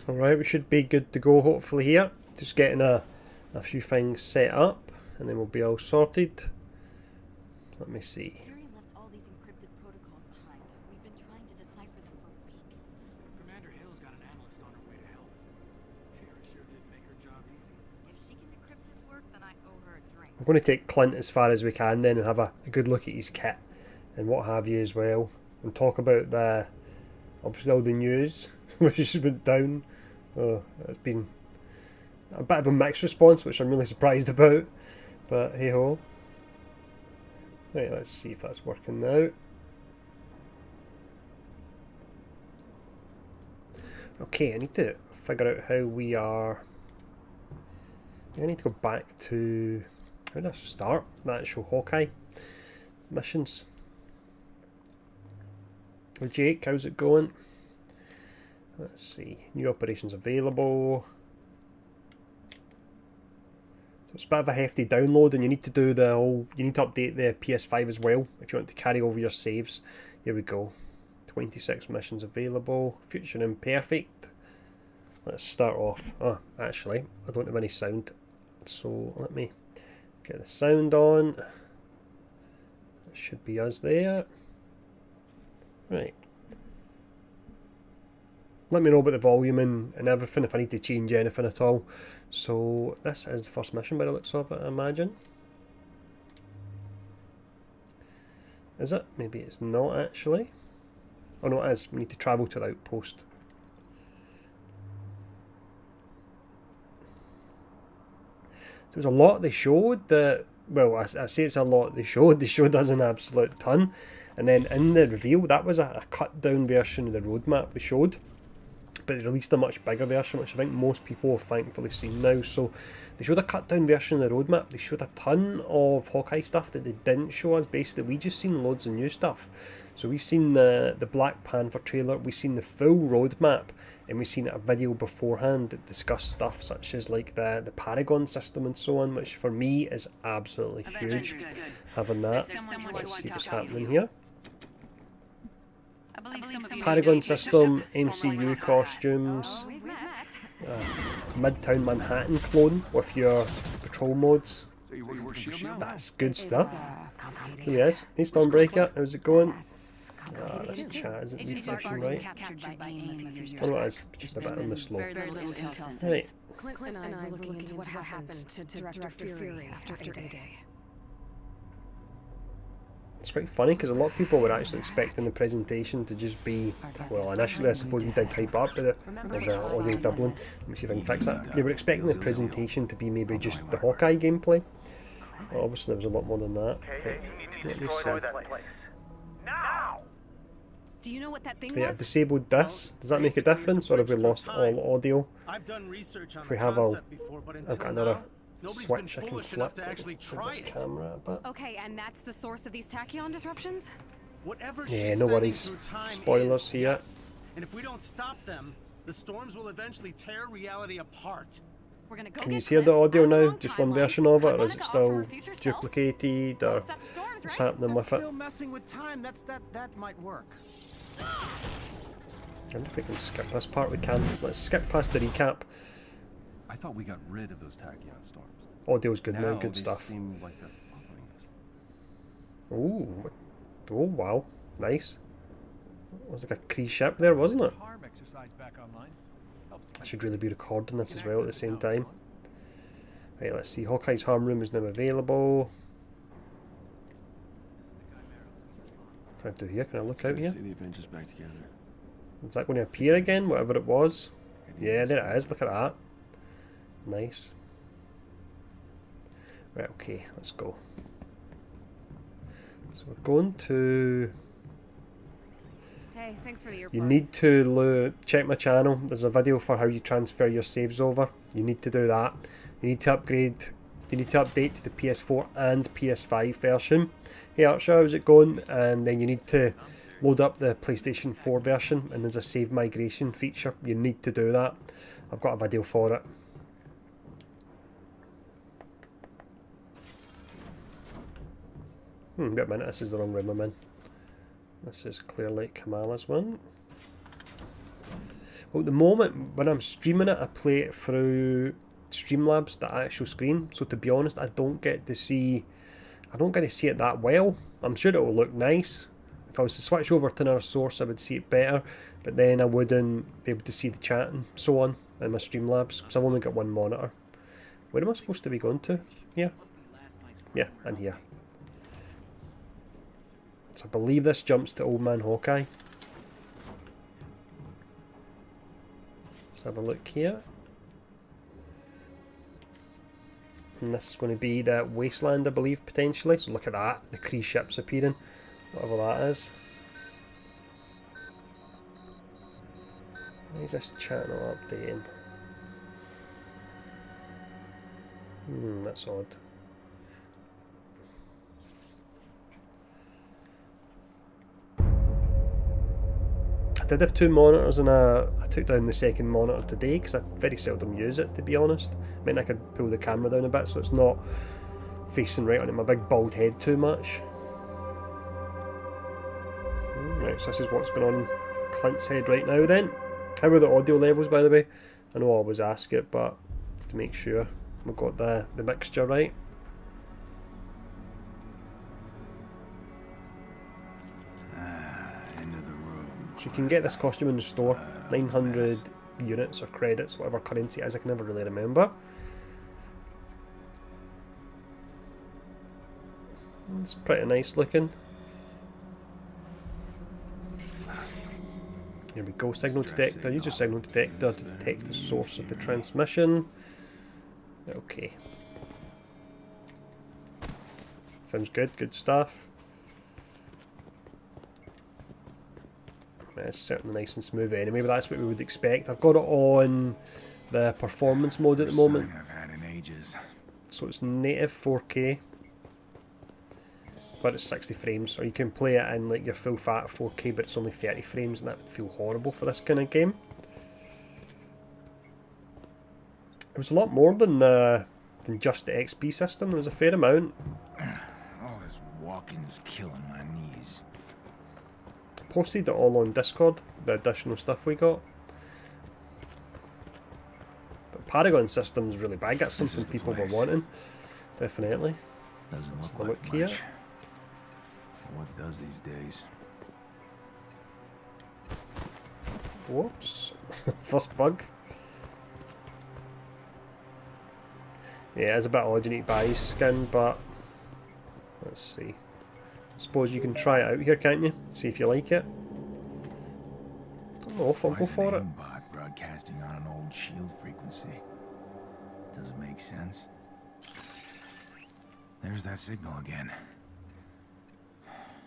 Alright, we should be good to go hopefully here. Just getting a few things set up and then we'll be all sorted. Let me see. Left all these encrypted protocols behind. We've been trying to decipher them for weeks. Commander Hill's got an analyst on her way to help. Fury sure did make her job easy. If she can decrypt his work, then I owe her a drink. We're going to take Clint as far as we can then and have a good look at his kit and what have you as well. And talk about obviously all the news which has been down. Oh, it's been a bit of a mixed response, which I'm really surprised about. But hey ho. Right, let's see if that's working now. Okay, I need to figure out how we are. I need to go back to how did I start the actual Hawkeye missions. Well, Jake, how's it going? Let's see, new operations available. So it's a bit of a hefty download, and you need to do you need to update the PS5 as well if you want to carry over your saves. Here we go. 26 missions available. Future Imperfect. Let's start off. Oh, actually, I don't have any sound, so let me get the sound on. That should be us there. Right. Let me know about the volume and everything if I need to change anything at all. So this is the first mission by the looks of it, I imagine. Is it? Maybe it's not actually. Oh no, it is. We need to travel to the outpost. There was a lot they showed that, well, I say it's a lot they showed us an absolute ton. And then in the reveal, that was a cut down version of the roadmap they showed. But they released a much bigger version, which I think most people have thankfully seen now. So they showed a cut down version of the roadmap. They showed a ton of Hawkeye stuff that they didn't show us. Basically, we just seen loads of new stuff. So we've seen the Black Panther trailer, we've seen the full roadmap, and we've seen a video beforehand that discussed stuff such as like the Paragon system and so on, which for me is absolutely huge. Having that. Let's see what's happening here. Paragon system, MCU costumes, Midtown Manhattan clone with your patrol modes. That's good stuff. Yes, hey Stormbreaker, how's it going? Ah, this chat isn't refreshing right. Oh no, it is, just a bit on the slow. Right. Clint and I were looking into what happened to Director Fury after D-Day. It's quite funny because a lot of people were actually expecting the presentation to just be, well, initially I suppose we did type up with it as an audio doubling. Let me see if I can fix that. They were expecting the presentation to be maybe just the Hawkeye gameplay. But obviously there was a lot more than that. Let me see. Do you know what that thing Yeah, was? I've disabled this. Does that make a difference, or have we lost all audio? If we have I've got another switch I can flip the camera a bit. Okay, and that's the source of these tachyon disruptions? Yeah, no worries. Spoilers here. Yes. And if we don't stop them, the storms will eventually tear reality apart. We're gonna go Can you get hear the Clint audio on the now? wrong Just one timeline. version of it, I or is wanna it offer still her future self. duplicated, or Stop the storms, what's right? happening with it? Still messing with time. That might work. I wonder if we can skip this part. We can. Let's skip past the recap. I thought we got rid of those tachyon storms. Audio's good now, good they stuff. seem like they're following us. Ooh. Oh, wow. Nice. It was like a Kree ship there, wasn't it? I should really be recording this as well at the same time. Right, let's see. Hawkeye's harm room is now available. What can I do here? Can I look out here? See the Avengers back together. Is that going to appear again? Whatever it was. Yeah, there it is. Look at that. Nice. Right, okay. Let's go. So we're going to... Hey, thanks for the earplugs. You need to check my channel. There's a video for how you transfer your saves over. You need to do that. You need to upgrade. You need to update to the PS4 and PS5 version. Hey Archer, how's it going? And then you need to load up the PlayStation 4 version, and there's a save migration feature. You need to do that. I've got a video for it. Wait a minute, this is the wrong room I'm in. This is clearly Kamala's one. Well, at the moment, when I'm streaming it, I play it through Streamlabs, the actual screen. So to be honest, I don't get to see it that well. I'm sure it will look nice. If I was to switch over to another source, I would see it better, but then I wouldn't be able to see the chat and so on in my Streamlabs, because I've only got one monitor. Where am I supposed to be going to? Here? Yeah, and here. So I believe this jumps to Old Man Hawkeye. Let's have a look here. And this is going to be the wasteland, I believe, potentially. So look at that, the Kree ships appearing, whatever that is. Why is this channel updating? That's odd. I did have two monitors, and I took down the second monitor today because I very seldom use it, to be honest. I mean, I could pull the camera down a bit so it's not facing right onto my big bald head too much. Right, so this is what's going on in Clint's head right now then. How are the audio levels, by the way? I know I always ask it, but just to make sure we've got the mixture right. So you can get this costume in the store, 900 units or credits, whatever currency it is, I can never really remember. It's pretty nice looking. Here we go, signal detector. Use your signal detector to detect the source of the transmission. Okay. Sounds good, good stuff. It's certainly nice and smooth anyway, but that's what we would expect. I've got it on the performance mode at the moment. So it's native 4K, but it's 60 frames, or you can play it in like your full fat 4K, but it's only 30 frames, and that would feel horrible for this kind of game. It was a lot more than just the XP system. There was a fair amount. All this walking's killing my knees. Posted it all on Discord, the additional stuff we got. But Paragon system's really big. That's something people were wanting. Definitely. Doesn't look look like here. much. What does these days? Whoops. First bug. Yeah, it's a bit odd, you need to buy his skin, but let's see. I suppose you can try it out here, can't you? See if you like it. I don't know if I'll go for it. Aimbot broadcasting on an old shield frequency. Doesn't make sense. There's that signal again.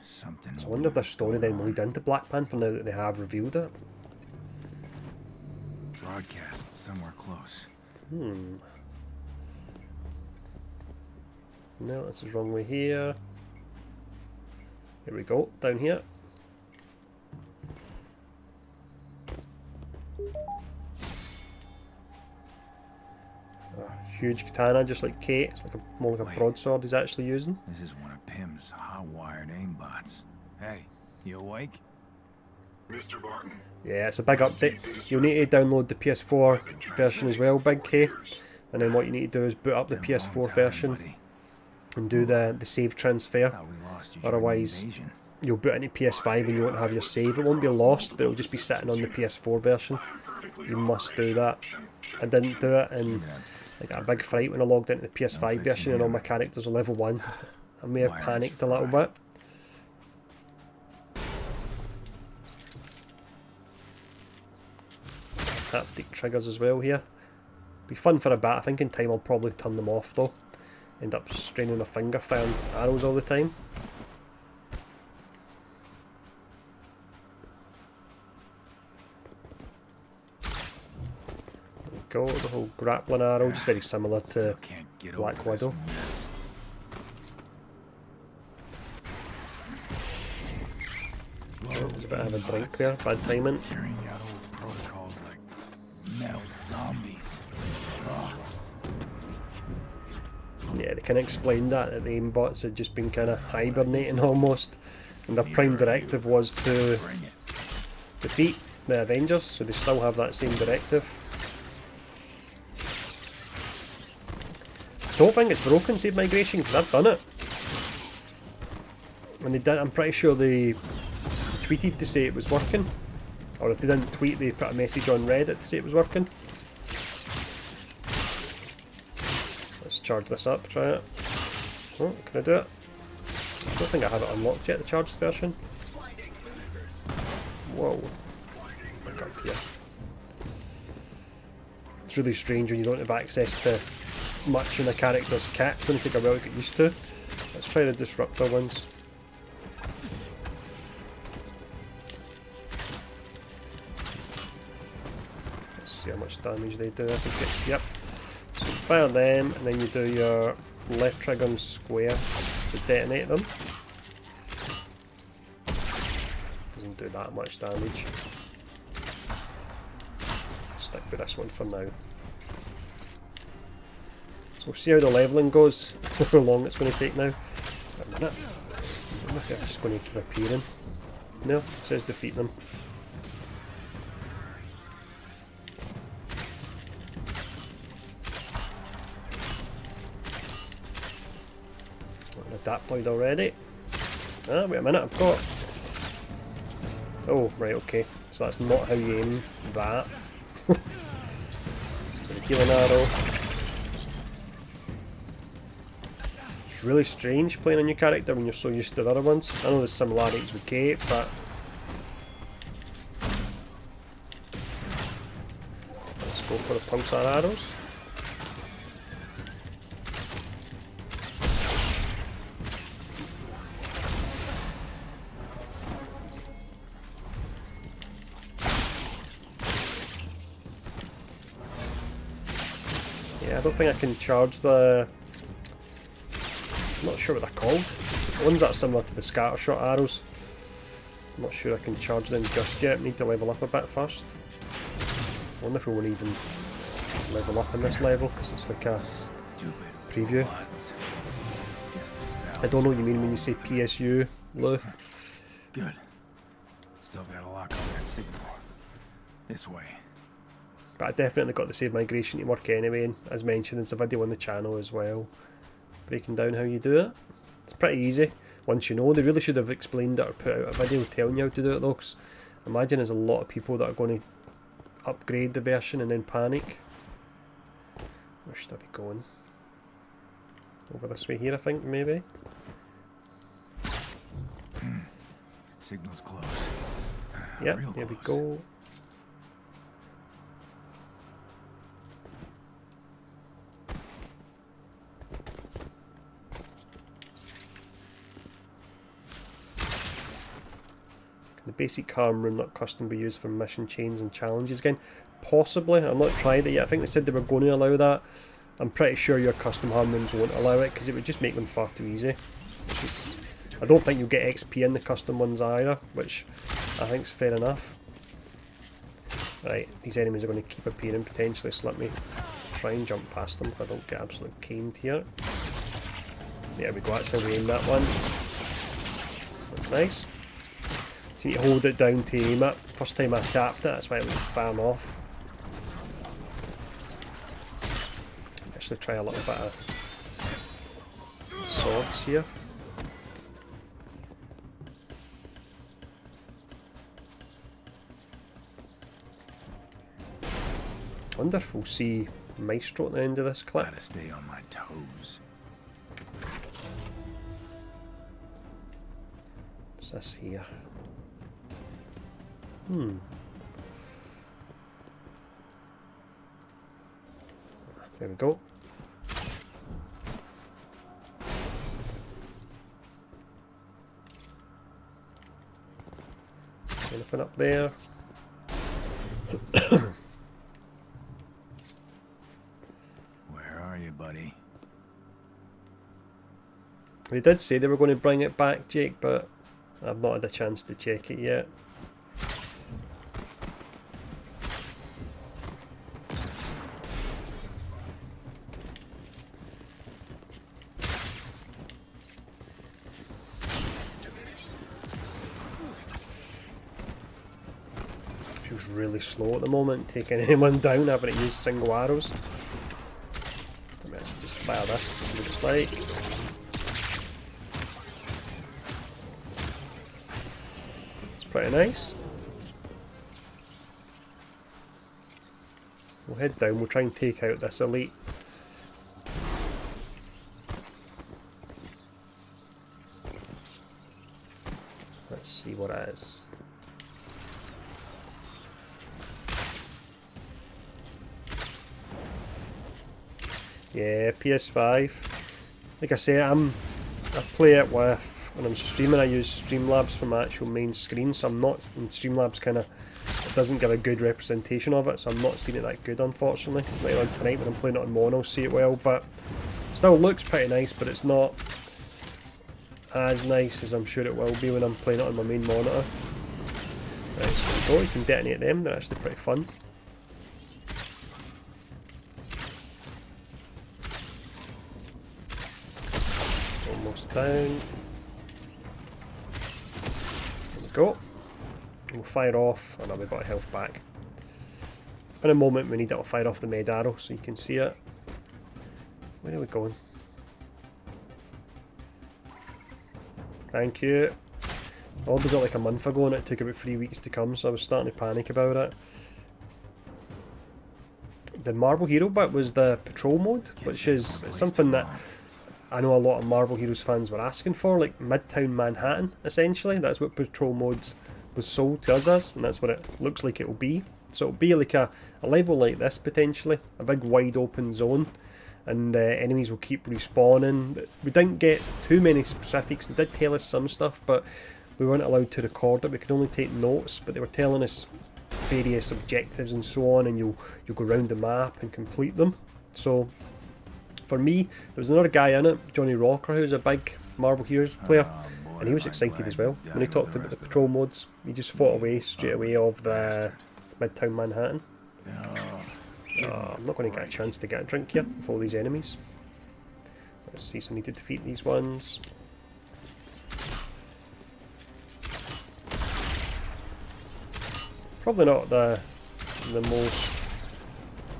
Something. So I wonder if this story then will lead into Black Panther now that they have revealed it. Broadcast somewhere close. No, this is wrong way here. Here we go, down here. Huge katana, just like Kate. It's like more like a broadsword he's actually using. This is one of Pym's hot-wired aimbots. Hey, you awake? Mr. Barton. Yeah, it's a big update. You'll need to download the PS4 version as well, Big K. And then what you need to do is boot up the PS4 version and do the save transfer. Otherwise, you'll boot into PS5 and you won't have your save. It won't be lost, but it'll just be sitting on the PS4 version. You must do that. I didn't do it, and I got a big fright when I logged into the PS5 version and all my characters are level 1. I may have panicked a little bit. Haptic triggers as well here. Be fun for a bit. I think in time I'll probably turn them off though. End up straining my finger firing arrows all the time. There we go, the whole grappling arrow, just very similar to Black Widow. Oh, there's a bit of a drink there, bad timing. Carrying out old protocols like metal zombies. Yeah, they kind of explained that the aimbots had just been kind of hibernating almost, and their prime directive was to defeat the Avengers, so they still have that same directive. I don't think it's broken, save migration, because I've done it. And they did, I'm pretty sure they tweeted to say it was working. Or if they didn't tweet, they put a message on Reddit to say it was working. Let's charge this up, try it. Oh, can I do it? I don't think I have it unlocked yet, the charged version. Whoa. Back up here. It's really strange when you don't have access to much in a character's kit. It's going to take a while to get used to. Let's try the disruptor ones. Let's see how much damage they do. I think it's, yep. So you fire them, and then you do your left trigger and square to detonate them. Doesn't do that much damage. Stick with this one for now. So we'll see how the leveling goes, how long it's going to take now. Wait a minute. I wonder if they're just going to keep appearing. No, it says defeat them. Got an adaptoid already. Ah, wait a minute, I've got... Oh, right, okay. So that's not how you aim that. So the healing arrow. It's really strange playing a new character when you're so used to the other ones. I know there's similarities with Kate, but... Let's go for the pulsar arrows. Yeah, I don't think I can charge the... I'm not sure what they're called. The ones that are similar to the scatter shot arrows. I'm not sure I can charge them just yet. Need to level up a bit first. I wonder if we won't even level up in this level, because it's like a preview. I don't know what you mean when you say PSU, Lou. Good. Still got a lock on that signal. This way. But I definitely got the save migration to work anyway, and as mentioned, there's a video on the channel as well, breaking down how you do it. It's pretty easy once you know. They really should have explained it or put out a video telling you how to do it though, because I imagine there's a lot of people that are going to upgrade the version and then panic. Where should I be going? Over this way here, I think, maybe. Signal's close. Yep, Real here we close. go. The basic harm room, not custom, be used for mission chains and challenges again. Possibly, I've not tried it yet. I think they said they were going to allow that. I'm pretty sure your custom harm rooms won't allow it because it would just make them far too easy. Which is, I don't think you'll get XP in the custom ones either, which I think is fair enough. Right, these enemies are going to keep appearing potentially, so let me try and jump past them if I don't get absolutely caned here. There we go, that's how we aim that one. That's nice. So you need to hold it down to aim it. First time I tapped it, that's why it was firing off. Actually try a little bit of swords here. I wonder if we'll see Maestro at the end of this clip. Gotta stay on my toes. What's this here? There we go. Anything up there? Where are you, buddy? They did say they were going to bring it back, Jake, but I've not had a chance to check it yet. looks really slow at the moment, taking anyone down, having to use single arrows. Let me actually just fire this to see what it's like. It's pretty nice. We'll head down, we'll try and take out this elite. Let's see what it is. Yeah, PS5. Like I say, I play it with, when I'm streaming, I use Streamlabs for my actual main screen, so I'm not, and Streamlabs kind of, it doesn't give a good representation of it, so I'm not seeing it that good, unfortunately. Later on tonight when I'm playing it on mono, I'll see it well, but still looks pretty nice, but it's not as nice as I'm sure it will be when I'm playing it on my main monitor. Right, so you can detonate them, they're actually pretty fun. Almost down. There we go. We'll fire off, and now we've got a health back. In a moment we need it to fire off the med arrow so you can see it. Where are we going? Thank you. I ordered it like a month ago and it took about 3 weeks to come, so I was starting to panic about it. The Marvel Hero bit was the patrol mode, which is something that I know a lot of Marvel Heroes fans were asking for, like Midtown Manhattan, essentially. That's what patrol modes was sold to us as, and that's what it looks like it'll be. So it'll be like a level like this, potentially. A big wide open zone, and enemies will keep respawning. We didn't get too many specifics. They did tell us some stuff, but we weren't allowed to record it. We could only take notes, but they were telling us various objectives and so on, and you'll go around the map and complete them. So for me, there was another guy in it, Johnny Rocker, who's a big Marvel Heroes player, and he was excited as well when he talked about the patrol modes. He just fought away straight away of the Midtown Manhattan. I'm not going to get a chance to get a drink here with all these enemies. Let's see, so I need to defeat these ones. Probably not the most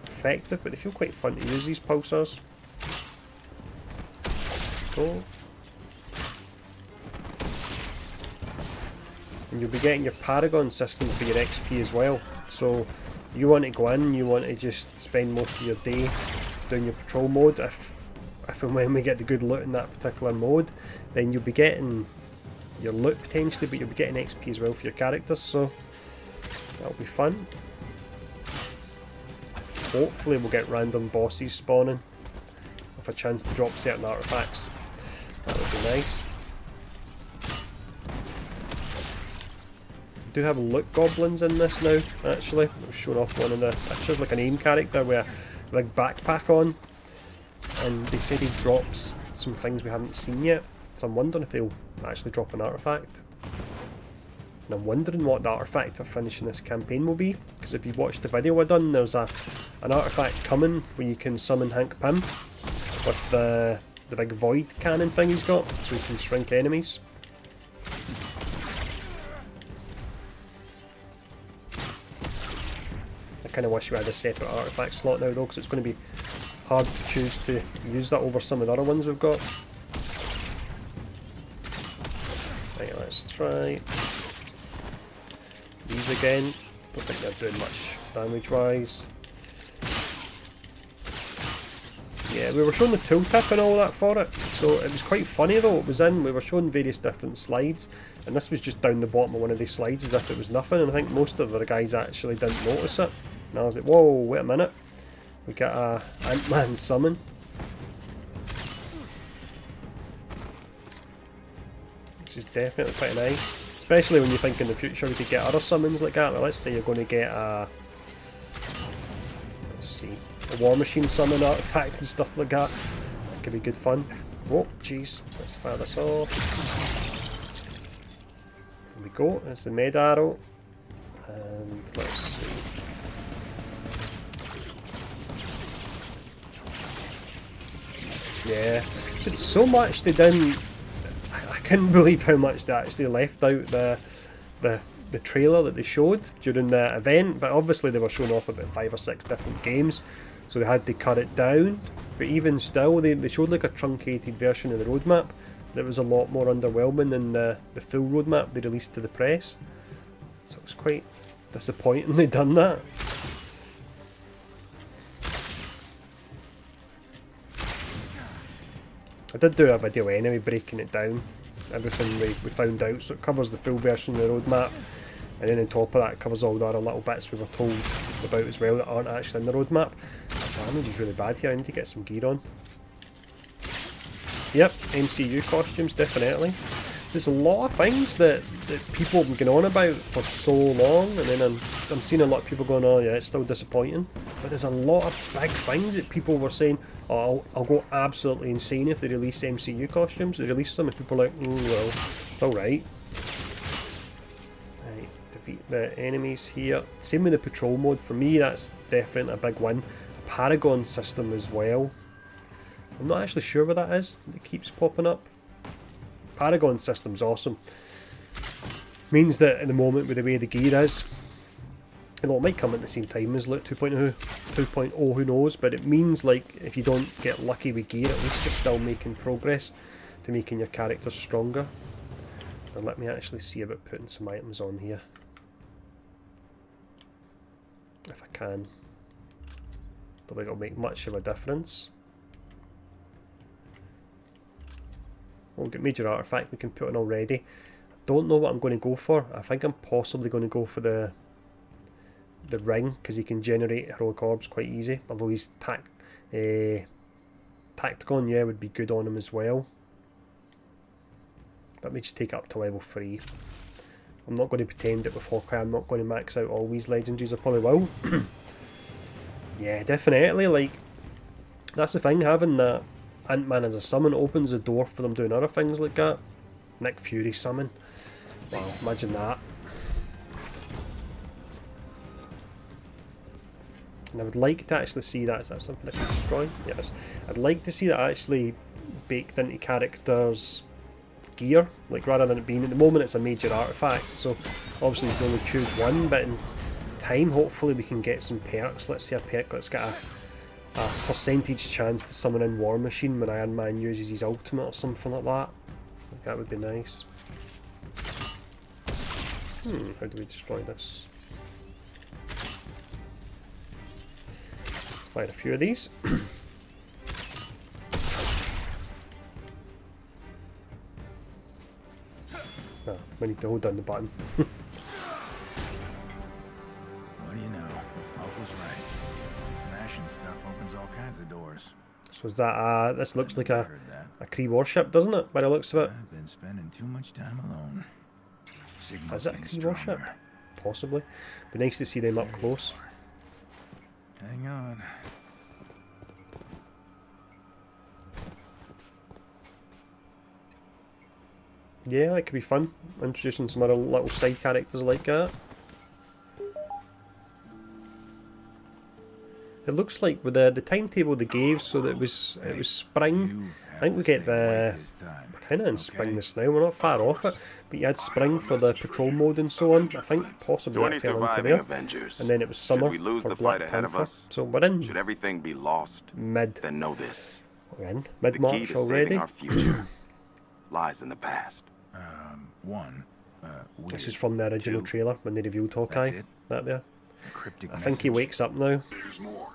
effective, but they feel quite fun to use, these pulsars. Go. And you'll be getting your Paragon system for your XP as well. So you want to go in, you want to just spend most of your day doing your patrol mode. If and when we get the good loot in that particular mode, then you'll be getting your loot potentially, but you'll be getting XP as well for your characters, so that'll be fun. Hopefully we'll get random bosses spawning with a chance to drop certain artifacts. That would be nice. We do have loot goblins in this now, actually. I'll show off one of the pictures, like an AIM character with a big backpack on. And they said he drops some things we haven't seen yet. So I'm wondering if he'll actually drop an artifact. And I'm wondering what the artifact for finishing this campaign will be. Because if you watched the video I done, there's an artifact coming where you can summon Hank Pym with the big void cannon thing he's got, so he can shrink enemies. I kind of wish we had a separate artifact slot now though, because it's going to be hard to choose to use that over some of the other ones we've got. Right, let's try these again. Don't think they're doing much damage wise. Yeah, we were showing the tooltip and all that for it, so it was quite funny though. It was we were showing various different slides, and this was just down the bottom of one of these slides as if it was nothing, and I think most of the guys actually didn't notice it. And I was like, whoa, wait a minute. We got a Ant-Man summon. Which is definitely quite nice. Especially when you think in the future we could get other summons like that. Like, let's say you're going to get a... Let's see. A War Machine summon artifact and stuff like that. That could be good fun. Oh, jeez. Let's fire this off. There we go. There's the med arrow. And let's see. Yeah. So much they didn't... I couldn't believe how much they actually left out the the trailer that they showed during the event, but obviously they were showing off about 5 or 6 different games, so they had to cut it down. But even still, they showed like a truncated version of the roadmap that was a lot more underwhelming than the full roadmap they released to the press. So it was quite disappointing they done that. I did do a video anyway breaking it down, everything we found out, so it covers the full version of the roadmap, and then on top of that it covers all the other little bits we were told about as well that aren't actually in the roadmap. The damage is really bad here, I need to get some gear on. Yep, MCU costumes, definitely. So there's a lot of things that people have been going on about for so long, and then I'm seeing a lot of people going, oh yeah, it's still disappointing. But there's a lot of big things that people were saying, oh, I'll go absolutely insane if they release MCU costumes. They release them and people are like, well, it's alright. Right, defeat the enemies here. Same with the patrol mode. For me, that's definitely a big win. A Paragon system as well. I'm not actually sure what that is that keeps popping up. Paragon system's awesome. Means that at the moment with the way the gear is, although it might come at the same time as Loot 2.0, who knows, but it means like if you don't get lucky with gear, at least you're still making progress to making your characters stronger. And let me actually see about putting some items on here. If I can. Don't think it'll make much of a difference. We'll get major artifact we can put on already. I don't know what I'm going to go for. I think I'm possibly going to go for the ring, because he can generate heroic orbs quite easy. Although he's Tacticon, yeah, would be good on him as well. Let me just take it up to level 3. I'm not going to pretend that with Hawkeye I'm not going to max out all these legendaries. I probably will. Yeah, definitely. Like, that's the thing, having that Ant-Man as a summon opens the door for them doing other things like that. Nick Fury summon. Wow, imagine that. And I would like to actually see that. Is that something I can destroy? Yes. I'd like to see that actually baked into characters' gear. Like, rather than it being, at the moment it's a major artifact, so obviously you can only choose one, but in time hopefully we can get some perks. Let's see a perk. Let's get a percentage chance to summon in War Machine when Iron Man uses his ultimate or something like that. Like, that would be nice. How do we destroy this? Let's fire a few of these. We need to hold down the button. What do you know? Hulk was right. Smashing stuff opens all kinds of doors. So is that this looks like a Kree warship, doesn't it? By the looks of it. I've been spending too much time alone. Is it a Kree warship? Possibly. Be nice to see them up close. Hang on. Yeah, that could be fun. Introducing some other little side characters like that. It looks like with the timetable they gave, so that it was spring. I think we get we're kind of in spring this now. We're not far off it, but you had spring for the patrol mode and so on. I think possibly that fell into there. Avengers. And then it was summer Should we lose for the Black fight ahead of Panther. us? So we're in Should everything be lost? mid. Then know this. We're in The key mid-March to already. saving our future lies in the past. One. This is from the original trailer when they revealed Hawkeye. it? That there. Cryptic I think he message. wakes up now. There's more.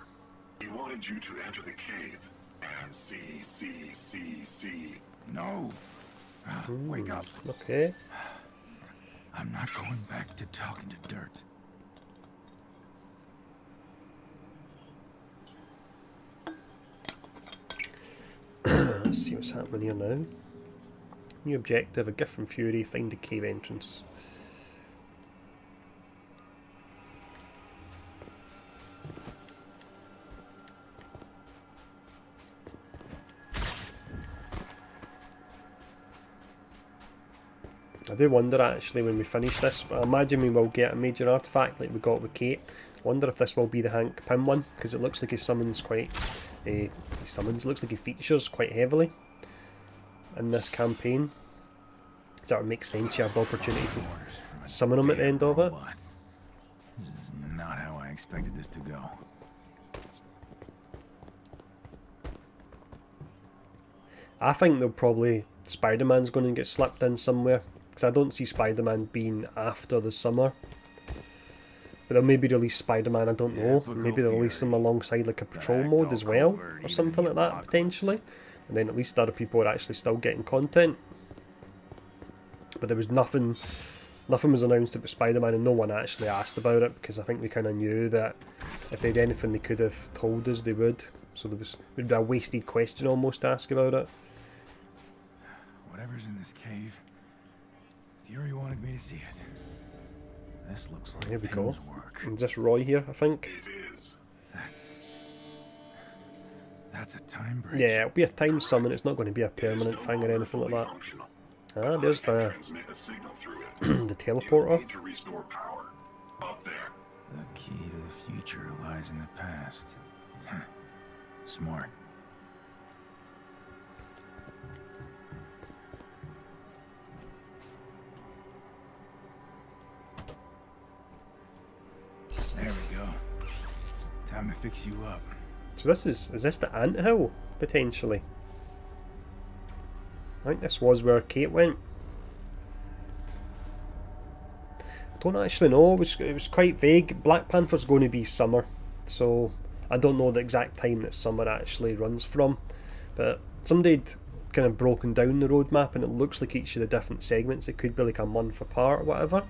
He wanted you to enter the cave and see. No. Wake up. Okay. I'm not going back to talking to dirt. Let's see what's happening here now. New objective, a gift from Fury, find the cave entrance. I do wonder actually when we finish this, but I imagine we will get a major artifact like we got with Kate. I wonder if this will be the Hank Pym one, because it looks like he summons quite... looks like he features quite heavily in this campaign. So that would make sense. You have the opportunity to summon him at the end of it. Robot. This is not how I expected this to go. I think they'll probably Spider-Man's going to get slipped in somewhere, because I don't see Spider-Man being after the summer. But they'll maybe release Spider-Man, I don't know. Maybe they'll release him alongside like a patrol mode as well, or something like that potentially. And then at least other people are actually still getting content. But there was nothing was announced about Spider-Man, and no one actually asked about it, because I think we kind of knew that if they had anything they could have told us, they would. So it would be a wasted question almost to ask about it. Whatever's in this cave, Fury wanted me to see it. This looks like Here we go. Pym's work. Is this Roy here, I think? It is. That's a time bridge. Yeah, it'll be a time summon, it's not going to be a permanent thing or anything like that. Functional. Ah, there's the Transmit a signal through it. the teleporter. Need to restore power. Up there. The key to the future lies in the past. Huh. Smart. There we go. Time to fix you up. So this is this the anthill, potentially? I think this was where Kate went. I don't actually know, it was quite vague. Black Panther's going to be summer, so I don't know the exact time that summer actually runs from. But somebody'd kind of broken down the roadmap, and it looks like each of the different segments, it could be like a month apart or whatever.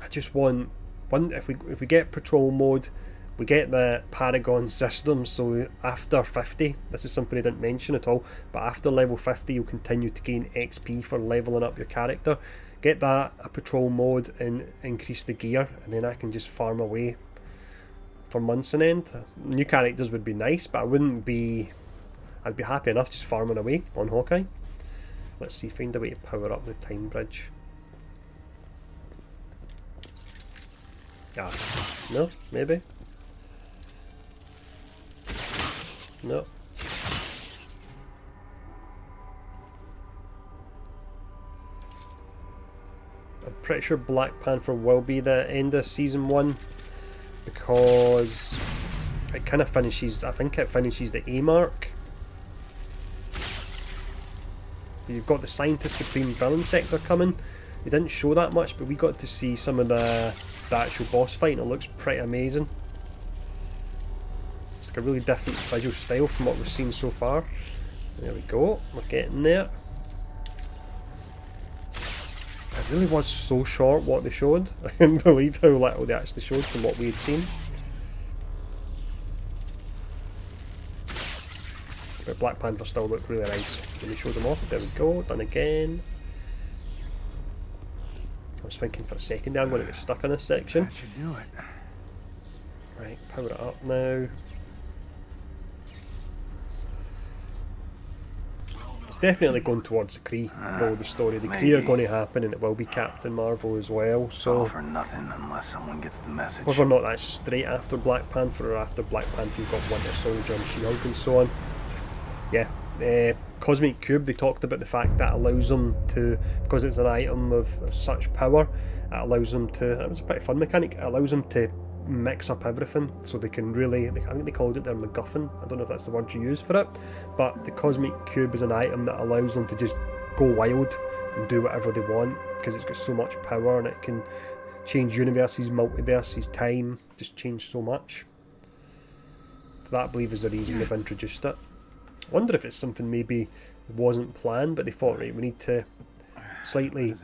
I just want if we get patrol mode, we get the Paragon system, so after 50, this is something I didn't mention at all, but after level 50 you'll continue to gain XP for leveling up your character. Get that, a patrol mode, and increase the gear, and then I can just farm away for months on end. New characters would be nice, but I'd be happy enough just farming away on Hawkeye. Let's see, find a way to power up the time bridge. Ah, no, maybe. No. I'm pretty sure Black Panther will be the end of season 1, because it kind of finishes, I think it finishes the A mark. You've got the Scientist Supreme Villain Sector coming. They didn't show that much, but we got to see some of the actual boss fight, and it looks pretty amazing. It's like a really different visual style from what we've seen so far. There we go, we're getting there. It really was so short what they showed. I couldn't believe how little they actually showed from what we had seen. But Black Panther still looked really nice when they showed them off. There we go, done again. I was thinking for a second there I'm going to get stuck in this section. That should do it. Right, power it up now. It's definitely going towards the Kree, though, the story. The Kree are going to happen, and it will be Captain Marvel as well, All so for nothing unless someone gets the message. whether or not that's straight after Black Panther or after Black Panther you've got Winter Soldier and She-Hulk and so on. Yeah, Cosmic Cube, they talked about the fact that allows them to, because it's an item of such power, it allows them to, it was a pretty fun mechanic, it allows them to mix up everything, so they can really, I think they called it their MacGuffin, I don't know if that's the word you use for it, but the Cosmic Cube is an item that allows them to just go wild and do whatever they want, because it's got so much power, and it can change universes, multiverses, time, just change so much. So that, I believe, is the reason they've introduced it. I wonder if it's something maybe wasn't planned, but they thought, right, we need to slightly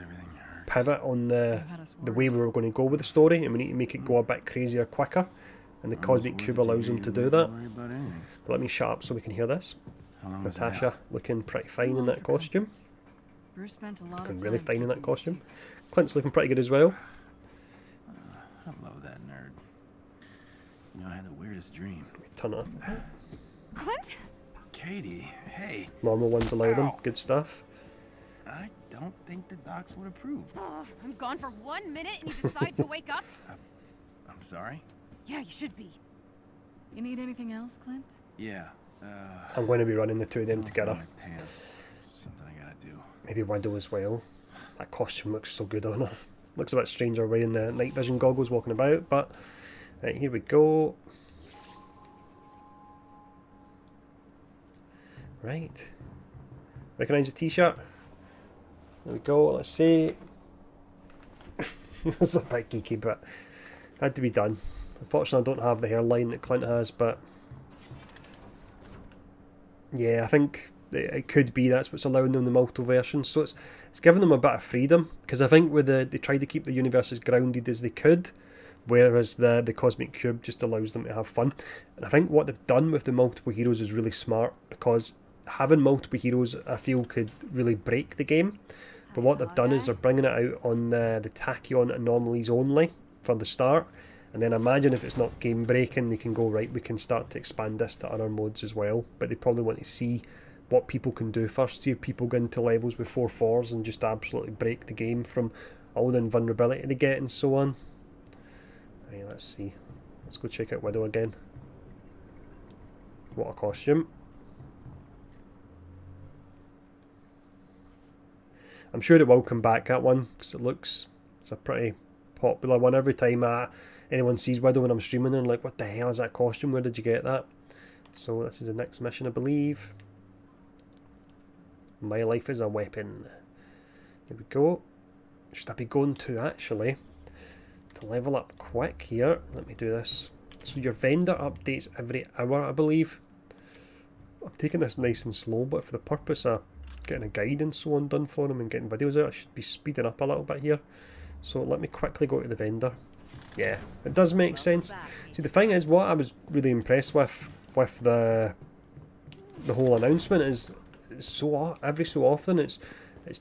pivot on the way we were going to go with the story, and we need to make it go a bit crazier quicker, and the Cosmic Cube allows them to do that. But let me shut up so we can hear this. Natasha looking pretty fine in that costume. Bruce spent a lot Looking of really time fine in that keeping costume. straight. Clint's looking pretty good as well. I love that nerd. You know, I had the weirdest dream. Turn it up. Clint? Katie, hey. Normal ones allow them. Good stuff. I don't think the docs would approve. Oh, I'm gone for 1 minute and you decide to wake up? I'm sorry? Yeah, you should be. You need anything else, Clint? Yeah. I'm going to be running the two of them something together. from my pants. Something I gotta do. Maybe Widow as well. That costume looks so good on her. Looks a bit stranger wearing the night vision goggles walking about, but right, here we go. Right. Recognise the t-shirt? There we go, let's see. It's a bit geeky, but had to be done. Unfortunately I don't have the hairline that Clint has, but yeah, I think it could be that's what's allowing them the multiple versions. So it's giving them a bit of freedom, because I think with they tried to keep the universe as grounded as they could, whereas the Cosmic Cube just allows them to have fun. And I think what they've done with the multiple heroes is really smart, because having multiple heroes I feel could really break the game. But what they've done is they're bringing it out on the tachyon anomalies only for the start, and then imagine if it's not game breaking, they can go, right, we can start to expand this to other modes as well. But they probably want to see what people can do first, see if people go into levels with 4/4s and just absolutely break the game from all the invulnerability they get and so on. Right, let's see. Let's go check out Widow again. What a costume. I'm sure it will come back, that one, because it's a pretty popular one. Every time anyone sees Widow when I'm streaming, they're like, what the hell is that costume? Where did you get that? So this is the next mission, I believe. My life is a weapon. Here we go. Should I be going to, actually, to level up quick here? Let me do this. So your vendor updates every hour, I believe. I'm taking this nice and slow, but for the purpose of getting a guide and so on done for them and getting videos out, I should be speeding up a little bit here. So let me quickly go to the vendor. Yeah, it does make sense. See, the thing is, what I was really impressed with the whole announcement is every so often it's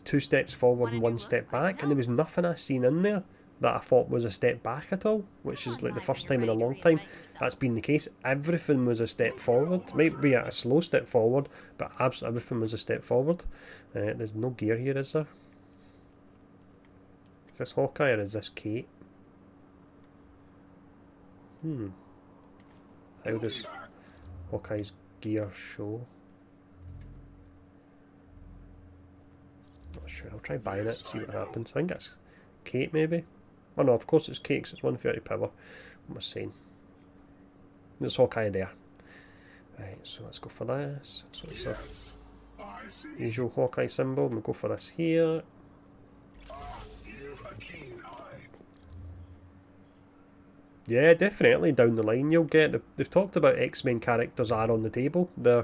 2 steps forward and 1 step back, and there was nothing I seen in there that I thought was a step back at all, which is like the first time in a long time that's been the case. Everything was a step forward. Maybe a slow step forward, but absolutely everything was a step forward. There's no gear here, is there? Is this Hawkeye or is this Kate? How does Hawkeye's gear show? Not sure. I'll try buying it and see what happens. I think it's Kate, maybe. Oh no, of course it's Kate, 'cause it's 130 power. What am I saying? There's Hawkeye there. Right, so let's go for this. So it's a usual Hawkeye symbol. We'll go for this here. Yeah, definitely down the line you'll get. They've talked about X-Men characters are on the table. They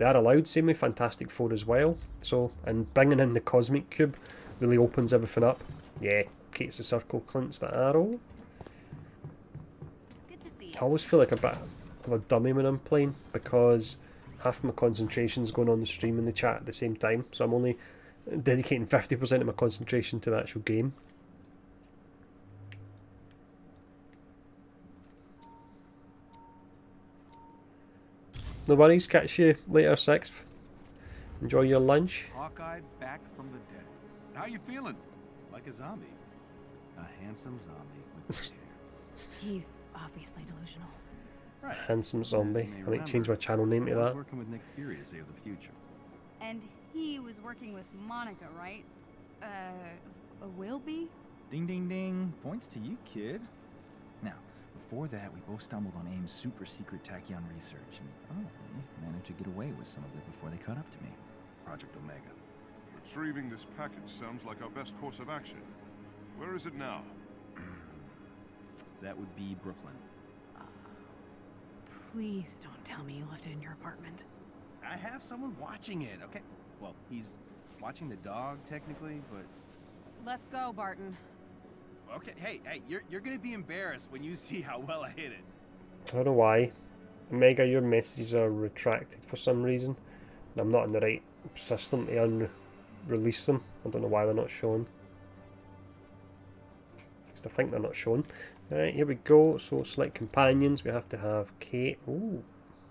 are allowed. Same with Fantastic Four as well. So, and bringing in the Cosmic Cube really opens everything up. Yeah, Kate's the circle, Clint's the arrow. Good to see you. I always feel like a bit of a dummy when I'm playing, because half my concentration's going on the stream and the chat at the same time. So I'm only dedicating 50% of my concentration to the actual game. No worries, catch you later, 6th. Enjoy your lunch. Hawkeye back from the dead. How you feeling? Like a zombie. A handsome zombie with hair. He's obviously delusional. Right. Handsome zombie. As you may I might change my remember, channel name to I was that. working with Nick Fury to save the future. And he was working with Monica, right? Will be? Ding, ding, ding. Points to you, kid. Now, before that, we both stumbled on AIM's super secret tachyon research, and we managed to get away with some of it before they caught up to me. Project Omega. Retrieving this package sounds like our best course of action. Where is it now? That would be Brooklyn. Please don't tell me you left it in your apartment. I have someone watching it, okay? Well, he's watching the dog, technically, but... Let's go, Barton. Okay, hey, you're gonna be embarrassed when you see how well I hit it. I don't know why. Omega, your messages are retracted for some reason. And I'm not in the right system to release them. I don't know why they're not shown. Because I think they're not shown. Right, here we go. So select companions. We have to have Kate. Ooh,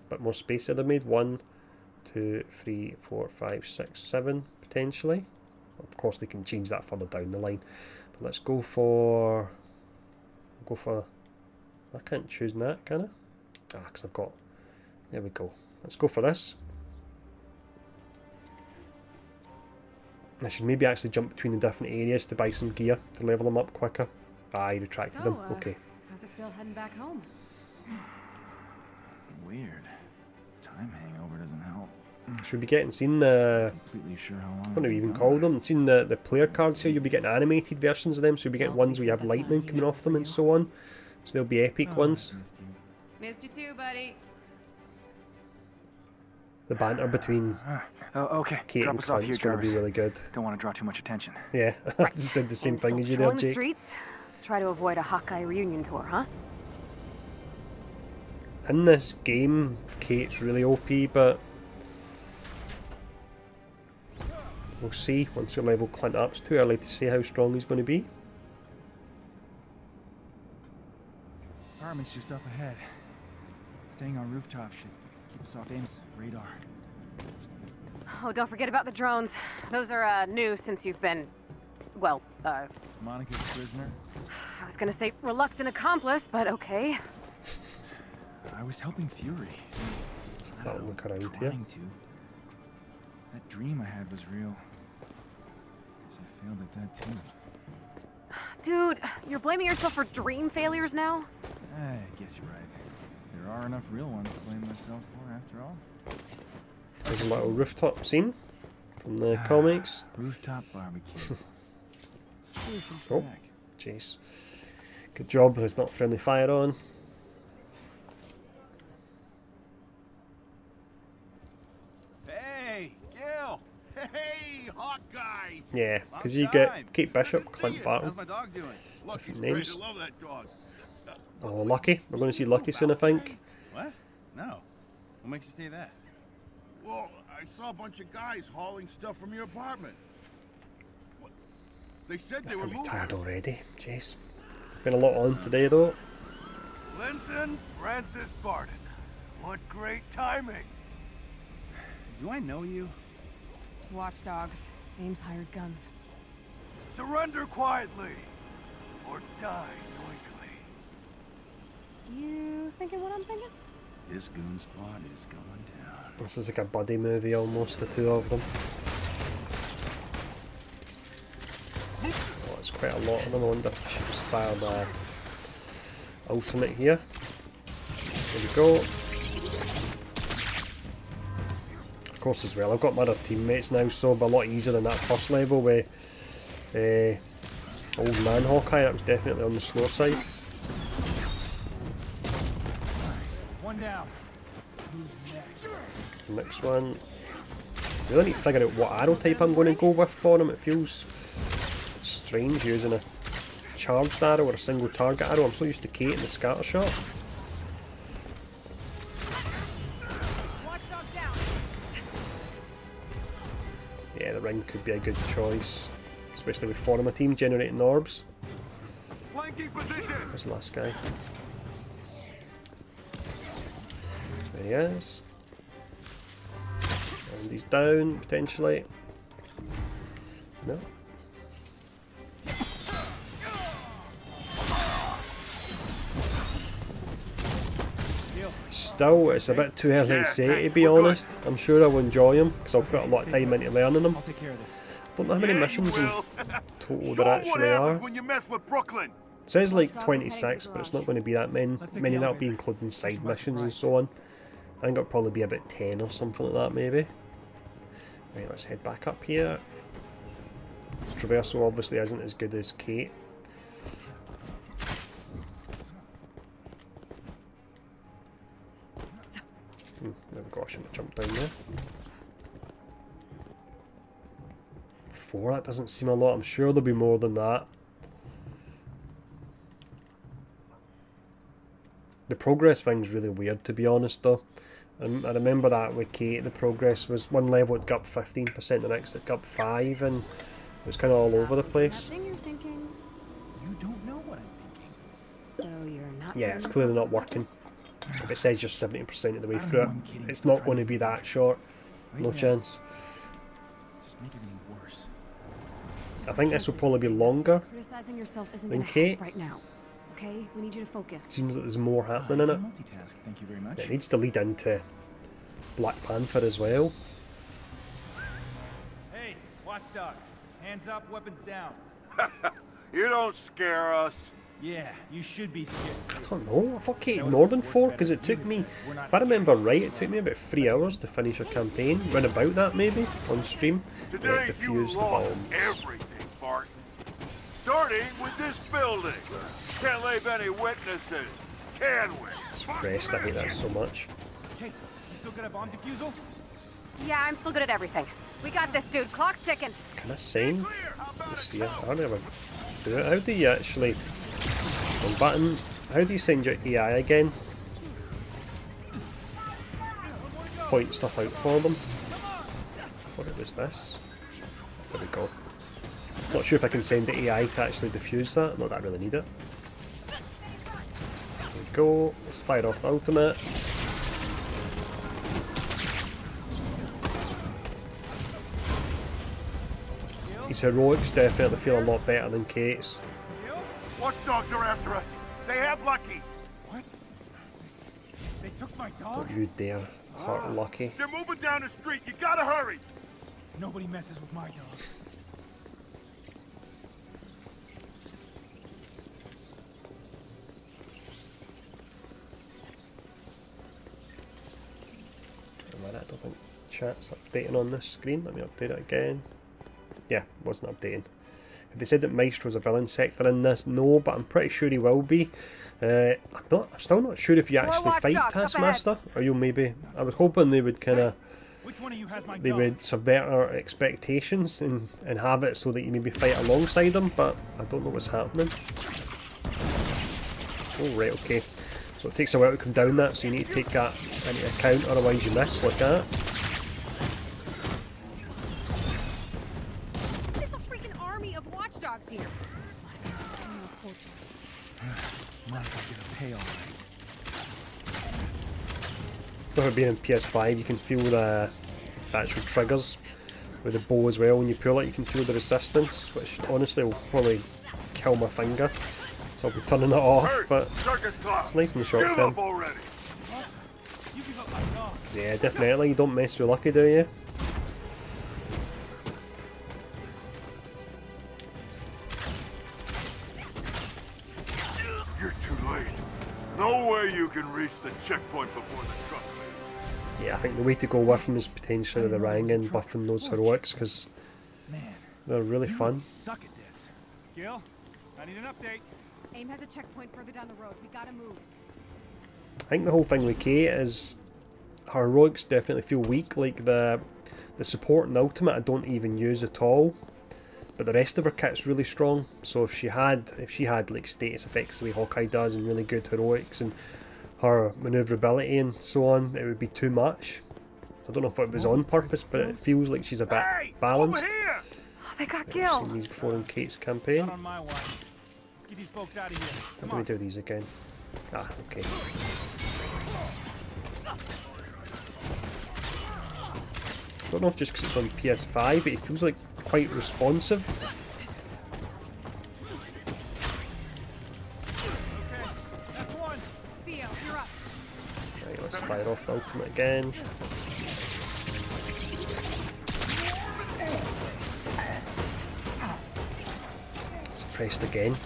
a bit more space that they made. 1, 2, 3, 4, 5, 6, 7 potentially. Of course, they can change that further down the line. But let's go for. I can't choose that, can I? Ah, because I've got. There we go. Let's go for this. I should maybe actually jump between the different areas to buy some gear to level them up quicker. Ah, I retracted them. Okay. How's it feel heading back home? Weird. Time hangover doesn't help. Should be getting seen the... Completely sure how long. I don't know what you even call them. Seen the player cards here. You'll be getting animated versions of them. So you'll be getting ones where you have lightning coming off them and so on. So they'll be epic ones. Missed you too, buddy. The banter between Okay. Kate and Clint's going to be really good. Don't want to draw too much attention. Yeah, I said the same thing as you there, Jake. Streets? Let's try to avoid a Hawkeye reunion tour, huh? In this game, Kate's really OP, but we'll see once we level Clint up. It's too early to say how strong he's going to be. Apartment's just up ahead. Staying on rooftop should keep us off AIM's radar. Oh, don't forget about the drones. Those are new since you've been, well, Monica's prisoner. I was gonna say reluctant accomplice, but okay. I was helping Fury. That'll look around here. Trying to. That dream I had was real. Guess I failed at that too. Dude, you're blaming yourself for dream failures now? I guess you're right. There are enough real ones to blame myself for, after all. There's a little rooftop scene from the comics. Rooftop barbecue. Oh, jeez. Good job, there's not friendly fire on. Hey, Gil! Hey, Hawkeye! Yeah, because you get Kate Bishop, Clint Barton. How's my dog doing? Different names. I love that dog. Oh, Lucky. We're going to see Lucky soon, I think. What? No. What makes you say that? Well, I saw a bunch of guys hauling stuff from your apartment. What? They said they were I'm movers. tired already. Jeez. Been a lot on today, though. Clinton Francis Barton. What great timing. Do I know you? Watchdogs. AIM's hired guns. Surrender quietly, or die noisily. You thinking what I'm thinking? This goon squad is going down. This is like a buddy movie almost, the two of them. Oh, it's quite a lot of them. I wonder if I should just fire the ultimate here. There we go. Of course as well, I've got my other teammates now, so it'll be a lot easier than that first level with Old Man Hawkeye. That was definitely on the slow side. One down. Next one. Really need to figure out what arrow type I'm going to go with for him. It feels strange using a charged arrow or a single target arrow. I'm so used to Kate and the scatter shot. Yeah, the ring could be a good choice, especially with four of my team generating orbs. Flanking position. Where's the last guy? There he is. And he's down, potentially. No. Still, it's a bit too early to say, to be honest. I'm sure I will enjoy him, because I'll put a lot of time into learning them. I'll take care of this. Don't know how many missions in total there actually are. When you mess with Brooklyn. It says like 26, but it's not going to be that many. That'll be including side missions and so on. I think it'll probably be about 10 or something like that, maybe. Right, let's head back up here. Traversal obviously isn't as good as Kate. There we go, I shouldn't have jumped down there. 4, that doesn't seem a lot. I'm sure there'll be more than that. The progress thing's really weird, to be honest, though. I remember that with Kate, the progress was one level it got up 15%, the next it got up 5%, and it was kind of all over the place. Nothing you're thinking. You don't know what I'm thinking. So you're not. Yeah, it's clearly not working. If it says you're 70% of the way through it, it's not going to be that short. No chance. Just make everything worse. I think this will probably be longer Criticizing yourself isn't than gonna Kate. help right now. Okay, we need you to focus. Seems like there's more happening in it. Multitask, thank you very much. It needs to lead into Black Panther as well. Hey, Watchdogs, hands up, weapons down. You don't scare us. Yeah, you should be scared. I don't know. I thought Kate ignored in 4 because it took me, if I remember right, it took me about 3 hours to finish a campaign. Round about that maybe, on stream. Today you Defuse the lost bombs. everything, Barton. Starting with this building. Can't leave any witnesses, can we? Suppressed, I hate that so much. Hey, you still got a bomb defusal? Yeah, I'm still good at everything. We got this, dude. Clock's ticking. Can I send? Let's see, I don't ever do it. How do you actually... On button, how do you send your AI again? Point stuff out for them. What it was this? There we go. Not sure if I can send the AI to actually defuse that. Not that I really need it. There we go. Let's fire off the ultimate. His heroics definitely feel a lot better than Kate's. Watchdogs are after us. They have Lucky. What? They took my dog? Don't you dare hurt Lucky. They're moving down the street. You gotta hurry. Nobody messes with my dog. I don't think chat's updating on this screen. Let me update it again. Yeah, wasn't updating. If they said that Maestro's a villain sector in this, no, but I'm pretty sure he will be. I'm still not sure if you actually fight Taskmaster, or you'll maybe. I was hoping they would kind of. Which one of you has my They dog? would subvert our expectations and have it so that you maybe fight alongside them, but I don't know what's happening. Oh right, okay. So it takes a while to come down that, so you need to take that into account, otherwise you miss like that. There's a freaking army of watchdogs here. Monica's gonna pay all right. With it being in PS5, you can feel the actual triggers with the bow as well. When you pull it, you can feel the resistance, which honestly will probably kill my finger. So I'll be turning it off, but it's nice in the short term. You give up my dog. Yeah, definitely. You don't mess with Lucky, do you? You're too late. No way you can reach the checkpoint before the truck leaves. Yeah, I think the way to go with him is potentially the Rangan buffing those heroics, because they're really fun. Suck at this. Gil, I need an update. AIM has a checkpoint further down the road. We gotta move. I think the whole thing with Kate is her heroics definitely feel weak. Like the support and ultimate I don't even use at all, but the rest of her kit's really strong. So if she had like status effects the way Hawkeye does and really good heroics and her maneuverability and so on, it would be too much. I don't know if it was on purpose, but it feels like she's a bit balanced. Oh, they got I've Gil. seen these before in Kate's campaign. Not on my watch. Let's get these folks out of here. How do we do these again? Ah, okay. I don't know if just because it's on PS5, but it feels like quite responsive. Okay, that's one. Theo, you're up. Right, let's fire off the ultimate again. Suppressed again.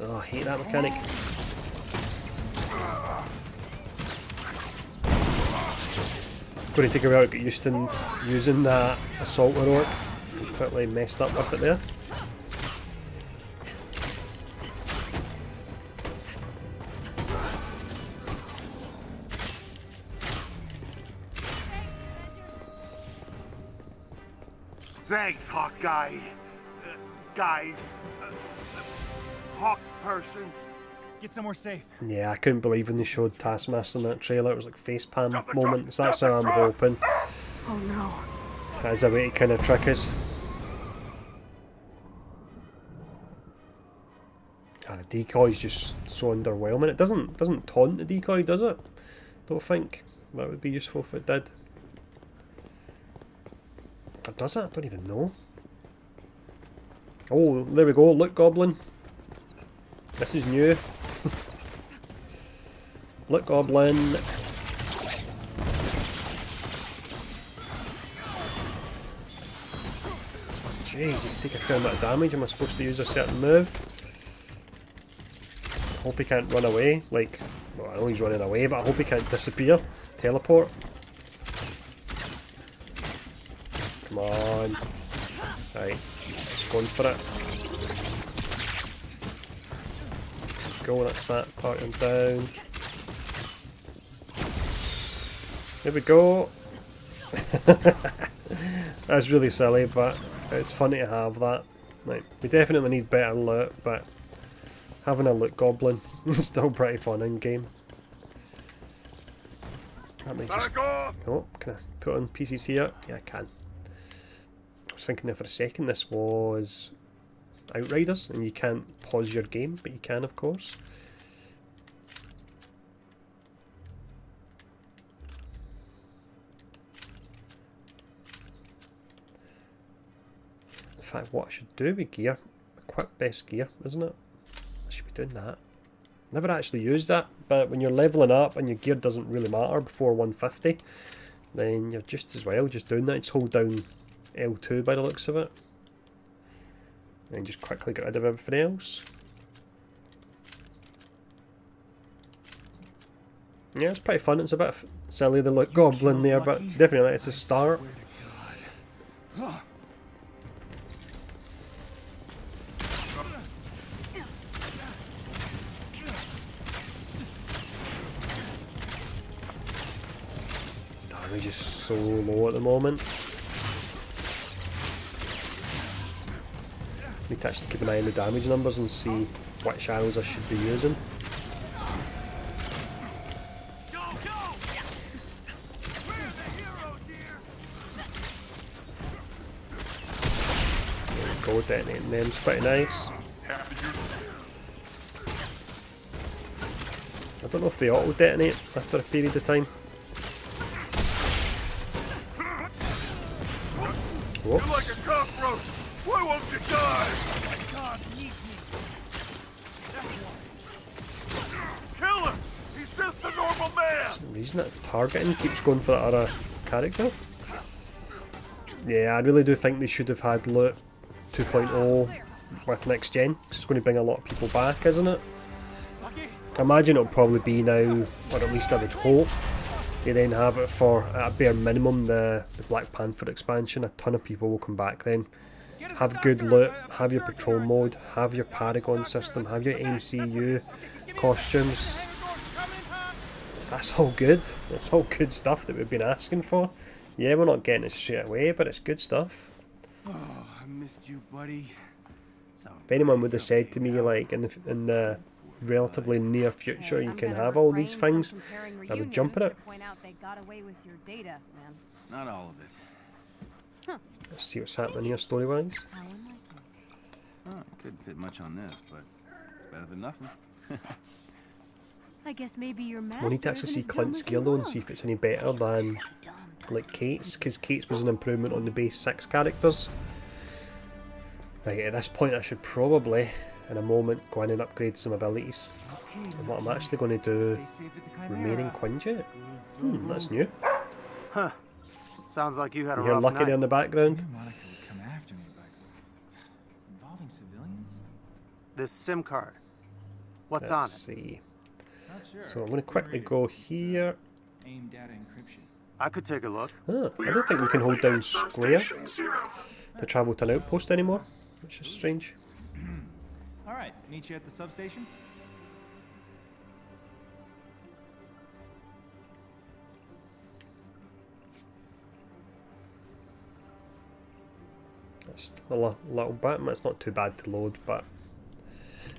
Oh, I hate that mechanic. Going to take a while to get used to using that assault heroic. Completely messed up with it there. Thanks, Hawkeye. Guys. Hawk persons. Get somewhere safe. Yeah, I couldn't believe when they showed Taskmaster in that trailer. It was like facepalm moments. That's how I'm hoping. Oh no. That's a way to kind of trick us. Ah, the decoy's just so underwhelming. It doesn't taunt the decoy, does it? Don't think that would be useful if it did. Or does it? I don't even know. Oh, there we go. Look, Goblin. This is new. Look, Goblin. Jeez, you can take a fair amount of damage. Am I supposed to use a certain move? I hope he can't run away. Like, well, I know he's running away, but I hope he can't disappear. Teleport. Come on. Right, just going for it. Go, that's that part him down. There we go. That's really silly, but it's funny to have that. Like, we definitely need better loot, but having a loot goblin is still pretty fun in game. That makes us... Oh, can I put on PCC here? Yeah, I can. I was thinking there for a second this was Outriders, and you can't pause your game, but you can, of course. In fact, what I should do with gear, equip best gear, isn't it? I should be doing that. Never actually used that, but when you're leveling up and your gear doesn't really matter before 150, then you're just as well just doing that. Just hold down L2 by the looks of it. And just quickly get rid of everything else. Yeah, it's pretty fun. It's a bit silly, the look goblin there, but definitely it's a start. Damage is so low at the moment. Need to actually keep an eye on the damage numbers and see which arrows I should be using. There we go, detonating them's pretty nice. I don't know if they auto detonate after a period of time. Whoops. You're like a cockroach. Why won't you die? Kill him! He's just a normal man! For some reason that targeting keeps going for that other character. Yeah, I really do think they should have had loot 2.0 with next gen, because it's going to bring a lot of people back, isn't it? I imagine it'll probably be now, or at least I would hope, they then have it for, at a bare minimum, the Black Panther expansion. A ton of people will come back then. Have good loot, have your patrol mode, have your Paragon system, have your MCU costumes. That's all good. That's all good stuff that we've been asking for. Yeah, we're not getting it straight away, but it's good stuff. Oh, I missed you, buddy. If anyone would have said to me, like, in the relatively near future you can have all these things, I would jump at it. Not all of it. Let's see what's happening here story-wise. Oh, couldn't fit much on this, but it's better than nothing. I guess maybe your We'll need to actually see Clint's gear though and see if it's any better than like Kate's, because Kate's was an improvement on the base 6 characters. Right, at this point I should probably, in a moment, go in and upgrade some abilities. And what I'm actually going to do, remaining Quinjet. That's new. Huh. Sounds like you had a You hear rough Lucky night. there in the background? Monica would come after me, but involving civilians? This SIM card. What's Let's on it? see. Not sure. So I'm going to quickly go here. AIM data encryption. I could take a look. Ah, I don't think you can hold down square to travel to an outpost anymore, which is strange. All right, meet you at the substation. It's still a little bit, it's not too bad to load, but...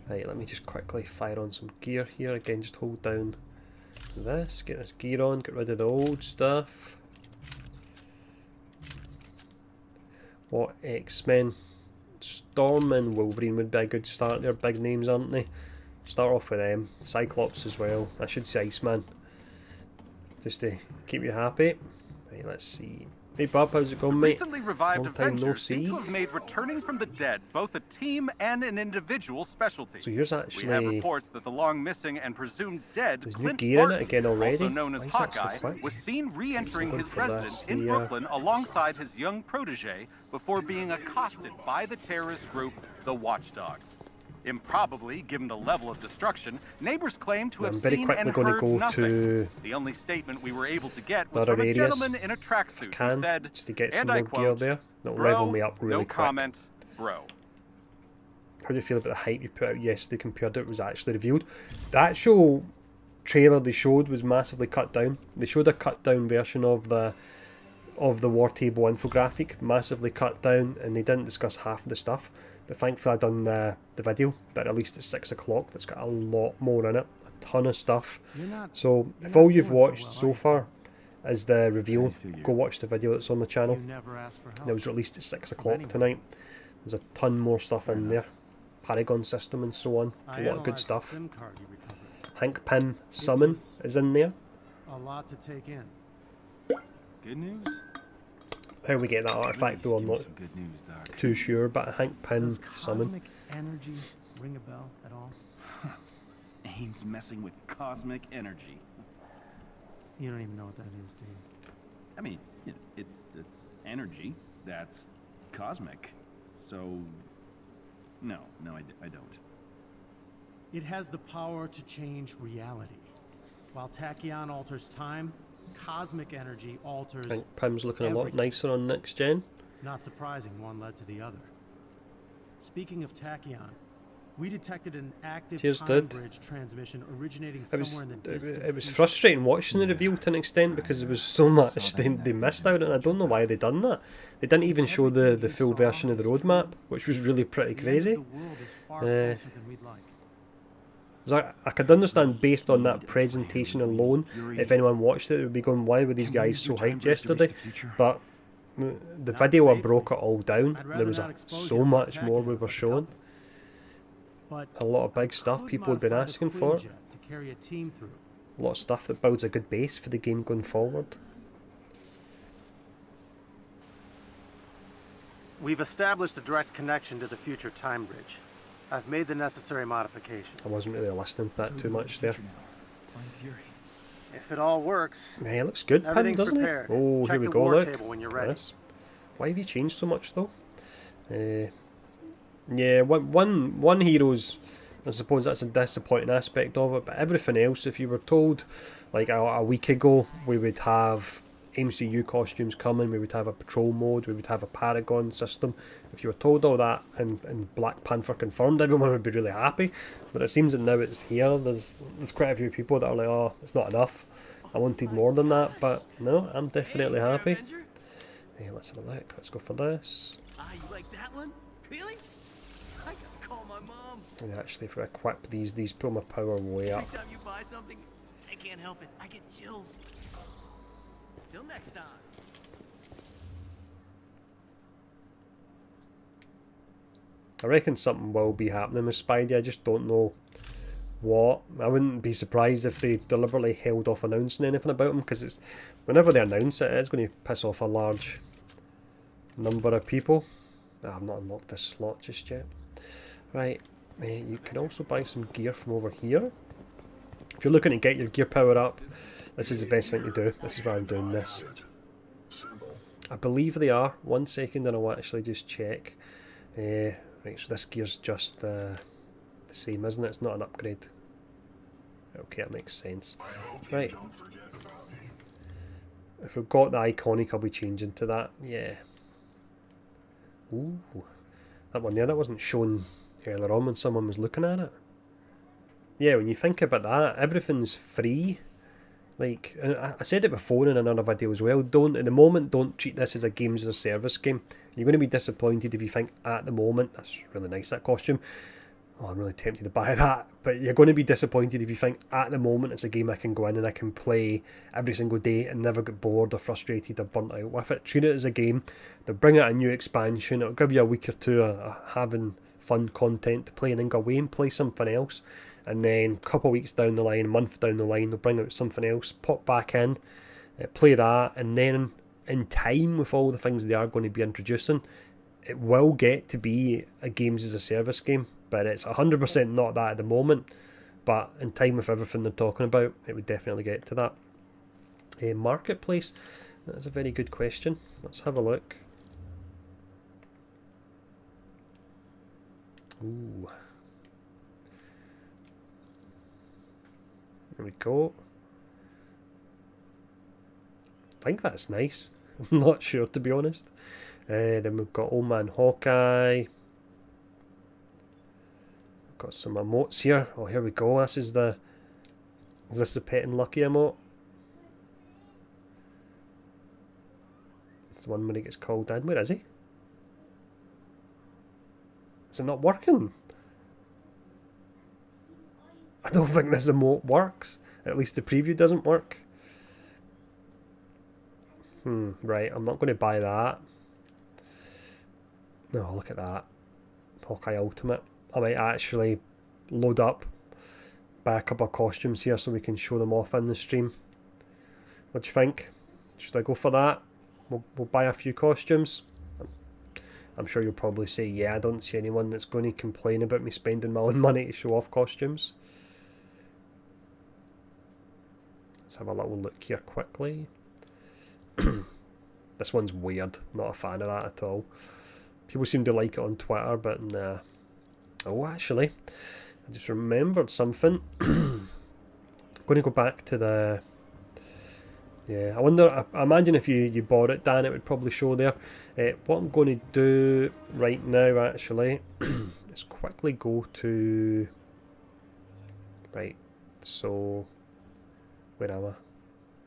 Right, let me just quickly fire on some gear here. Again, just hold down this, get this gear on, get rid of the old stuff. What X-Men? Storm and Wolverine would be a good start. They're big names, aren't they? Start off with them. Cyclops as well. I should say Iceman. Just to keep you happy. Right, let's see. Hey Bob, how's it going, mate? Recently revived Long time no Avengers seem see. to have made returning from the dead both a team and an individual specialty. So here's We have actually reports that the long missing and presumed dead there's new Clint gear in it Barton, again already. also known as Why is that so Hawkeye, quick? was seen re-entering Let's his go for this residence in here. Brooklyn alongside his young protege before being accosted by the terrorist group, the Watchdogs. Improbably, given the level of destruction, neighbors claim to I'm have very seen quickly and going to heard go nothing. to The only statement we were able to get the was other from a areas. gentleman in a tracksuit Can who said, just to get some and more I gear quote, there. That'll "Bro, level me up really no quick. comment, bro." How do you feel about the hype you put out yesterday compared to it was actually revealed? The actual trailer they showed was massively cut down. They showed a cut down version of the War Table infographic, massively cut down, and they didn't discuss half of the stuff. But thankfully I done the video that released at 6 o'clock. That's got a lot more in it, a ton of stuff. So if all you've watched so far is the reveal, go watch the video that's on the channel. That was released at 6 o'clock tonight. There's a ton more stuff in there. Paragon system and so on. A lot of good stuff. Hank Pym Summon is in there. A lot to take in. Good news? How we get that artifact though, I'm not too sure, but Hank Pym Summon. Cosmic energy ring a bell at all? AIM's messing with cosmic energy. You don't even know what that is, do you? I mean, you know, it's energy that's cosmic. So, no, I don't. It has the power to change reality. While tachyon alters time, cosmic energy alters. I think Pym's looking a lot everything. nicer on next gen. Not surprising, one led to the other. Speaking of tachyon, we detected an active Cheers, time dude. bridge transmission originating It was, somewhere in the distant it was future. frustrating watching the reveal to an extent because there was so much they missed out, and I don't know why they done that. They didn't even show the full version of the roadmap, which was really pretty The end of crazy. the world is far closer than we'd like. So I could understand based on that presentation alone, if anyone watched it, they would be going, why were these guys so hyped yesterday? But the video I broke it all down. There was so much more we were showing. But A lot of big stuff people had been asking for. to carry a team through. A lot of stuff that builds a good base for the game going forward. We've established a direct connection to the future time bridge. I've made the necessary modifications. I wasn't really listening to that too much there. If it all works, Hey, it looks good, Pym, everything's doesn't it? prepared. Oh, Check here we the go, war look. table when you're ready. Yes. Why have you changed so much though? Yeah, one hero's, I suppose that's a disappointing aspect of it, but everything else, if you were told like a week ago we would have MCU costumes coming, we would have a patrol mode, we would have a Paragon system, if you were told all that and Black Panther confirmed, everyone would be really happy. But it seems that now it's here, there's quite a few people that are like, oh, it's not enough, I wanted more than that. But no, I'm definitely happy. Hey, let's have a look, let's go for this. Ah, you like that one? Really? I gotta call my mom. And actually, if I equip these pull my power way up. Every time you buy something, I can't help it. I get chills. Till next time. I reckon something will be happening with Spidey, I just don't know what. I wouldn't be surprised if they deliberately held off announcing anything about him, because it's whenever they announce it, it's going to piss off a large number of people. I've not unlocked this slot just yet. Right, you can also buy some gear from over here. If you're looking to get your gear power up, this is the best thing to do. This is why I'm doing this. I believe they are. 1 second and I'll actually just check. Right, so this gear's just the same, isn't it? It's not an upgrade. Okay, that makes sense. Right. If we've got the iconic, I'll be changing to that. Yeah. Ooh. That one there, that wasn't shown earlier on when someone was looking at it. Yeah, when you think about that, everything's free. Like, I said it before in another video as well, at the moment, don't treat this as a games as a service game. You're going to be disappointed if you think, at the moment, that's really nice, that costume. Oh, I'm really tempted to buy that. But you're going to be disappointed if you think, at the moment, it's a game I can go in and I can play every single day and never get bored or frustrated or burnt out with it. Treat it as a game. They'll bring out a new expansion. It'll give you a week or two of having fun content to play, and then go away and play something else. And then a couple of weeks down the line, a month down the line, they'll bring out something else, pop back in, play that, and then in time, with all the things they are going to be introducing, it will get to be a games as a service game, but it's 100% not that at the moment. But in time, with everything they're talking about, it would definitely get to that. Marketplace, that's a very good question. Let's have a look. Ooh. There we go. I think that's nice. I'm not sure, to be honest. Then we've got Old Man Hawkeye. Got some emotes here. Oh, here we go. This is the... Is this the Pet and Lucky emote? It's the one where he gets called in. Where is he? Is it not working? I don't think this emote works. At least the preview doesn't work. Right, I'm not going to buy that. No, look at that. Hawkeye Ultimate. I might actually load up, buy a couple of costumes here so we can show them off in the stream. What do you think? Should I go for that? We'll buy a few costumes. I'm sure you'll probably say, yeah, I don't see anyone that's going to complain about me spending my own money to show off costumes. Let's have a little look here quickly. This one's weird. Not a fan of that at all. People seem to like it on Twitter, but nah. Oh, actually, I just remembered something. I'm going to go back to the... Yeah, I wonder... I imagine if you bought it, Dan, it would probably show there. What I'm going to do right now, actually, is quickly go to... Right, so... Where am I?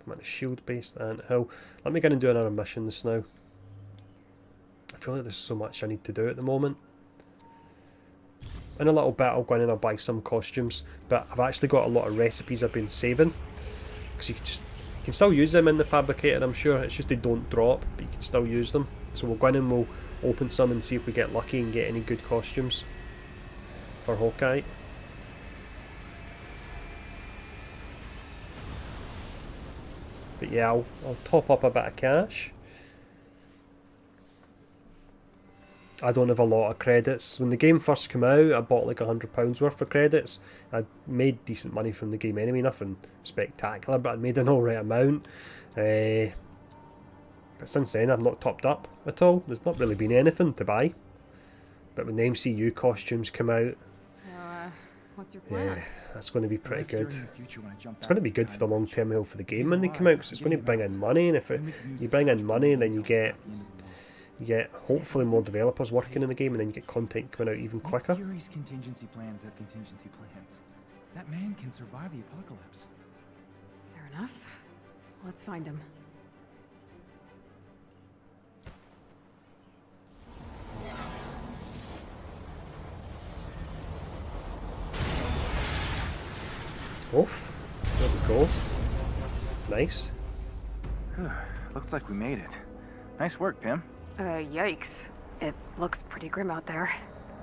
I'm at the shield-based anthill. Let me go and do another missions now. I feel like there's so much I need to do at the moment. In a little bit I'll go in and I'll buy some costumes, but I've actually got a lot of recipes I've been saving, because you can still use them in the fabricator, I'm sure. It's just they don't drop, but you can still use them. So we'll go in and we'll open some and see if we get lucky and get any good costumes for Hawkeye. But yeah, I'll top up a bit of cash. I don't have a lot of credits. When the game first came out, I bought like £100 worth of credits. I made decent money from the game anyway, nothing spectacular, but I made an alright amount. But since then, I've not topped up at all. There's not really been anything to buy. But when the MCU costumes come out, So, what's your plan? yeah, that's going to be pretty good. It's going to be good for the long-term health of the game when they come out, because it's going to bring in money, and if you bring in money, then you get hopefully more developers working in the game, and then you get content coming out even quicker. Fury's contingency plans have contingency plans. That man can survive the apocalypse. Fair enough. Let's find him. Oof. There we go. Nice. Looks like we made it. Nice work, Pim. Yikes. It looks pretty grim out there.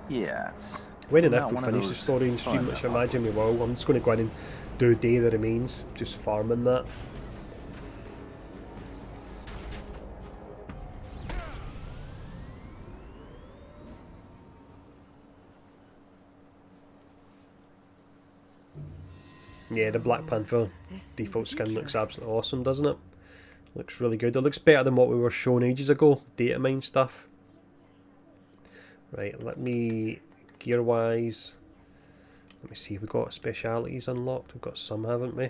Yeah, it's... When and not if we one of finish the those story and stream, fun which I imagine we will, I'm just going to go in and do Day That Remains, just farming that. Yeah, the Black Panther default skin looks absolutely awesome, doesn't it? Looks really good. It looks better than what we were shown ages ago, data mine stuff. Right, let me, gear-wise, let me see, we've got specialities unlocked. We've got some, haven't we?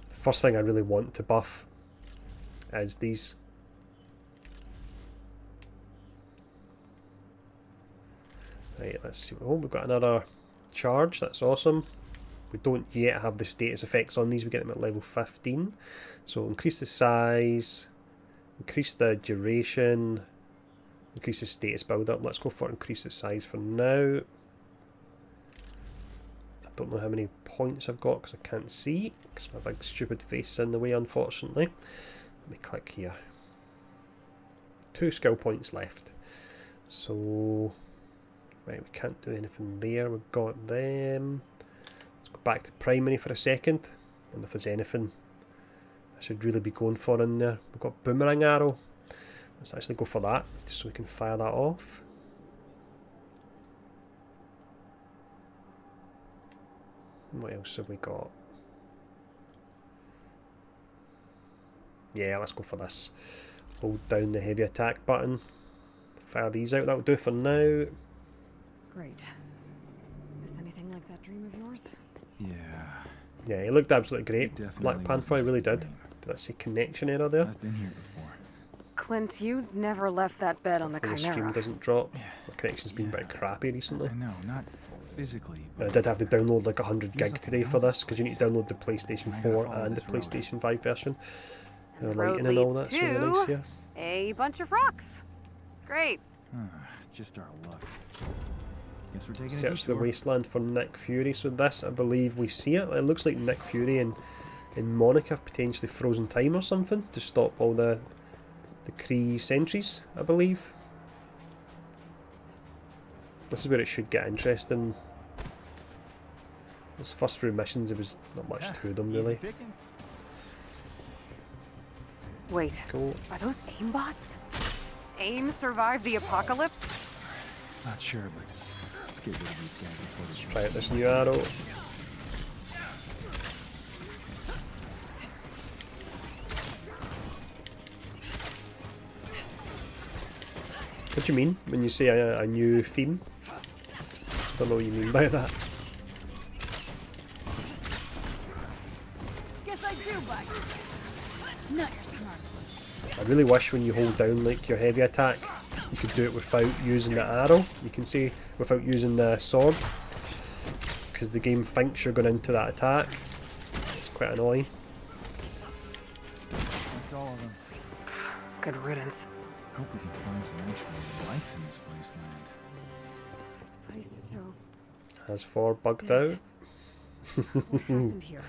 The first thing I really want to buff is these. Right, let's see. Oh, we've got another charge. That's awesome. We don't yet have the status effects on these. We get them at level 15. So increase the size, increase the duration, increase the status build up. Let's go for increase the size for now. I don't know how many points I've got because I can't see, because my big stupid face is in the way, unfortunately. Let me click here. 2 skill points left. So... right, we can't do anything there. We've got them. Let's Let's go back to primary for a second. And if there's anything I should really be going for in there. We've got boomerang arrow. Let's actually go for that, just so we can fire that off. What else have we got? Yeah, let's go for this. Hold down the heavy attack button. Fire these out, that'll do for now. Great. Is anything like that dream of yours? Yeah. Yeah, he looked absolutely great. Definitely Black Panther, he really did. Did I see connection error there? I've been here before. Clint, you never left that bed on the Hopefully the stream Chimera. doesn't drop. My connection's been a bit crappy recently. I know, not physically, I but did have to download like 100 feels gig like today I for know this, this because you need to download the PlayStation I gotta 4 follow and the this road. PlayStation 5 version. Road Lighting and all leads that's really nice here. a bunch of rocks. Great. just our luck. Guess we're taking a Search the detour. wasteland for Nick Fury. So this, I believe, we see it. It looks like Nick Fury and Monica have potentially frozen time or something to stop all the Kree sentries, I believe. This is where it should get interesting. Those first few missions, there was not much to them really. Wait, Cool. are those aimbots? AIM survived the apocalypse? Not sure, but let's get rid of these guys before Let's they try out this new arrow. What do you mean when you say a new theme? Don't know what you mean by that. Guess I do bite. Not your smartest. I really wish when you hold down like your heavy attack, you could do it without using the arrow. You can say without using the sword, because the game thinks you're going into that attack. It's quite annoying. That's all of them. Good riddance. Hope we can find some actual life in this wasteland. This place is so... Has 4 bugged out. What happened here?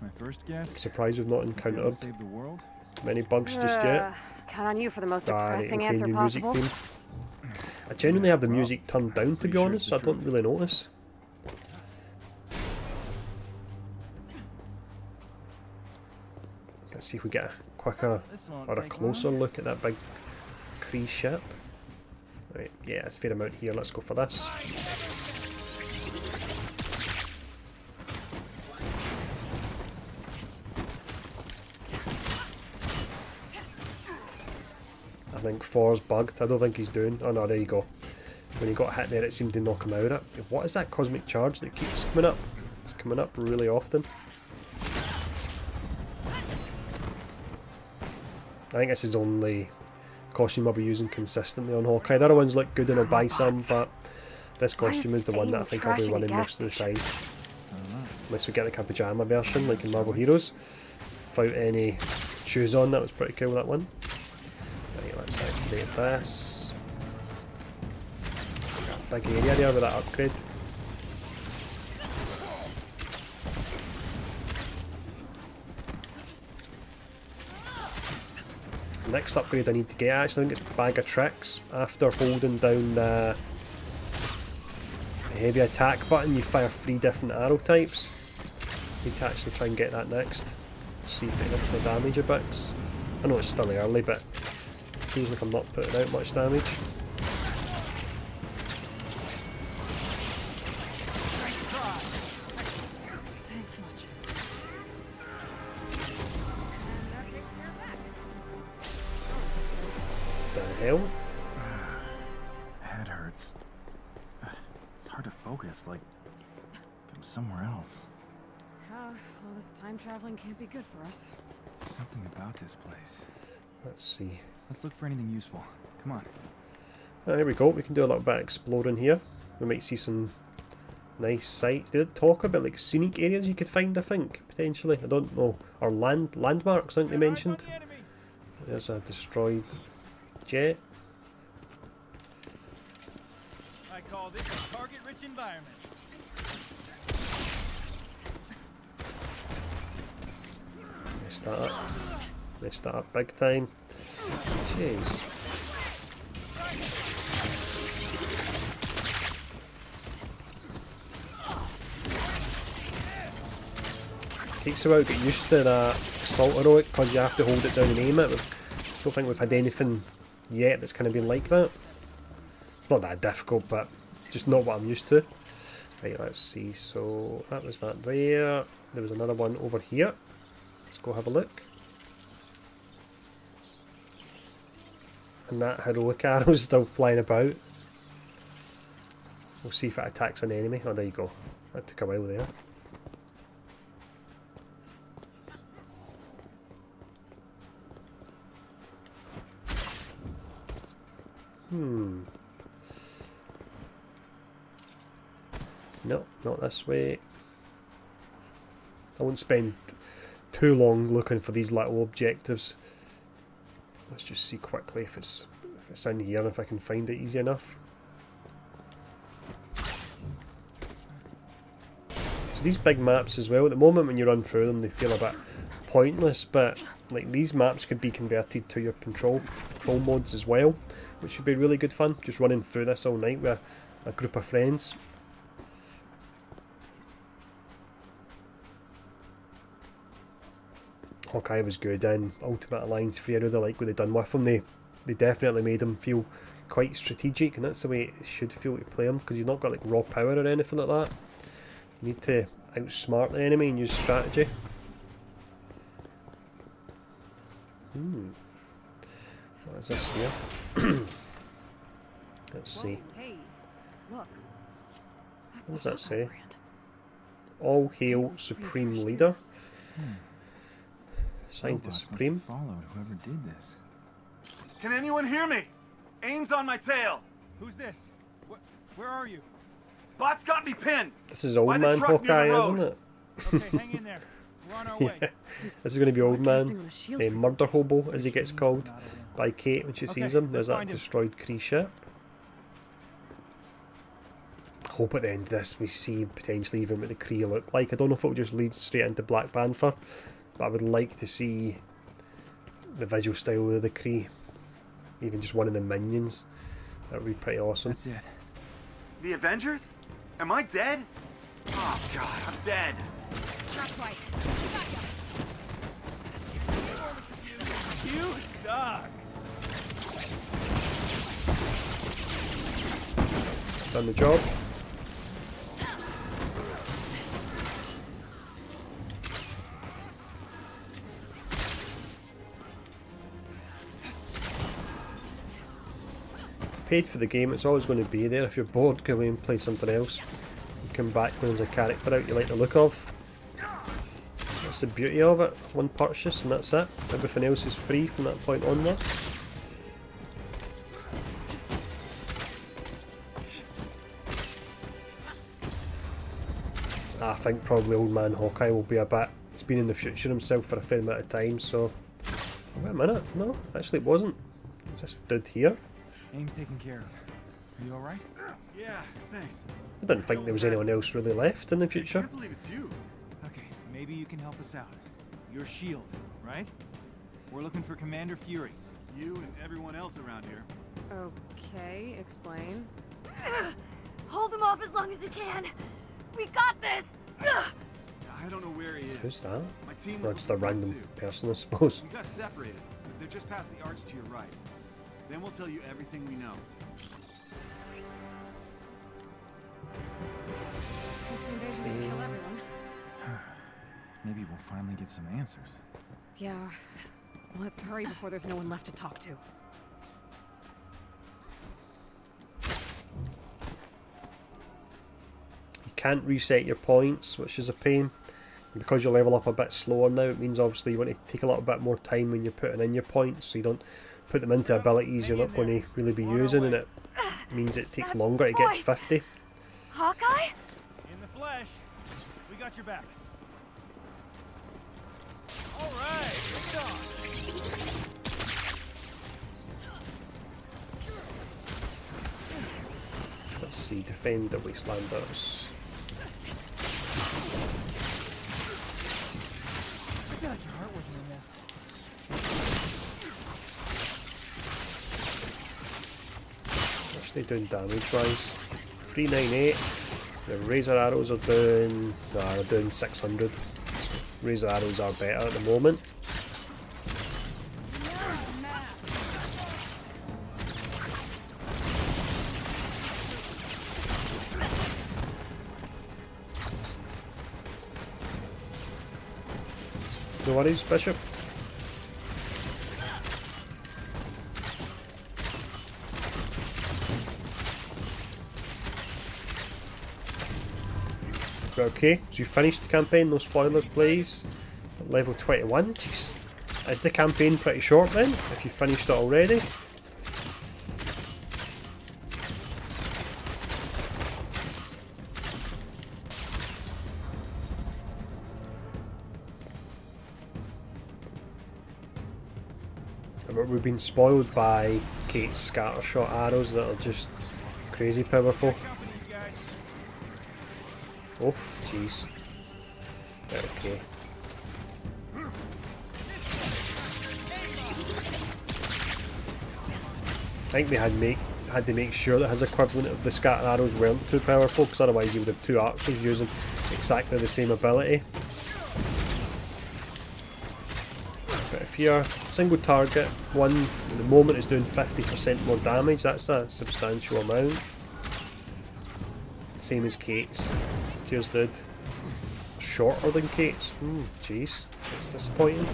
My first guess. Surprised we've not encountered Save the world. many bugs just yet. Count on you for the most Right, depressing okay, answer new music possible. theme. I genuinely have the music turned down, to be honest, so I don't really notice. Let's see if we get a quicker or a closer look at that big Kree ship. Right, yeah, it's a fair amount here. Let's go for this. I think 4's bugged. I don't think he's doing. Oh no, there you go. When he got hit there, it seemed to knock him out of it. What is that cosmic charge that keeps coming up? It's coming up really often. I think this is the only costume I'll be using consistently on Hawkeye. The other ones look good and I'll buy some, but this costume is the one that I think I'll be running most of the time. Unless we get like a pajama version, like in Marvel Heroes. Without any shoes on, that was pretty cool, that one. Right, let's activate this. Got a big area there with that upgrade. The next upgrade I need to get, actually, I think it's Bag of Tricks. After holding down the heavy attack button, you fire 3 different arrow types. Need to actually try and get that next. See if it hits my damage a bit. I know it's still early, but it feels like I'm not putting out much damage. Thanks much. The hell? Head hurts. It's hard to focus, like I'm somewhere else. All this time traveling can't be good for us. Something about this place. Let's see. Let's look for anything useful. Come on. There we go. We can do a little bit of exploring here. We might see some nice sights. They did talk about like scenic areas you could find, I think, potentially. I don't know. Or landmarks, I think they mentioned. There's a destroyed jet. I call this a target-rich environment. Messed that up. Messed that up big time. Jeez. takes a while to get used to that assault heroic because you have to hold it down and aim it. I don't think we've had anything yet that's kind of been like that. It's not that difficult, but just not what I'm used to. Right, let's see. So that was that there. There was another one over here. Let's go have a look. And that heroic arrow's still flying about. We'll see if it attacks an enemy. Oh, there you go. That took a while there. No, not this way. I won't spend too long looking for these little objectives. Let's just see quickly if it's in here and if I can find it easy enough. So these big maps as well, at the moment when you run through them they feel a bit pointless, but like these maps could be converted to your control modes as well, which would be really good fun, just running through this all night with a group of friends. Hawkeye was good in Ultimate Alliance 3. I really like what they've done with him. They definitely made him feel quite strategic, and that's the way it should feel to play him, because he's not got like raw power or anything like that. You need to outsmart the enemy and use strategy. What is this here? Let's see. Hey, look. What does that say? All hail Supreme Leader. Scientist Supreme. Followed whoever did this. Can anyone hear me? Aim's on my tail. Who's this? Where are you? Bot's got me pinned. This is Old Man Hawkeye, isn't it? Okay, hang in there. We're on our way. This is going to be Old Man, a murder hobo as he gets called by Kate when she sees him. There's that destroyed Kree ship. Hope at the end of this we see potentially even what the Kree look like. I don't know if it will just lead straight into Black Panther, but I would like to see the visual style of the Kree. Even just one of the minions. That would be pretty awesome. That's it. The Avengers? Am I dead? Oh god, I'm dead. Not quite. You suck. Done the job. Paid for the game, it's always going to be there. If you're bored, go away and play something else. You come back when there's a character out you like the look of. That's the beauty of it. One purchase and that's it. Everything else is free from that point onwards. I think probably Old Man Hawkeye will be a bit... He's been in the future himself for a fair amount of time, so... Wait a minute, no, actually it wasn't. It just stood here. Aim's taken care of. Are you alright? Yeah, thanks. I didn't think there was anyone else really left in the I future. can't believe it's you. Okay, maybe you can help us out. You're S.H.I.E.L.D., right? We're looking for Commander Fury. You and everyone else around here. Okay, explain. Hold him off as long as you can. We got this. I don't know where he is. Who's that? My team Well, was just a looking for him, random too. person, I suppose. We got separated, but they're just past the arch to your right. Then we'll tell you everything we know. Guess the invasion didn't kill everyone. Maybe we'll finally get some answers. Yeah. Let's hurry before there's no one left to talk to. You can't reset your points, which is a pain. And because you level up a bit slower now, it means obviously you want to take a little bit more time when you're putting in your points, so you don't put them into abilities you're not going to really be using, and it means it takes longer to get to 50. Hawkeye? In the flesh. We got your back. All right, bring it on. Let's see, defend the Wastelanders. I feel like your heart wasn't in this. What's they doing damage wise? 398. The razor arrows are doing... Nah, they're doing 600. razor arrows are better at the moment. No worries, Bishop. Okay, so you finished the campaign, no spoilers please. At level 21, jeez. Is the campaign pretty short then, if you finished it already? We've been spoiled by Kate's scattershot arrows that are just crazy powerful. Oh, jeez. Okay. I think they had to make sure that his equivalent of the scatter arrows weren't too powerful, because otherwise you would have two archers using exactly the same ability. But if you're single target, one at the moment is doing 50% more damage, that's a substantial amount. Same as Kate's. Tears did. Shorter than Kate's. Jeez. That's disappointing.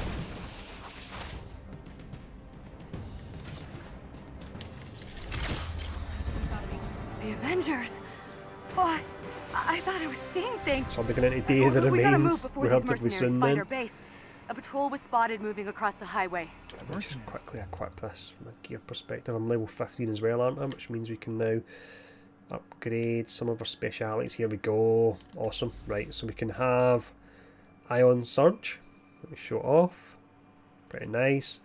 The Avengers! Oh, I thought I was seeing things. So I'll be going into Day of the Remains relatively soon then. Our base. A patrol was spotted moving across the highway. Let me just quickly equip this from a gear perspective. I'm level 15 as well, aren't I? Which means we can now upgrade some of our specialities. Here we go. Awesome. Right, so we can have Ion Surge. Let me show it off. Pretty nice.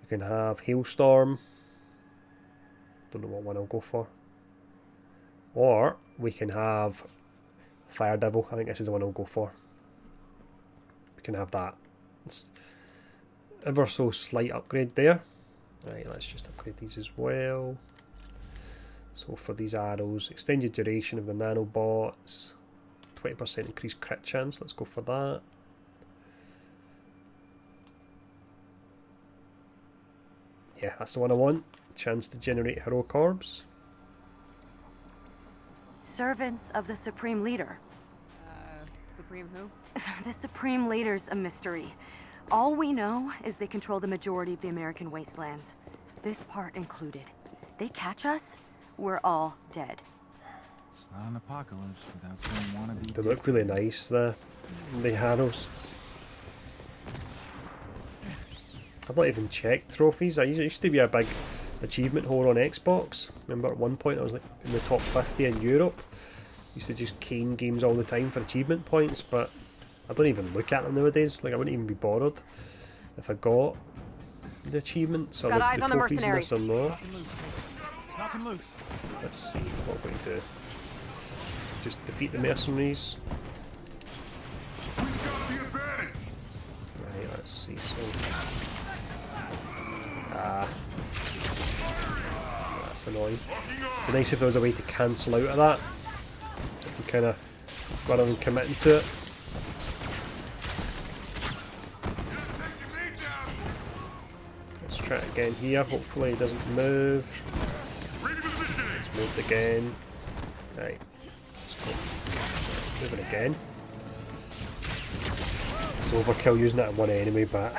We can have Hailstorm. Don't know what one I'll go for. Or we can have Fire Devil. I think this is the one I'll go for. We can have that. It's ever so slight upgrade there. Right, let's just upgrade these as well. So for these arrows, extended duration of the nanobots, 20% increased crit chance, let's go for that. Yeah, that's the one I want. Chance to generate heroic orbs. Servants of the Supreme Leader. Supreme who? The Supreme Leader's a mystery. All we know is they control the majority of the American wastelands. This part included. They catch us, we're all dead. It's not an apocalypse without someone wannabe. They look really nice, the arrows. I've not even checked trophies. I used to be a big achievement whore on Xbox. Remember at one point I was like in the top 50 in Europe. Used to just cane games all the time for achievement points, but I don't even look at them nowadays. Like I wouldn't even be bothered if I got the achievements or the trophies in this or not. Let's see what we do. Just defeat the Mercenaries. Right, let's see. So that's annoying. It'd be nice if there was a way to cancel out of that. You kind of rather than committing to it. Let's try it again here. Hopefully it doesn't move. It's moved again. Right, let's go. Move it again. It's overkill using it on one enemy, but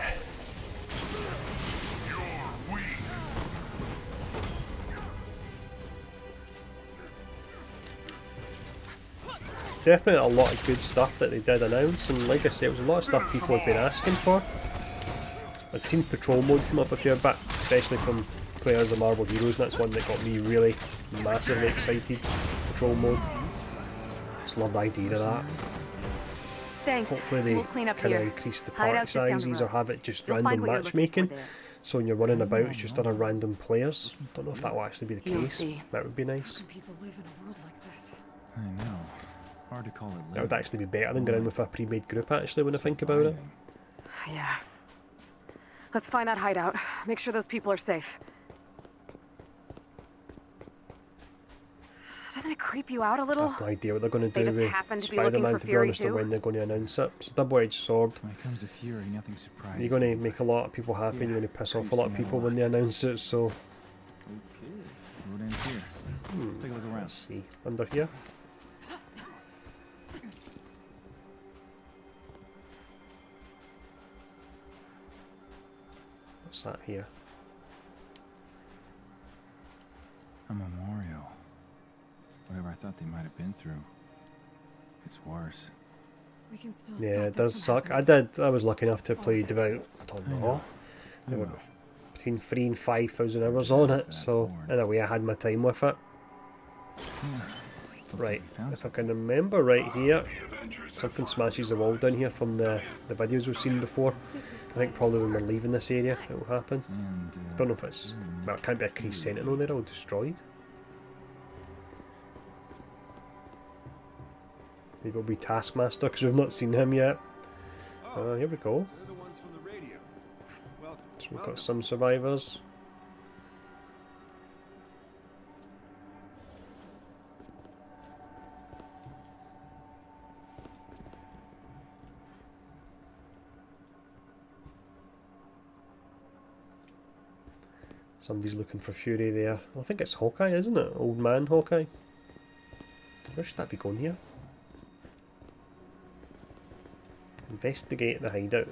definitely a lot of good stuff that they did announce, and like I said, it was a lot of stuff people have been asking for. I'd seen Patrol Mode come up a fair bit, especially from players of Marvel Heroes, and that's one that got me really massively excited. Patrol Mode. Just love the idea of that. Thanks. Hopefully they kind of increase the party sizes or have it just random matchmaking. So when you're running about, it's just other random players. Don't know if that will actually be the case. That would be nice. People live in a world like this. I know. Hard to call it. That would actually be better than going in with a pre-made group, actually, when I think about it. Yeah. Let's find that hideout. Make sure those people are safe. Doesn't it creep creep you out a I little? have no idea what they're going to They do just with happen to be looking Spider-Man, for to be Fury honest, or too? when they're going to announce it. It's a double-edged sword. When it comes to Fury, nothing surprises You're going to me. make a lot of people happy, and you're going to piss off a lot of people when they announce it, so... Okay, road ends here. Take a look around. Let's see. Under here? What's that here? A memorial. Whatever I thought they might have been through. It's worse. We can still Yeah, stop it this does from suck. happening. I was lucky enough to play about, I don't know, I know. between 3,000 and 5,000 hours on it, so in a way I had my time with it. Right, if I can remember right here, something smashes the wall down here from the videos we've seen before. I think probably when we're leaving this area it will happen. Don't know if it's... well, it can't be a Kree Sentinel, they're all destroyed. Maybe it'll be Taskmaster because we've not seen him yet. Here we go. So we've got some survivors. Somebody's looking for Fury there. I think it's Hawkeye, isn't it? Old man Hawkeye. Where should that be going here? Investigate the hideout.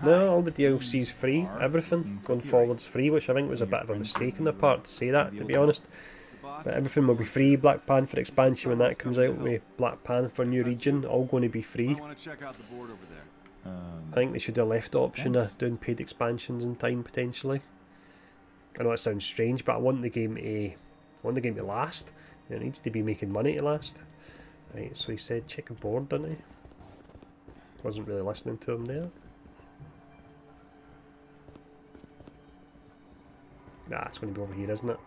No, all the DLC's free. Everything going forward's free, which I think was a bit of a mistake on their part to say that, to be honest. But everything will be free. Black Panther expansion when that comes out with Black Panther New Region, all going to be free. I think they should have left the option of doing paid expansions in time potentially. I know it sounds strange, but I want the game to last. It needs to be making money to last. Right, so he said check a board, didn't he? Wasn't really listening to him there. Nah, it's going to be over here, isn't it?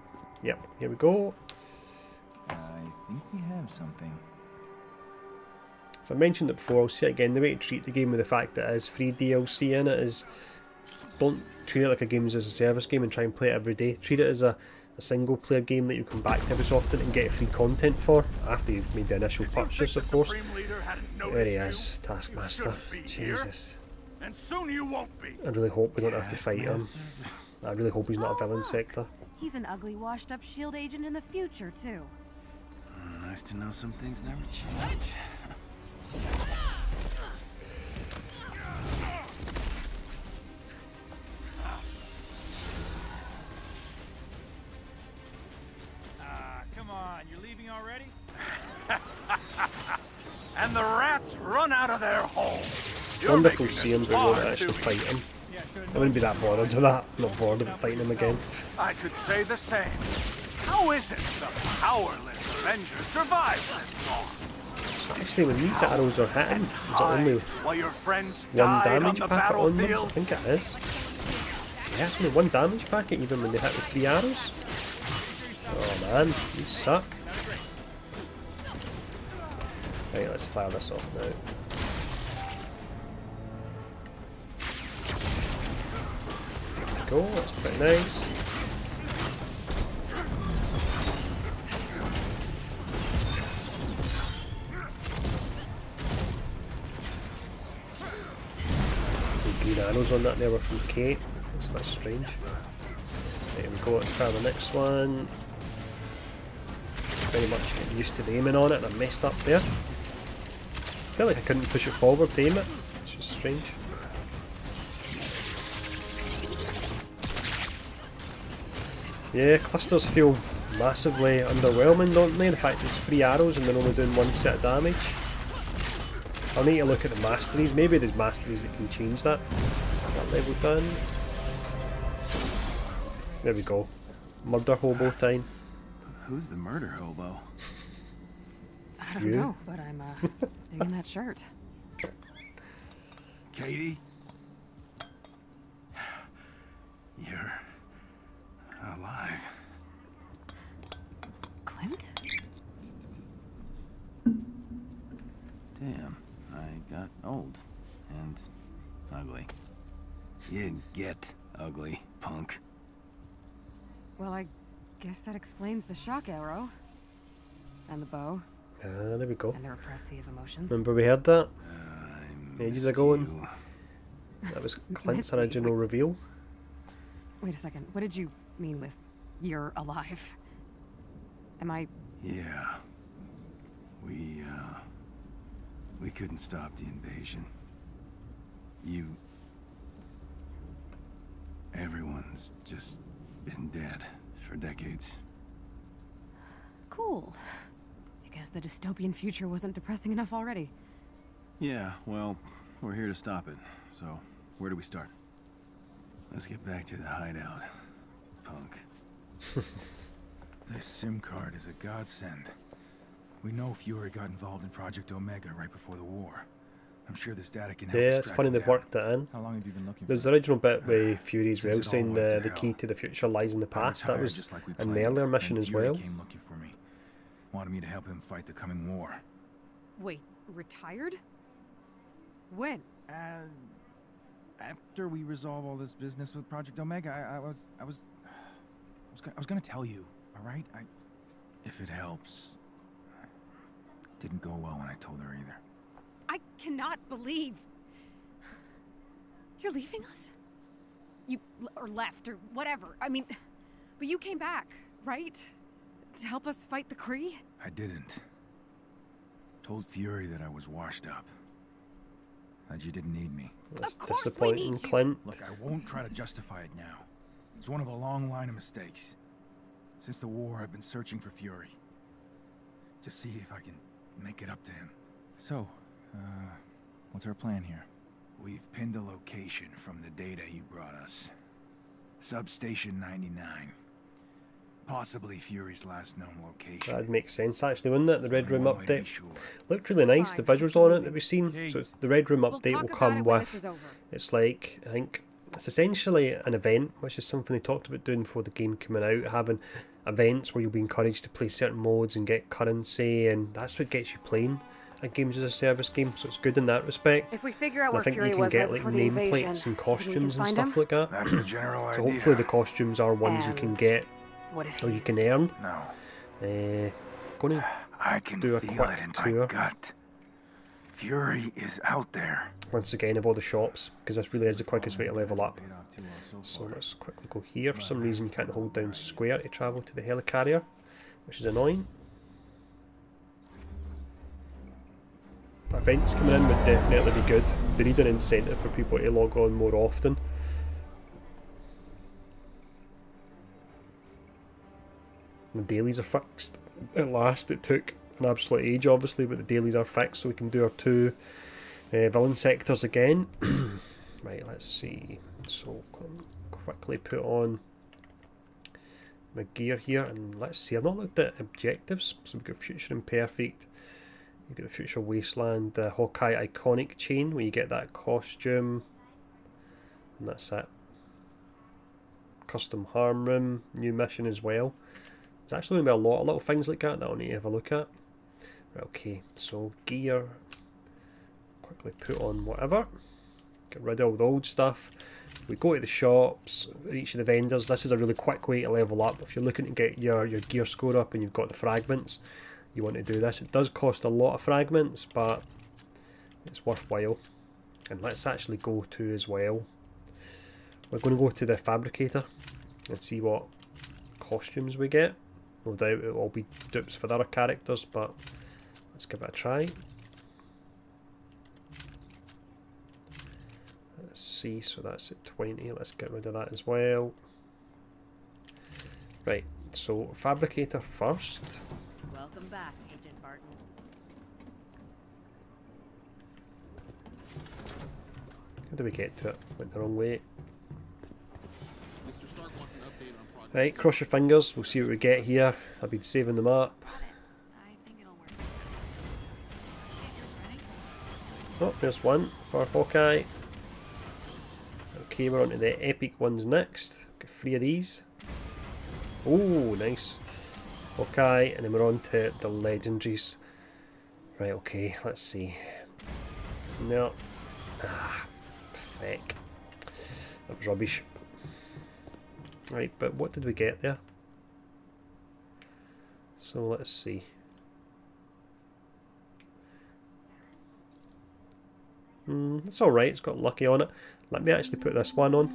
Yep, here we go. I think we have something. So I mentioned it before, I'll say it again, the way to treat the game with the fact that it is free DLC in it is don't treat it like a games as a service game and try and play it every day. Treat it as a single player game that you come back to every so often and get free content for, after you've made the initial purchase of course. There he is, Taskmaster. Jesus. And soon you won't be. I really hope we don't have to fight him. I really hope he's not a villain sector. He's an ugly, washed-up S.H.I.E.L.D. agent in the future, too. Nice to know some things never change. Come on, you're leaving already? And the rats run out of their hole. Wonderful seeing we won't actually fight him. I wouldn't be that bothered with that. I'm not bothered about fighting him again. I could say the same. How is it the powerless Avengers survive this long? Actually, when these arrows are hitting, is it only While your friends one died damage on the packet on them? I battlefield? think it is. Yeah, it's only one damage packet even when they hit with 3 arrows. Oh man, these suck. Right, let's fire this off now. There we go, that's pretty nice. The green arrows on that there were from Kate. That's a bit strange. There we go, let's try the next one. Very much getting used to the aiming on it and I messed up there. I feel like I couldn't push it forward to aim it. It's just strange. Yeah, clusters feel massively underwhelming, don't they? The fact it's 3 arrows and they're only doing 1 set of damage. I'll need to look at the Masteries. Maybe there's Masteries that can change that. Let's have that level done. There we go. Murder hobo time. Who's the murder hobo? I don't know, but I'm digging that shirt. Katie? You're alive. Clint? Damn, I got old and ugly. You didn't get ugly, punk. Well, I guess that explains the shock arrow. And the bow. Ah, there we go. And the repressive emotions. Remember we heard that I ages missed ago, you. and that was Clint's Missed me? original reveal. Wait a second. What did you mean with you're alive? Am I... Yeah. We couldn't stop the invasion. Everyone's just been dead for decades. Cool. Because the dystopian future wasn't depressing enough already. Yeah, well, we're here to stop it. So, where do we start? Let's get back to the hideout, punk. This SIM card is a godsend. We know Fury got involved in Project Omega right before the war. I'm sure this data can help Yeah, us it's track funny him they've down. worked it in. How long have you been looking There's for the original bit with Fury as well, Since it all saying went to the hell. key to the future lies in the I past. That retired was just like we in the planned, earlier mission and as Fury well. came looking for me. Wanted me to help him fight the coming war. Wait, retired? When? After we resolve all this business with Project Omega, I was gonna tell you, all right? If it helps. Didn't go well when I told her either. I cannot believe... You're leaving us? Or left, or whatever. I mean, but you came back, right? To help us fight the Kree? I didn't. Told Fury that I was washed up. That you didn't need me. That's Of course we disappointing, need you. Clint. Look, I won't try to justify it now. It's one of a long line of mistakes. Since the war, I've been searching for Fury. Just see if I can make it up to him. So, what's our plan here? We've pinned a location from the data you brought us. Substation 99. Possibly Fury's last known location. That'd make sense actually, wouldn't it? The Red Room Only one way to be update sure. looked really nice. The Fine, visuals let's on move it it. that we've seen. Okay. So it's the Red Room We'll update talk will about come it when this with. is over. It's like, I think it's essentially an event, which is something they talked about doing before the game coming out, having events where you'll be encouraged to play certain modes and get currency, and that's what gets you playing a games as a service game. So it's good in that respect. If we figure out And I where think Fury you can was get right like before the invasion, nameplates and you think we can costumes and find stuff him? like that. That's the general So idea. hopefully the costumes are ones you can And get what if or you he's- can earn. No. Going to I can do a feel quick it in tour. my gut. Fury is out there. once again of all the shops, because this really is the quickest way to level up. Paid off too well So far. let's quickly go here. For some reason you can't hold down square to travel to the helicarrier, which is annoying. Events coming in would definitely be good. They need an incentive for people to log on more often. The dailies are fixed. At last, it took an absolute age obviously, but the dailies are fixed so we can do our two villain sectors again. Right, let's see. So quickly put on my gear here and let's see. I've not looked at objectives. So we've got Future Imperfect. You've got the Future Wasteland, the Hawkeye Iconic chain where you get that costume. And that's it. Custom harm room, new mission as well. There's actually going to be a lot of little things like that I'll need to have a look at. Right, okay, so gear. Quickly put on whatever. Get rid of all the old stuff. We go to the shops, each of the vendors. This is a really quick way to level up. If you're looking to get your gear score up and you've got the fragments, you want to do this. It does cost a lot of fragments, but it's worthwhile. And let's actually go to as well. We're going to go to the fabricator and see what costumes we get. No doubt it will all be dupes for the other characters, but let's give it a try. Let's see, so that's at 20. Let's get rid of that as well. Right, so fabricator first. Welcome back, Agent Barton. How do we get to it? Went the wrong way. Right, cross your fingers, we'll see what we get here. I've been saving them up. I think it'll work. Oh, there's one for Hawkeye. Okay, we're on to the epic ones next. Got 3 of these. Oh, nice. Hawkeye, and then we're on to the legendaries. Right, okay, let's see. No. Ah, feck. That was rubbish. Right, but what did we get there? So let's see. It's alright, it's got Lucky on it. Let me actually put this one on.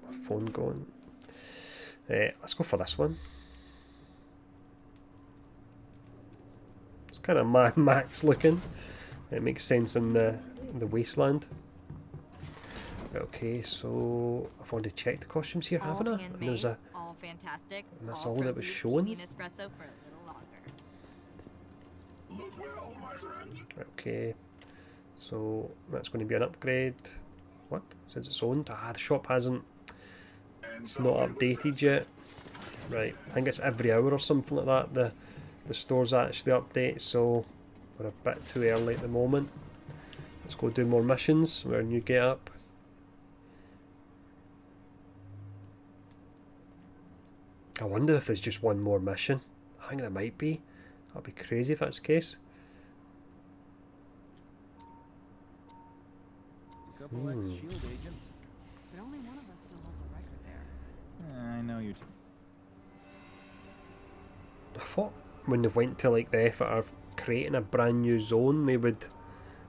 My phone going. Let's go for this one. It's kind of Mad Max looking. It makes sense in the wasteland. Okay, so I've already checked the costumes here, haven't I? And there's a, all fantastic. and that's all that was shown. Espresso for a little longer. Okay, so that's going to be an upgrade. What? Says it's owned. The shop hasn't. It's not updated yet. Right, I think it's every hour or something like that. The stores actually update, so we're a bit too early at the moment. Let's go do more missions. We're a new get up. I wonder if there's just one more mission. I think there might be. That'd be crazy if that's the case. Couple ex-shield agents. But only one of us still holds a record there. I know you. I thought when they went to like the effort of creating a brand new zone, they would.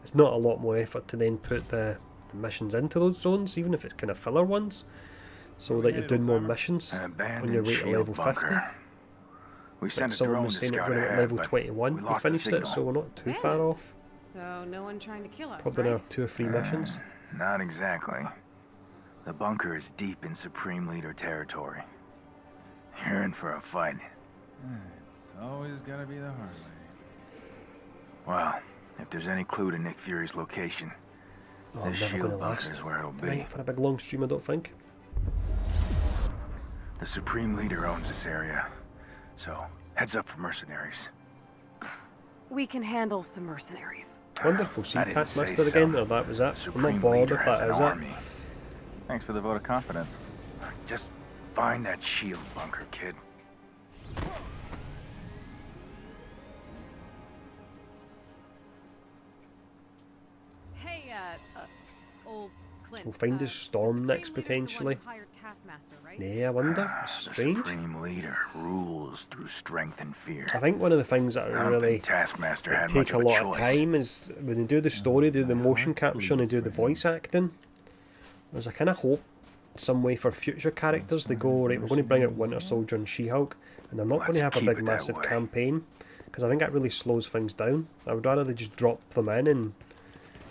It's not a lot more effort to then put the missions into those zones, even if it's kind of filler ones, so that you're doing more missions on your way to level 50. We sent a someone drone was to saying it scout was running at ahead, level but 21. we We lost the finished it, signal. so we're not too far off. So no one trying to kill us, Probably right? another 2 or 3 missions. Not exactly. The bunker is deep in Supreme Leader territory. You're in for a fight. It's always gotta be the hard way. Well, if there's any clue to Nick Fury's location, Oh, I'm this never going shield to bunker last. is where it'll be. Right, for a big long stream, I don't think. The Supreme Leader owns this area, so heads up for mercenaries. We can handle some mercenaries. Wonder if we'll see I didn't say Taskmaster again, so. or that was it. I'm Supreme not bothered Leader if has that an is army. it. Thanks for the vote of confidence. Just find that shield bunker, kid. Hey, old Clint. We'll find his storm next, Supreme Leader's the one potentially. who hired Taskmaster, right? Yeah, I wonder. It's The strange. Supreme Leader rules through strength and fear. I think one of the things that I are don't really think Taskmaster had take much a of a lot of choice. time is when they do the story, they do the motion capture, and they do the voice acting. There's a kind of hope, some way for future characters. They go, right, we're going to bring out Winter Soldier and She-Hulk, and they're not going to have a keep big it that massive way. campaign, because I think that really slows things down. I would rather they just drop them in and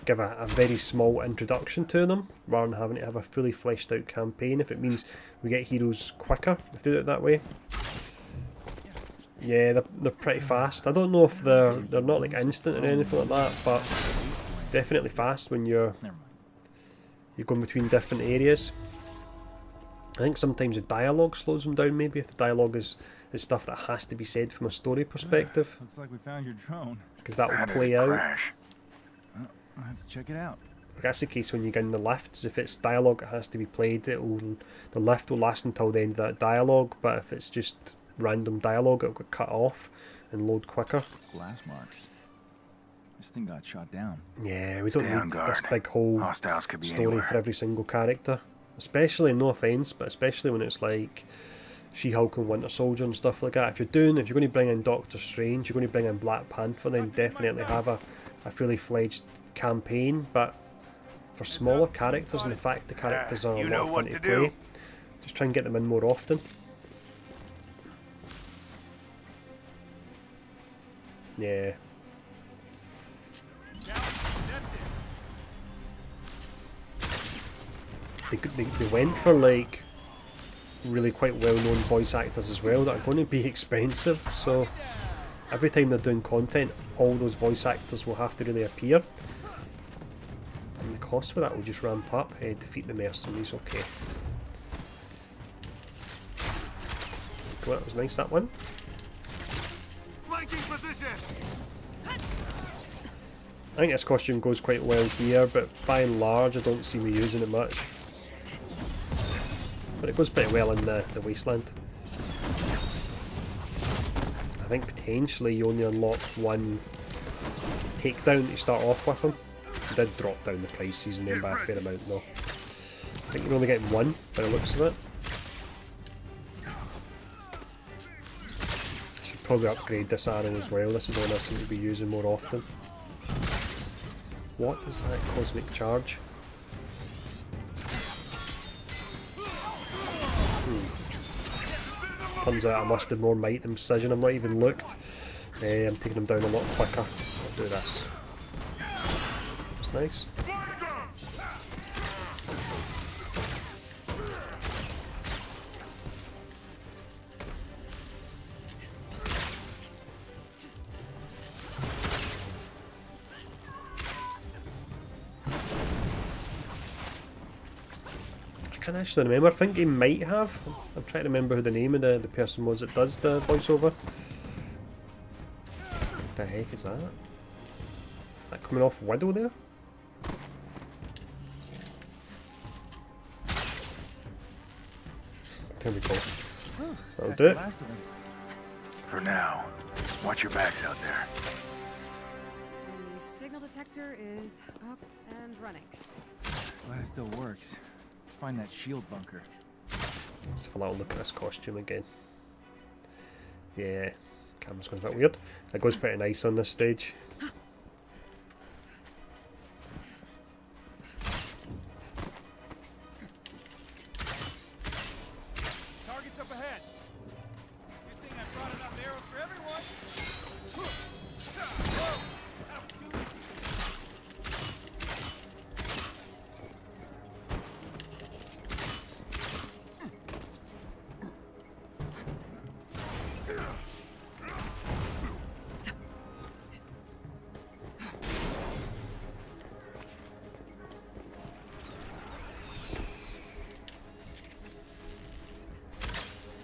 give a very small introduction to them, rather than having to have a fully fleshed out campaign. If it means we get heroes quicker, if they do it that way. Yeah, they're pretty fast. I don't know if they're not like instant or anything like that, but definitely fast when you're going between different areas. I think sometimes the dialogue slows them down, maybe if the dialogue is stuff that has to be said from a story perspective, Looks like we found your drone. because that will How did play it out. crash? Let's check it out. That's the case when you get in the lifts. If it's dialogue that has to be played, the lift will last until the end of that dialogue, but if it's just random dialogue, it'll get cut off and load quicker. Blast marks. This thing got shot down. Yeah, we don't Stay on need guard. this big whole Hostiles could be story anywhere. for every single character. Especially, no offence, but especially when it's like She-Hulk and Winter Soldier and stuff like that. If you're going to bring in Doctor Strange, you're going to bring in Black Panther, then definitely have a fully fledged campaign. But for smaller characters, and the fact the characters are a You lot know of fun what to to play, do. just try and get them in more often. Yeah. They went for like really quite well-known voice actors as well that are going to be expensive, so every time they're doing content, all those voice actors will have to really appear, and the cost for that will just ramp up. Defeat the mercenaries. Okay, well, that was nice, that one. Flanking position. I think this costume goes quite well here, but by and large I don't see me using it much. But it goes pretty well in the wasteland. I think potentially you only unlock one takedown to start off with him. He did drop down the prices and then by a fair amount though. I think you're only getting one by the looks of it. I should probably upgrade this arrow as well. This is one I seem to be using more often. What is that cosmic charge? Turns out I must have more might than precision. I've not even looked. I'm taking him down a lot quicker. I'll do this. It's nice. I can't actually remember. I think he might have. I'm trying to remember who the name of the person was that does the voiceover. What the heck is that? Is that coming off Widow there? There we go. That'll do it. For now, watch your backs out there. And the signal detector is up and running. Glad it still works. Let's find that shield bunker. Let's have a little look at this costume again. Yeah, camera's going a bit weird. It goes pretty nice on this stage. Targets up ahead. Good thing I brought enough arrows for everyone.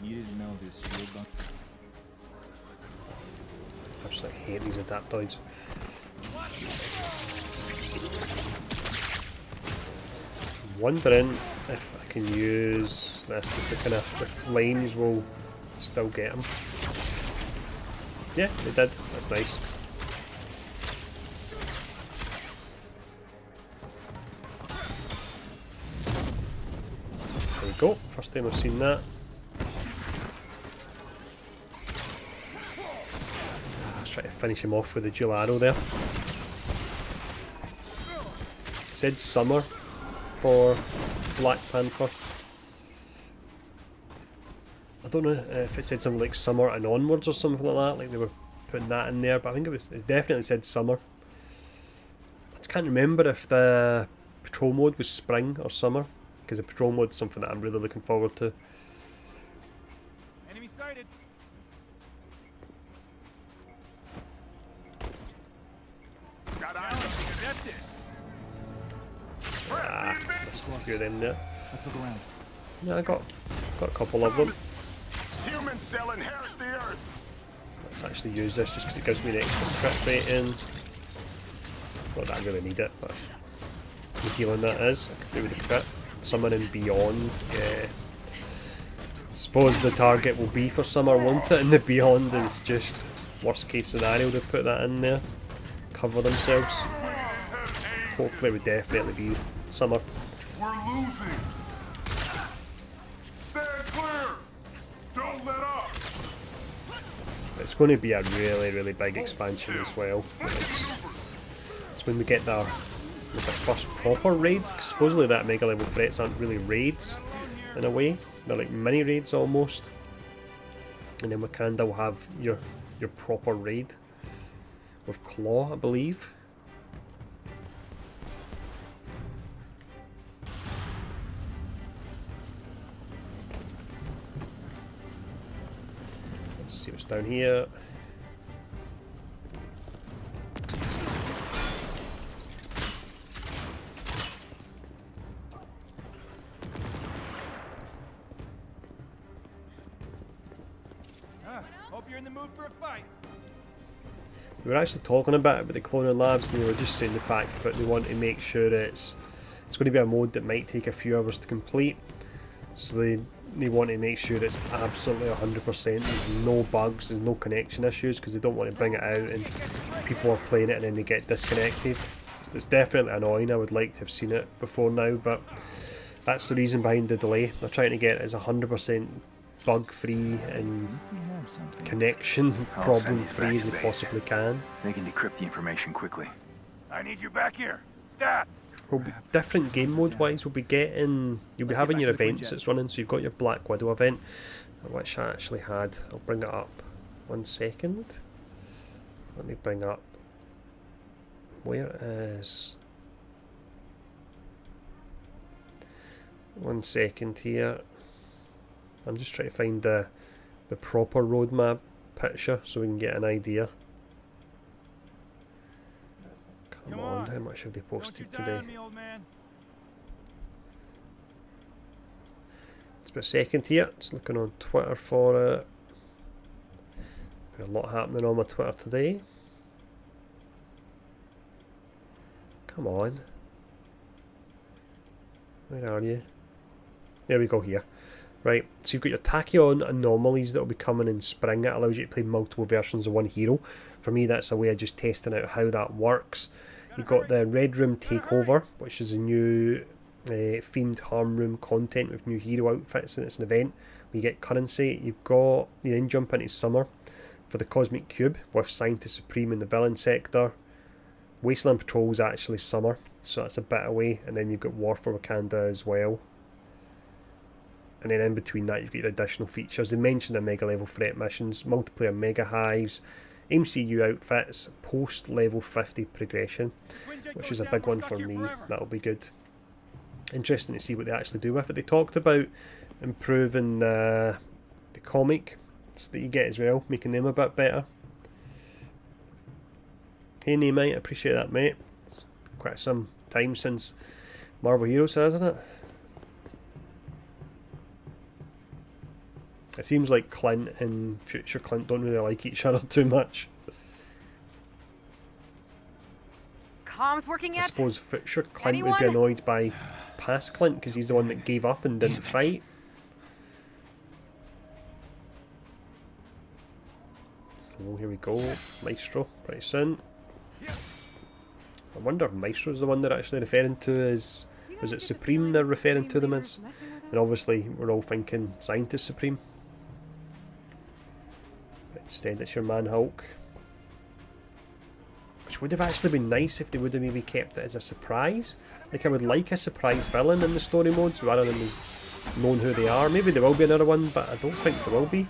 You didn't know this shield bunker? Absolutely hate these adaptoids. I'm wondering if I can use this, if the flames will still get them. Yeah, they did. That's nice. There we go. First time I've seen that. Try to finish him off with the dual arrow there. It said summer for Black Panther. I don't know if it said something like summer and onwards or something like that, like they were putting that in there, but I think it definitely said summer. I just can't remember if the patrol mode was spring or summer, because the patrol mode is something that I'm really looking forward to. Enemy sighted. Ah, there's a few of them there. Let's look around. Yeah, I got a couple of them. Human cell inherit the earth. Let's actually use this just because it gives me the extra crit rating. Not that I really need it, but the healing that is, I could do with the crit. Summoning beyond, yeah. I suppose the target will be for summer, won't it? And the beyond is just worst case scenario to put that in there. Cover themselves. Hopefully it would definitely be summer. We're losing. Stand clear. Don't let up. It's going to be a really big expansion as well. It's when we get the first proper raid. Supposedly that mega level threats aren't really raids in a way. They're like mini raids almost. And then Wakanda will have your proper raid with Claw, I believe. Let's see what's down here. Hope you're in the mood for a fight. We were actually talking about the cloning labs, and they were just saying the fact that they want to make sure it's going to be a mode that might take a few hours to complete. So they want to make sure it's absolutely 100%. There's no bugs, there's no connection issues, because they don't want to bring it out and people are playing it and then they get disconnected. It's definitely annoying. I would like to have seen it before now, but that's the reason behind the delay. They're trying to get it as 100% bug-free and connection problem-free as they possibly can. They can decrypt the information quickly. I need you back here. Stat! We'll be, different game mode wise, we'll be getting, you'll be having your events that's running. So you've got your Black Widow event, which I actually had. I'll bring it up. 1 second. Let me bring up. Where is? 1 second here. I'm just trying to find the proper roadmap picture so we can get an idea. Come on, how much have they posted today? It's about a second here. It's looking on Twitter for it. Got a lot happening on my Twitter today. Come on. Where are you? There we go here. Right, so you've got your Tachyon anomalies that will be coming in spring. That allows you to play multiple versions of one hero. For me, that's a way of just testing out how that works. You've got the Red Room Takeover, which is a new themed harm room content with new hero outfits, and it's an event where you get currency. You've got the then jump into summer for the Cosmic Cube with Scientist Supreme in the villain sector. Wasteland Patrol is actually summer, so that's a bit away, and then you've got War for Wakanda as well. And then in between that, you've got your additional features. They mentioned the mega level threat missions, multiplayer mega hives, MCU outfits, post level 50 progression, which is a big one for me. That'll be good. Interesting to see what they actually do with it. They talked about improving the comics that you get as well, making them a bit better. Hey Nehemiah, appreciate that, mate. It's quite some time since Marvel Heroes, hasn't it? It seems like Clint and Future Clint don't really like each other too much. Comms working yet? I suppose Future Clint would be annoyed by past Clint because he's the one that gave up and didn't fight. Oh, here we go. Maestro, pretty soon. I wonder if Maestro's the one they're actually referring to as... Was it Supreme they're referring to them as? And obviously we're all thinking Scientist Supreme. Instead it's your Man Hulk. Which would have actually been nice if they would have maybe kept it as a surprise. Like, I would like a surprise villain in the story modes rather than as knowing who they are. Maybe there will be another one, but I don't think there will be.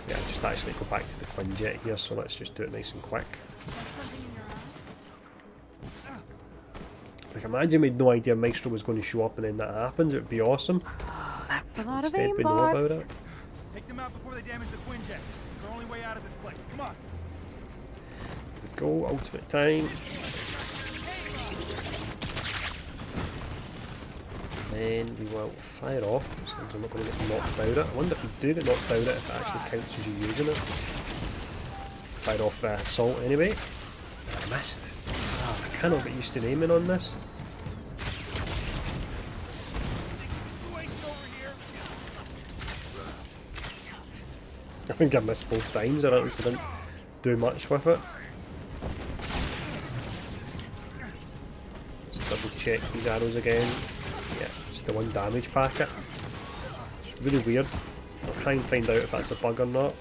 Yeah, just actually go back to the Quinjet here, so let's just do it nice and quick. Like, imagine we had no idea Maestro was going to show up and then that happens. It would be awesome. That's a lot Instead of we know about it. Take them out before they damage the Quinjet. It's our only way out of this place. Come on. Here we go, ultimate time. And we will fire off. Sometimes I'm not going to get knocked out it. I wonder if you do get knocked out it, if it actually counts as you using it. Fire off the assault anyway. I missed. Oh, I cannot get used to aiming on this. I think I missed both times, or at least I didn't do much with it. Let's double check these arrows again. Yeah, it's the 1 damage packet. It's really weird. I'll try and find out if that's a bug or not.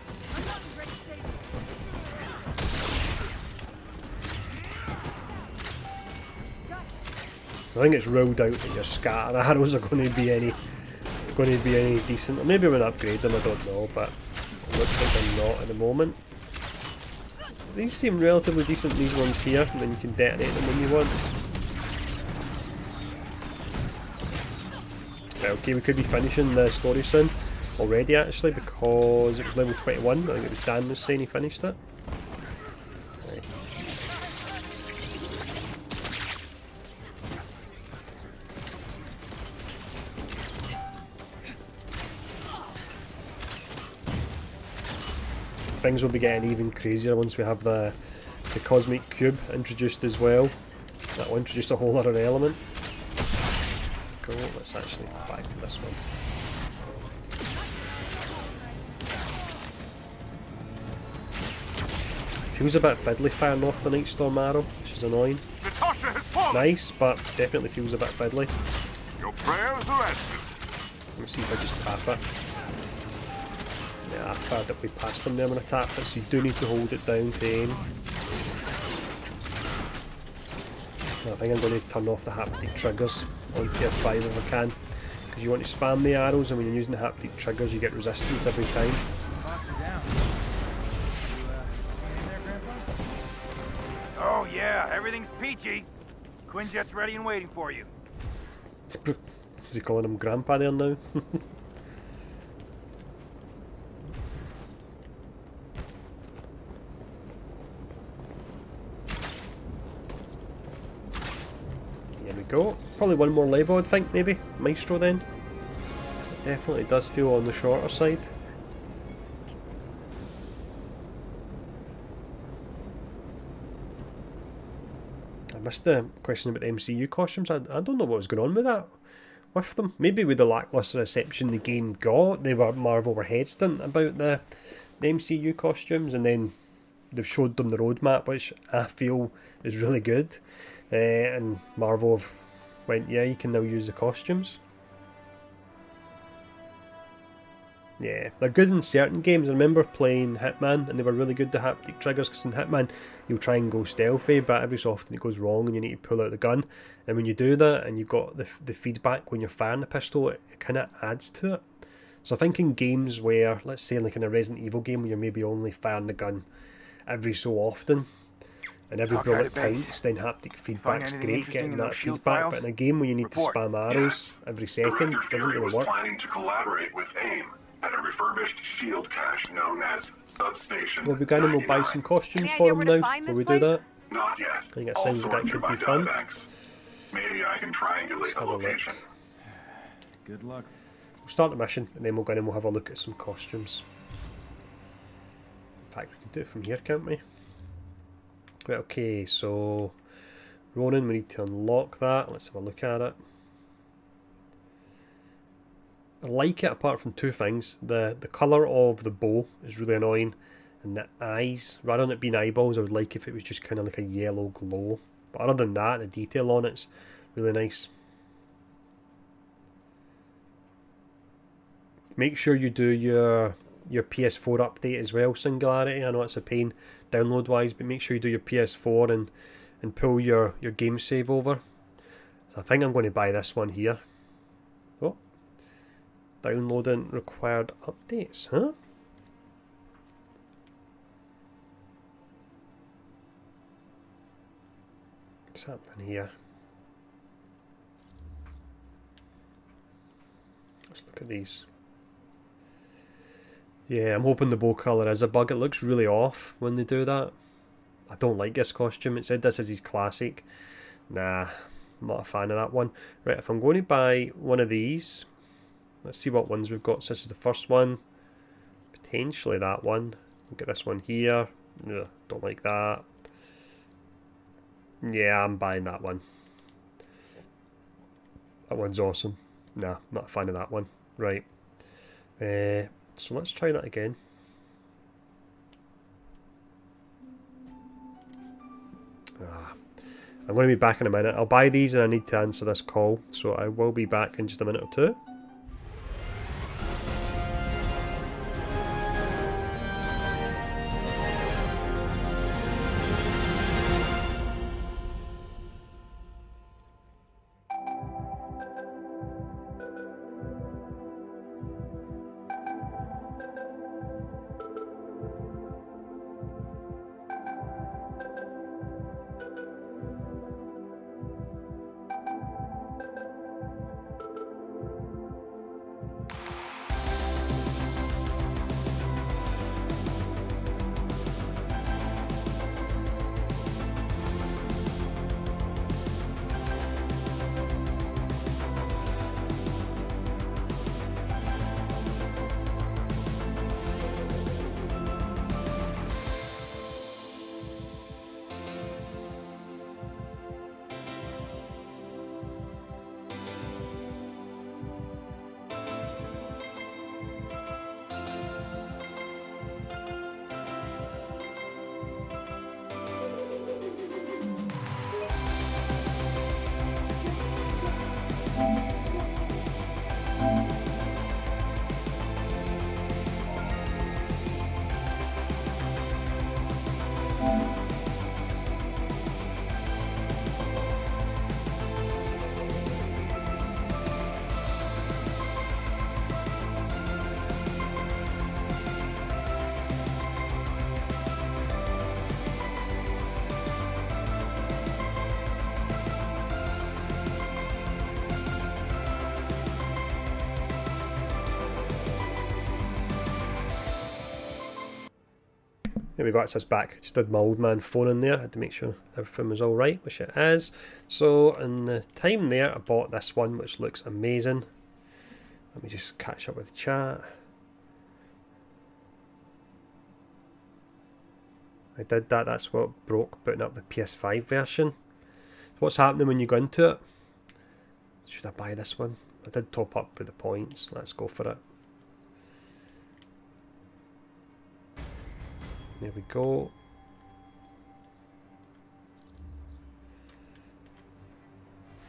I think it's ruled out that your scatter arrows are going to be any decent. Or maybe when I upgrade them, I don't know, but it looks like they're not at the moment. These seem relatively decent, these ones here, and then you can detonate them when you want. Right, okay, we could be finishing the story soon already actually, because it was level 21. I think it was Dan was saying he finished it. Right. Things will be getting even crazier once we have the Cosmic Cube introduced as well. That will introduce a whole other element. Cool, let's actually go back to this one. Feels a bit fiddly firing off the Nightstorm arrow, which is annoying. Nice, but definitely feels a bit fiddly. Your prayers are answered. Let me see if I just tap it. Yeah, I fired it way past them there when I tapped it, so you do need to hold it down to aim. I think I'm going to turn off the haptic triggers on PS5 if I can, because you want to spam the arrows, and when you're using the haptic triggers you get resistance every time. Oh yeah, everything's peachy. Quinjet's ready and waiting for you. Is he calling him Grandpa there now? Here we go. Probably one more level, I'd think, maybe. Maestro then. It definitely does feel on the shorter side. I missed the question about the MCU costumes. I don't know what was going on with that. With them. Maybe with the lackluster reception the game got, Marvel were hesitant about the MCU costumes, and then they've showed them the roadmap, which I feel is really good. And Marvel have went, yeah, you can now use the costumes. Yeah, they're good in certain games. I remember playing Hitman and they were really good, the haptic triggers, because in Hitman you'll try and go stealthy, but every so often it goes wrong and you need to pull out the gun. And when you do that and you've got the feedback when you're firing the pistol, it kind of adds to it. So I think in games where, let's say like in a Resident Evil game where you're maybe only firing the gun every so often, and every bullet counts, then haptic feedback's great, getting that feedback. But in a game where you need to spam arrows every second, it doesn't really work. Planning to collaborate with AIM at a refurbished shield cache known as Substation. Well, we're going to buy some costumes for him now. Will we do that? Not yet. I think it sounds like that could be fun. Maybe I can triangulate the location. Good luck. We'll start the mission and then we'll go in and we'll have a look at some costumes. In fact, we can do it from here, can't we? Right, okay, so Ronin, we need to unlock that. Let's have a look at it. I like it apart from two things. The colour of the bow is really annoying, and the eyes, rather than it being eyeballs, I would like if it was just kind of like a yellow glow. But other than that, the detail on it's really nice. Make sure you do your PS4 update as well, Singularity. I know it's a pain download wise, but make sure you do your PS4 and pull your game save over. So I think I'm going to buy this one here. Oh, downloading required updates, huh? What's happening here? Let's look at these. Yeah, I'm hoping the bow colour is a bug. It looks really off when they do that. I don't like this costume. It said this is his classic. Nah, I'm not a fan of that one. Right, if I'm going to buy one of these, let's see what ones we've got. So this is the first one. Potentially that one. We'll get this one here. Ugh, don't like that. Yeah, I'm buying that one. That one's awesome. Nah, not a fan of that one. Right. So let's try that again. I'm going to be back in a minute. I'll buy these and I need to answer this call. So I will be back in just a minute or two. Here we go, it's us back. Just did my old man phone in there. I had to make sure everything was alright, which it is. So in the time there, I bought this one, which looks amazing. Let me just catch up with the chat. I did that, that's what broke putting up the PS5 version. What's happening when you go into it? Should I buy this one? I did top up with the points. Let's go for it. There we go.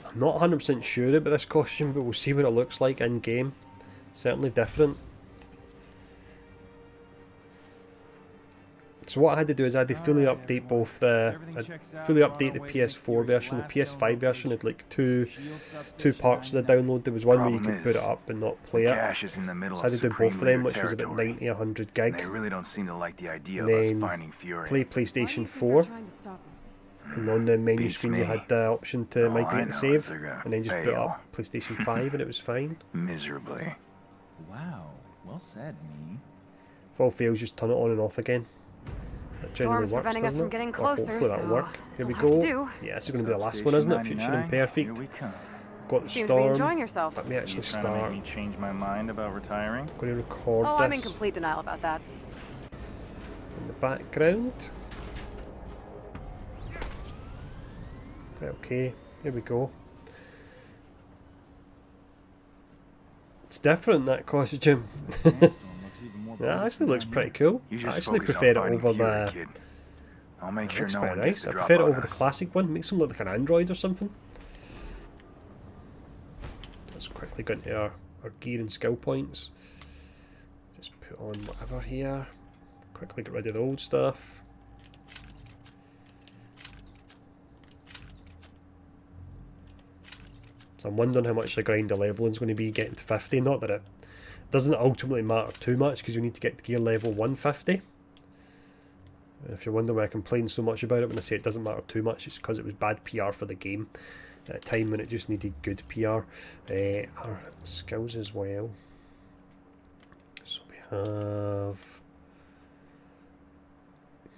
I'm not 100% sure about this costume, but we'll see what it looks like in game. Certainly different. So what I had to do is I had to fully update both the PS4 version. The PS5 version had like two parts of the download. There was one where you could put it up and not play it. So I had to do both of them, which was about 90, 100 gig. They really don't seem to like the idea And of us then finding Fury. play PlayStation 4. And on the menu screen you had the option to migrate and save, and then just put up PlayStation 5 and it was fine. Miserably. Wow, well said, me. If all fails, just turn it on and off again. That generally works, preventing us doesn't from it? getting Or closer, hopefully that'll so work. Here we that's what go. we'll have to do. Yeah, this is going to be the last one, isn't it? Future Imperfect. Got the Seem to be storm. enjoying yourself. Let me actually You trying to start. make me change my mind about retiring? I'm going to record Oh, this I'm in complete denial about that. in the background. Right, okay, here we go. It's different, that costume. It actually looks pretty cool. I actually prefer it over the... I'll make sure Looks no quite one gets nice. the I drop prefer it on over the us. classic one. Makes him look like an android or something. Let's quickly go into our gear and skill points. Just put on whatever here. Quickly get rid of the old stuff. So I'm wondering how much the grind of leveling is going to be getting to 50. Not that it doesn't ultimately matter too much, because you need to get to gear level 150. If you're wondering why I complain so much about it when I say it doesn't matter too much, it's because it was bad PR for the game at a time when it just needed good PR. Our skills as well. So we have...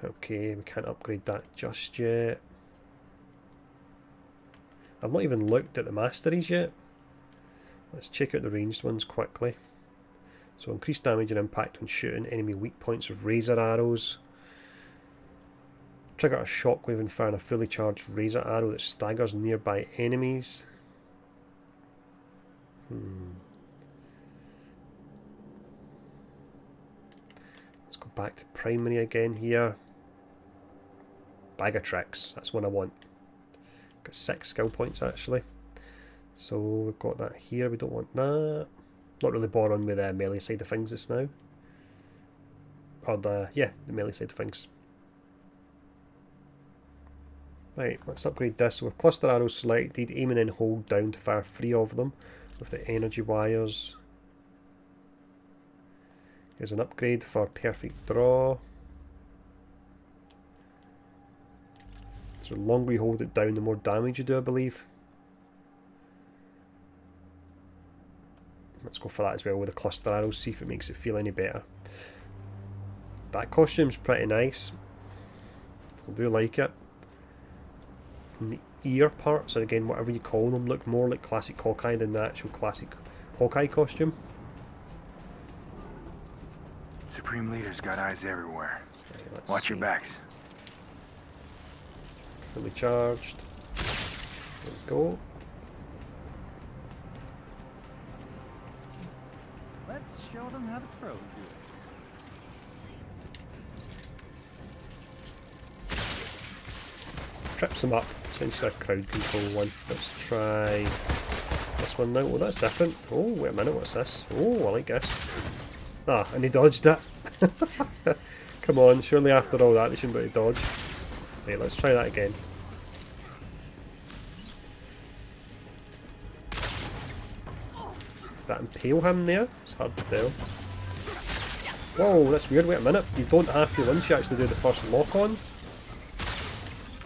Okay, we can't upgrade that just yet. I've not even looked at the Masteries yet. Let's check out the ranged ones quickly. So increased damage and impact when shooting enemy weak points with razor arrows. Trigger a shockwave and fire a fully charged razor arrow that staggers nearby enemies. Let's go back to primary again here. Bag of tricks, that's one I want. Got 6 skill points actually. So we've got that here, we don't want that. Not really bothering with the melee side of things just now. Or the melee side of things. Right, let's upgrade this. So with cluster arrows selected, aim and then hold down to fire 3 of them with the energy wires. Here's an upgrade for perfect draw. So the longer you hold it down, the more damage you do, I believe. Let's go for that as well with the cluster arrows, see if it makes it feel any better. That costume's pretty nice. I do like it. And the ear parts, or again, whatever you call them, look more like classic Hawkeye than the actual classic Hawkeye costume. Supreme Leader's got eyes everywhere. Right, Watch your backs. Fully charged. There we go. Let's show them how the pros do it. Trips them up. Essentially a crowd control one. Let's try this one now. Oh, that's different. Oh, wait a minute, what's this? Oh, I like this. Ah, and he dodged it. Come on, surely after all that they shouldn't be able to dodge. Okay, let's try that again. Did that impale him there? It's hard to tell. Whoa, that's weird. Wait a minute. You don't have to, once you actually do the first lock on,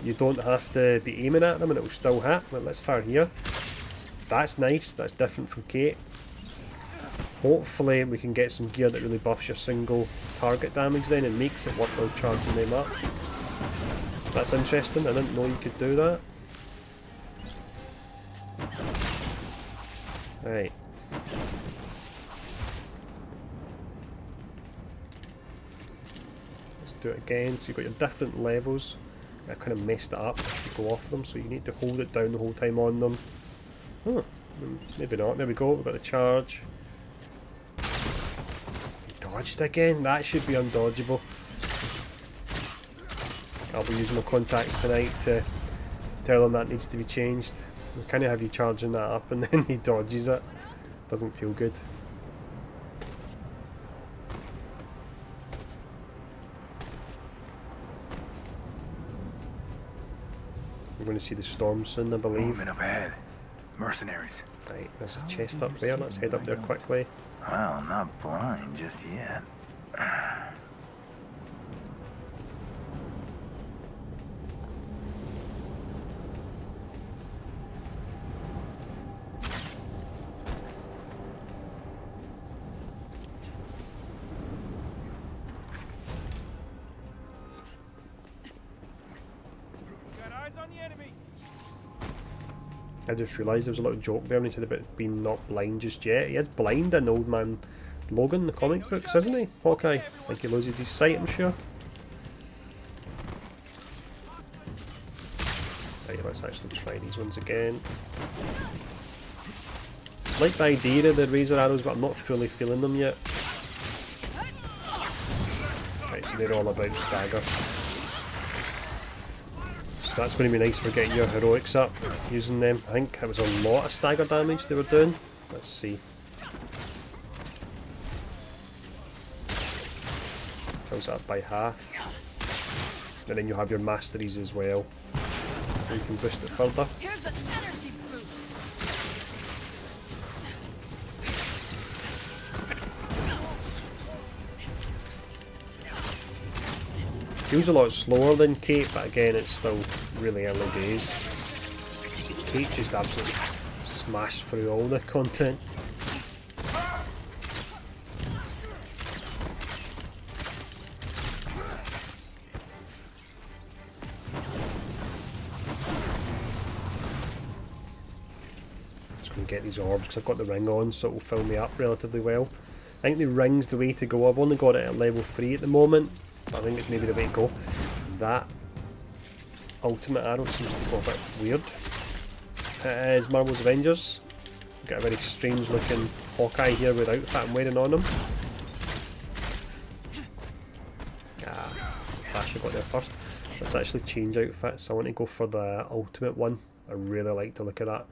you don't have to be aiming at them and it will still hit. Well, let's fire here. That's nice. That's different from Kate. Hopefully we can get some gear that really buffs your single target damage then and makes it worthwhile charging them up. That's interesting, I didn't know you could do that. Right. Let's do it again. So you've got your different levels. I kind of messed it up if you go off them, so you need to hold it down the whole time on them. Huh, maybe not. There we go, we've got the charge. Dodged again? That should be undodgeable. I'll be using my contacts tonight to tell them that needs to be changed. We kind of have you charging that up and then he dodges it. Doesn't feel good. We're going to see the storm soon, I believe. Movement up ahead. Mercenaries. Right, there's a chest up there. Let's head up there quickly. Well, not blind just yet. I just realised there was a little joke there when he said about being not blind just yet. He is blind in Old Man Logan, the comic books, isn't he? Hawkeye. I think he loses his sight, I'm sure. Right, let's actually try these ones again. I like the idea of the razor arrows, but I'm not fully feeling them yet. Right, so they're all about stagger. So that's going to be nice for getting your heroics up using them. I think that was a lot of stagger damage they were doing. Let's see. Fills that up by half. And then you have your Masteries as well. So you can boost it further. Here's an energy boost. Feels a lot slower than Kate, but again it's still really early days. Kate just absolutely smashed through all the content. Just going to get these orbs because I've got the ring on, so it will fill me up relatively well. I think the ring's the way to go. I've only got it at level 3 at the moment. I think it's maybe the way to go. That ultimate arrow seems to go a bit weird. It is Marvel's Avengers. We've got a very strange looking Hawkeye here with the outfit I'm wearing on him. Flash I got there first. Let's actually change outfits. I want to go for the ultimate one. I really like the look of that.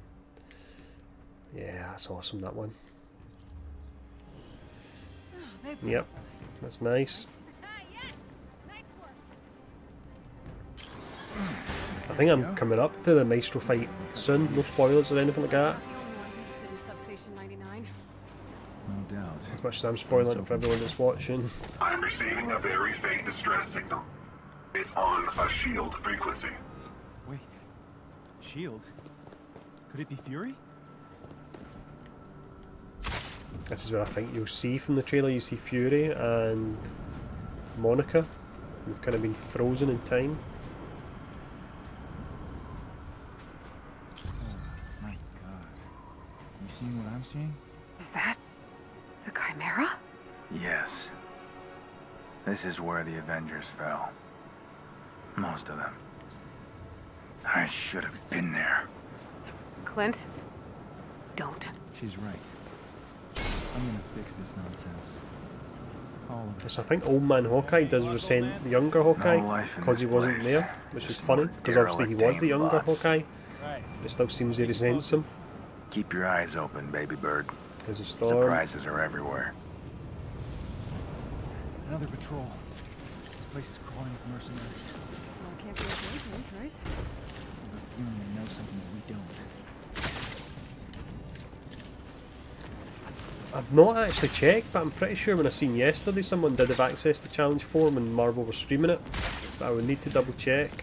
Yeah, that's awesome, that one. Yep, that's nice. I think I'm coming up to the Maestro fight soon. No spoilers or anything like that. No doubt. As much as I'm spoiling it for everyone that's watching. I'm receiving a very faint distress signal. It's on a shield frequency. Wait. Shield? Could it be Fury? This is what I think you'll see from the trailer. You see Fury and Monica. They've kind of been frozen in time. Seeing what I'm seeing? Is that the Chimera? Yes. This is where the Avengers fell. Most of them. I should have been there. Clint, don't. She's right. I'm gonna fix this nonsense. All of it. So I think Old Man Hawkeye does resent the younger Hawkeye because he wasn't there, which is funny because obviously he was the younger Hawkeye. It still seems he resents him. Keep your eyes open, baby bird. There's a storm. Surprises are everywhere. Another patrol. This place is crawling with mercenaries. Well, it can't be a coincidence, right? I have a feeling they know something that we don't. I've not actually checked, but I'm pretty sure when I seen yesterday someone did have access to Challenge 4 when Marvel was streaming it. But I would need to double check.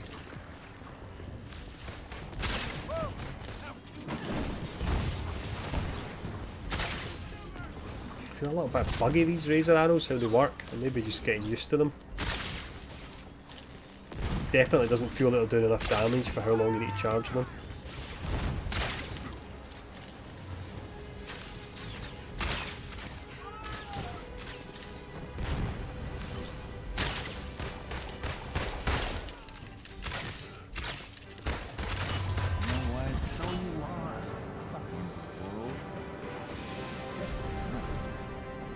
feel a little bit buggy, these laser arrows, how they work. I'm maybe just getting used to them. Definitely doesn't feel like they're doing enough damage for how long you need to charge them.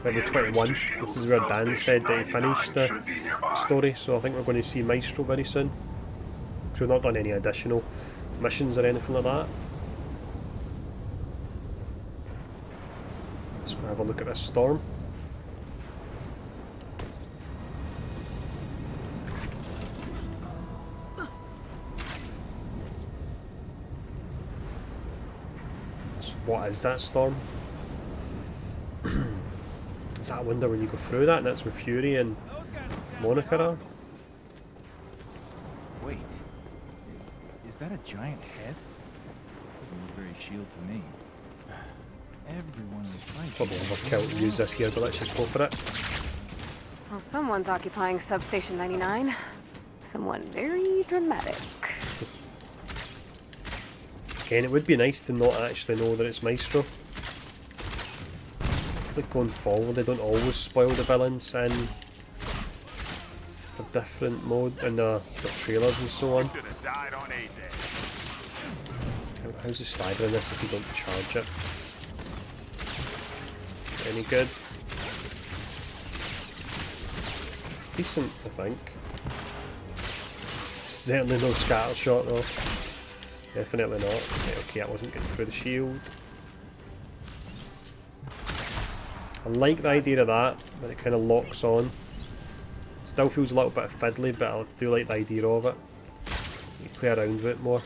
Level 21. This is where Dan said that he finished the story, so I think we're going to see Maestro very soon. So we've not done any additional missions or anything like that. Let's go have a look at this storm. So what is that storm? Is that a window when you go through that, and that's where Fury and Monica are? Wait. Is that a giant head? Doesn't look very shield to me. Everyone in the fight. Probably overkill to use this here, but let's just go for it. Well, someone's occupying Substation 99. Someone very dramatic. Again, it would be nice to not actually know that it's Maestro. Like going forward, they don't always spoil the villains in a different mode in the trailers and so on. How's the slider in this if you don't charge it? Any good? Decent, I think. Certainly no scatter shot though. Definitely not. Yeah, okay, I wasn't getting through the shield. I like the idea of that, but it kind of locks on. Still feels a little bit fiddly, but I do like the idea of it. You play around with it more.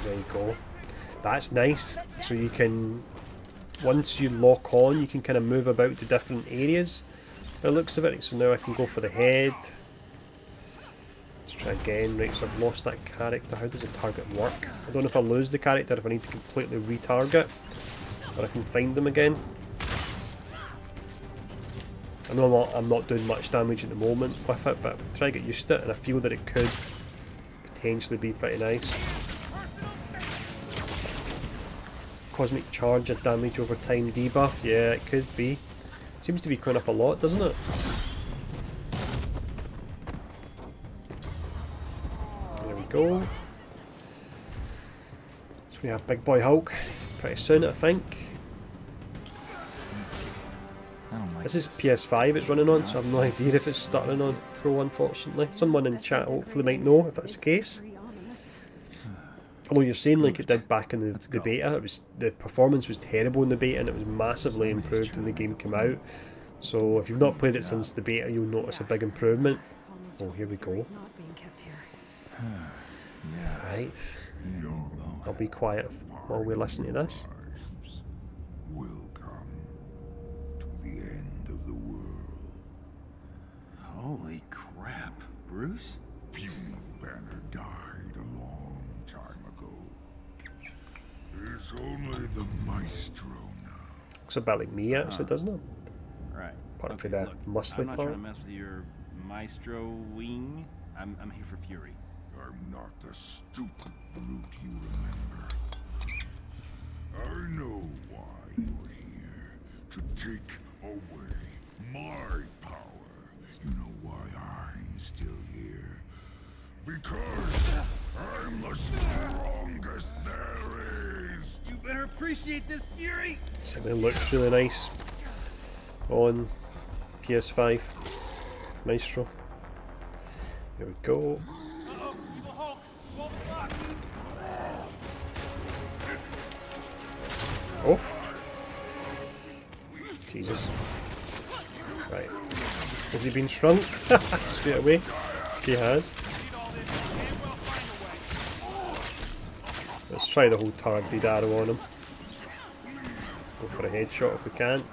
There you go. That's nice. So you can, once you lock on, you can kind of move about to different areas. By the looks of it. So now I can go for the head. Let's try again. Right, so I've lost that character. How does the target work? I don't know if I lose the character, if I need to completely retarget, or I can find them again. I know I'm not doing much damage at the moment with it, but try to get used to it, and I feel that it could potentially be pretty nice. Cosmic charge of damage over time debuff, yeah, it could be. Seems to be going up a lot, doesn't it? There we go. So we have Big Boy Hulk pretty soon, I think. This is PS5 it's running on, so I have no idea if it's starting on Pro, unfortunately. Someone in chat hopefully might know if that's the case. Although you're saying like it did back in the beta, the performance was terrible in the beta and it was massively improved when the game came out. So if you've not played it since the beta, you'll notice a big improvement. Oh, here we go. Right. I'll be quiet while we listen to this. Holy crap, Bruce? Puny Banner died a long time ago. There's only the Maestro now. Looks a bit like me actually, doesn't it? Right. Apart from that muscly I'm not part. trying to mess with your Maestro wing. I'm here for Fury. I'm not the stupid brute you remember. I know why you're here. To take away my power. You know why I'm still here? Because I'm the strongest there is! You better appreciate this, Fury! It looks really nice on PS5. Maestro. Here we go. Oh! Jesus. Right. Has he been shrunk? Straight away. He has. Let's try the whole targeted arrow on him. Go for a headshot if we can.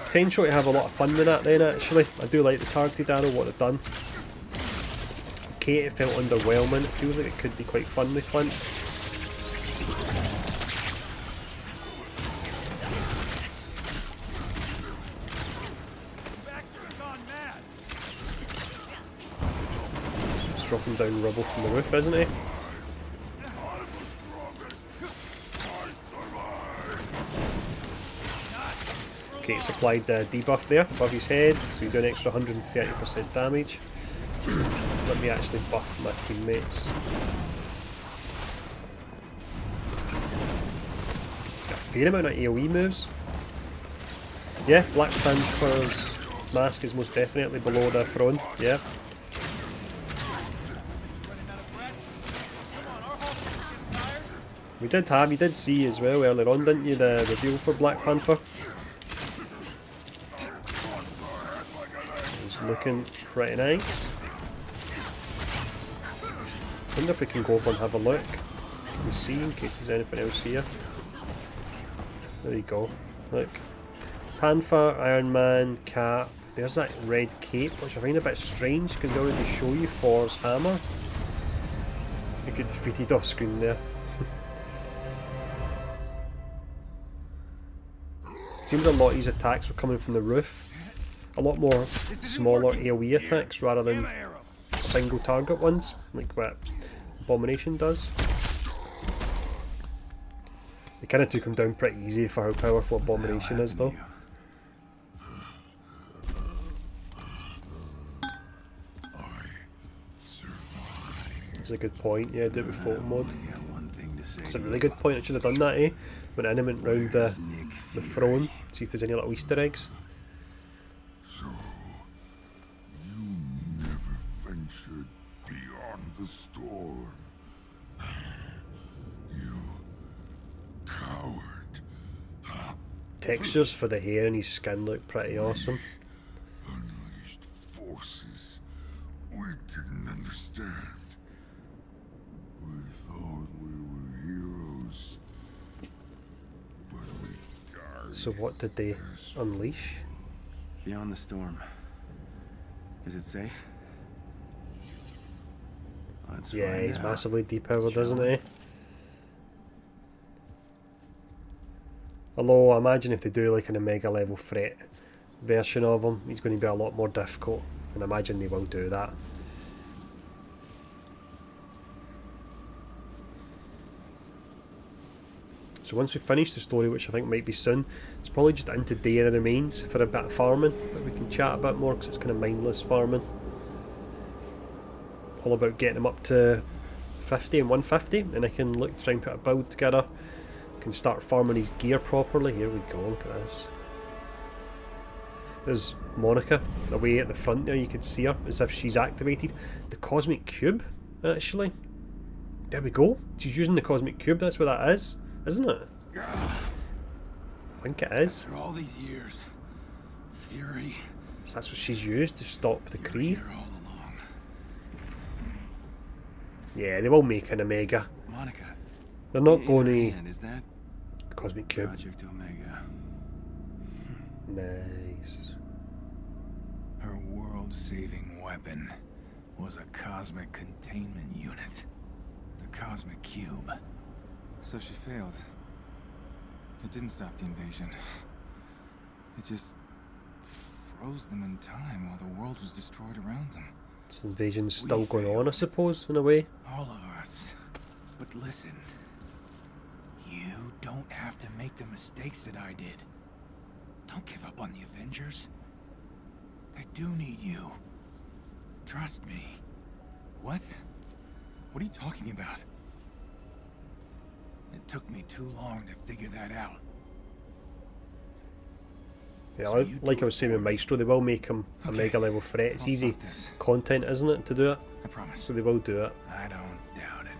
Potential to have a lot of fun with that then actually. I do like the targeted arrow, what they've done. Okay, it felt underwhelming. It feels like it could be quite fun with Clint. knocking down rubble from the roof, isn't he? Okay, it's applied the debuff there above his head, so you do an extra 130% damage. Let me actually buff my teammates. It's got a fair amount of AoE moves. Yeah, Black Panther's mask is most definitely below the throne, yeah. You did see as well earlier on, didn't you, the reveal for Black Panther? It's looking pretty nice. Wonder if we can go over and have a look. Can we see in case there's anything else here? There you go. Look. Panther, Iron Man, Cap. There's that red cape, which I find a bit strange because they already show you Thor's hammer. You get defeated off screen there. Seems a lot of these attacks were coming from the roof. A lot more smaller AoE attacks rather than single target ones, like what Abomination does. They kind of took him down pretty easy for how powerful Abomination is though. That's a good point, yeah, do it with photo mode. It's a really good point, I should have done that, eh? When I went round the throne, see if there's any little Easter eggs. So, you never ventured beyond the storm. You coward. Textures for the hair and his skin look pretty awesome. Unleashed forces we didn't understand. We thought we were heroes, but we died. So what did they unleash? Beyond the storm. Is it safe? Let's Yeah, he's out. massively depowered, isn't he? Although I imagine if they do like an Omega level threat version of him, he's going to be a lot more difficult, and I imagine they will do that. So once we finish the story, which I think might be soon, it's probably just into Day of the Remains for a bit of farming, but we can chat a bit more because it's kind of mindless farming. All about getting him up to 50 and 150, and I can look to try and put a build together. I can start farming his gear properly. Here we go, look at this. There's Monica away at the front there, you can see her as if she's activated the Cosmic Cube, actually. There we go, she's using the Cosmic Cube, that's what that is. Isn't it? I think it is. After all these years, Fury. So that's what she's used to stop the Kree. Yeah, they will make an Omega. Monica. They're not going to. Is that Cosmic Cube? Project Omega. Nice. Her world-saving weapon was a cosmic containment unit. The Cosmic Cube. So she failed. It didn't stop the invasion. It just froze them in time while the world was destroyed around them. This invasion's still going on, I suppose, in a way. All of us. But listen. You don't have to make the mistakes that I did. Don't give up on the Avengers. They do need you. Trust me. What? What are you talking about? It took me too long to figure that out. Yeah, So like I was saying with Maestro, they will make him a mega level threat. It's easy content, isn't it, to do it? I promise. So they will do it. I don't doubt it.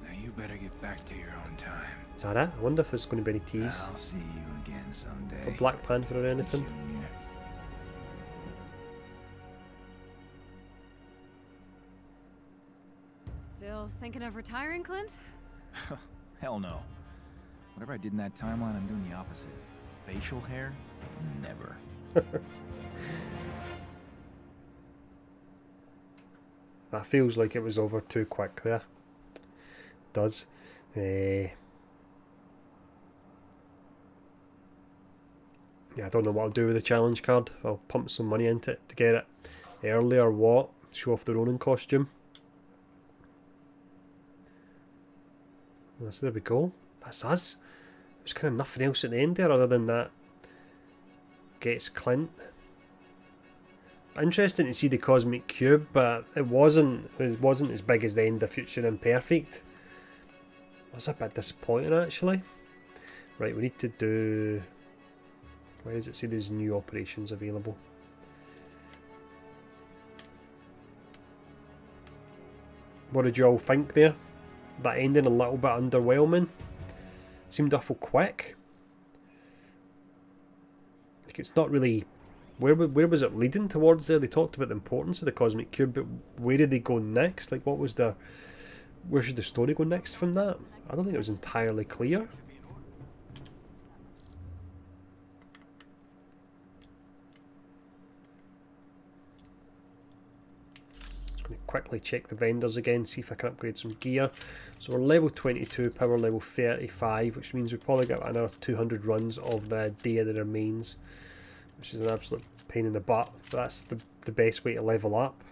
Now you better get back to your own time. Is that it? I wonder if there's going to be any tease I'll see you again someday. for Black Panther or anything. Still thinking of retiring, Clint? Hell no. Whatever I did in that timeline, I'm doing the opposite. Facial hair? Never. That feels like it was over too quick there. It does. Yeah, I don't know what I'll do with the challenge card. If I'll pump some money into it to get it early or what. show off the Ronin costume. So there we go. That's us. There's kind of nothing else at the end there other than that. Gets Clint. Interesting to see the cosmic cube, but it wasn't as big as the end of Future Imperfect. I was a bit disappointed actually. Right, we need to do... Where does it say there's new operations available? What did you all think there? That ending a little bit underwhelming. Seemed awful quick. Like it's not really... Where was it leading towards there? They talked about the importance of the cosmic cube, but where did they go next? Like what was the... Where should the story go next from that? I don't think it was entirely clear. Quickly check the vendors again, see if I can upgrade some gear. So we're level 22, power level 35, which means we've probably got another 200 runs of the Day of the Remains, which is an absolute pain in the butt, but that's the best way to level up.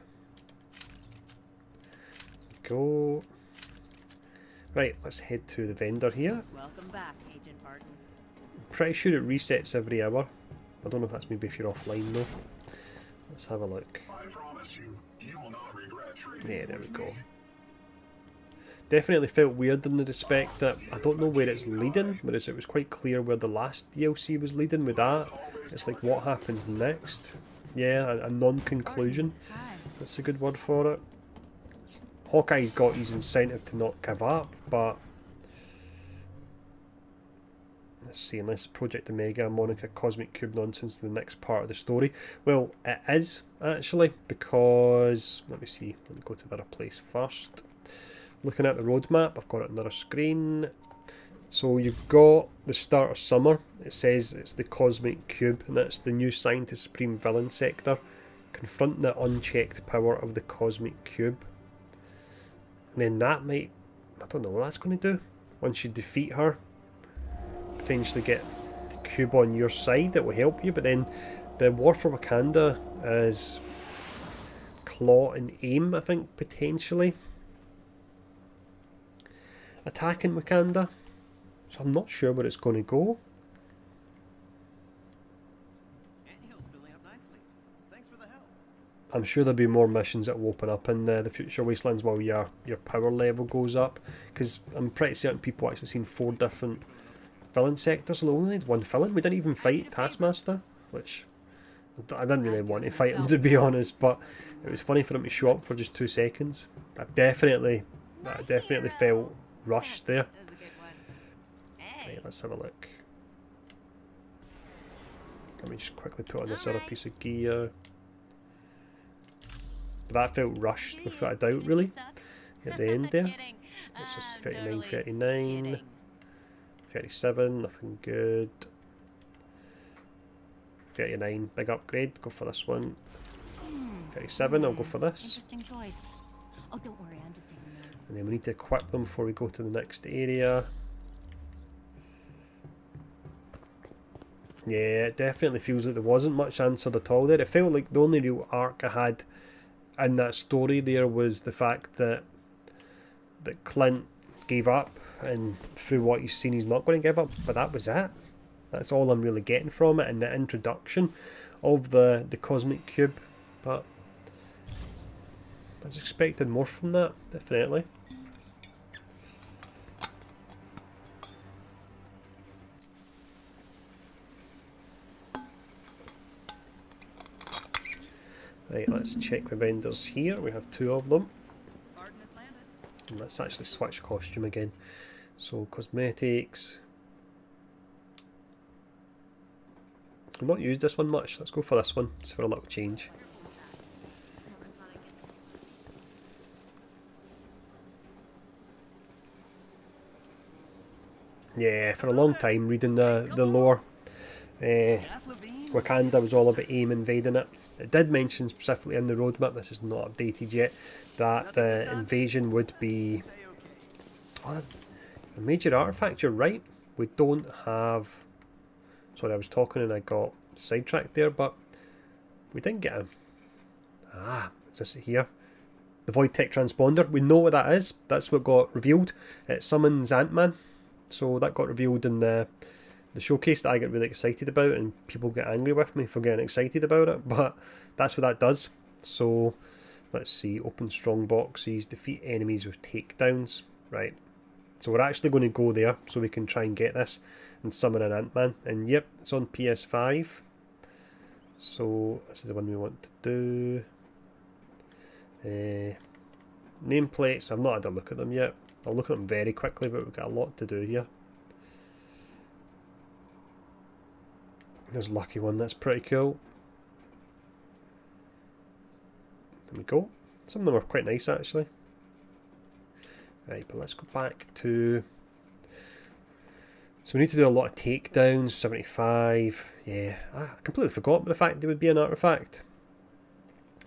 Go. Right, let's head to the vendor here. Welcome back, Agent Barton. I'm pretty sure it resets every hour. I don't know if that's maybe if you're offline though. Let's have a look. I promise you, you will not regret trading. Yeah, there we go. Definitely felt weird in the respect that I don't know where it's leading, whereas it was quite clear where the last DLC was leading with that. It's like what happens next. Yeah, a non-conclusion. That's a good word for it. Hawkeye's got his incentive to not give up, but let's see, unless Project Omega, Monica, Cosmic Cube nonsense the next part of the story. Well, it is actually, because let me see, let me go to the other place first. Looking at the roadmap, I've got it on another screen. So you've got the start of summer. It says it's the Cosmic Cube, and that's the new Scientist Supreme villain sector. Confront the unchecked power of the Cosmic Cube. And then that might, I don't know what that's going to do. Once you defeat her, potentially get the cube on your side that will help you. But then the War for Wakanda is claw and aim, I think, potentially. Attacking Wakanda. So I'm not sure where it's going to go. Anthill's filling up nicely. Thanks for the help. I'm sure there'll be more missions that will open up in the Future Wastelands while your power level goes up. Because I'm pretty certain people actually seen 4 different villain sectors. We only had 1 villain. We didn't even fight Taskmaster, which I didn't really want to fight him, to be honest. But it was funny for him to show up for just 2 seconds. I definitely felt rushed there. Right, let's have a look. Let me just quickly put on this other piece of gear. That felt rushed without a doubt, really. At the end there. It's just 39, 39, 37, nothing good. 39, big upgrade, go for this one. 37, I'll go for this. Interesting choice. Oh, don't worry, I'm just taking notes. And then we need to equip them before we go to the next area. Yeah, it definitely feels like there wasn't much answered at all there. It felt like the only real arc I had in that story there was the fact that Clint gave up, and through what he's seen he's not going to give up, but that was it. That's all I'm really getting from it, and the introduction of the Cosmic Cube. But I was expecting more from that, definitely. Right, let's check the vendors here. We have 2 of them. And let's actually switch costume again. So, cosmetics. I've not used this one much. Let's go for this one, just for a little change. Yeah, for a long time reading the lore, Wakanda was all about AIM invading it. It did mention specifically in the roadmap, this is not updated yet, that the invasion would be a major artifact. You're right, we don't have... Sorry, I was talking and I got sidetracked there, but we didn't get a... What's this here? The Void Tech Transponder. We know what that is. That's what got revealed. It summons Ant-Man. So that got revealed in the showcase that I get really excited about, and people get angry with me for getting excited about it. But that's what that does. So let's see. Open strong boxes. Defeat enemies with takedowns. Right. So we're actually going to go there so we can try and get this and summon an Ant-Man. And yep, it's on PS5. So this is the one we want to do. Nameplates, I've not had a look at them yet. I'll look at them very quickly, but we've got a lot to do here. There's a lucky one, that's pretty cool. There we go. Some of them are quite nice actually. Right, but let's go back to... So we need to do a lot of takedowns, 75. Yeah, I completely forgot about the fact there would be an artifact.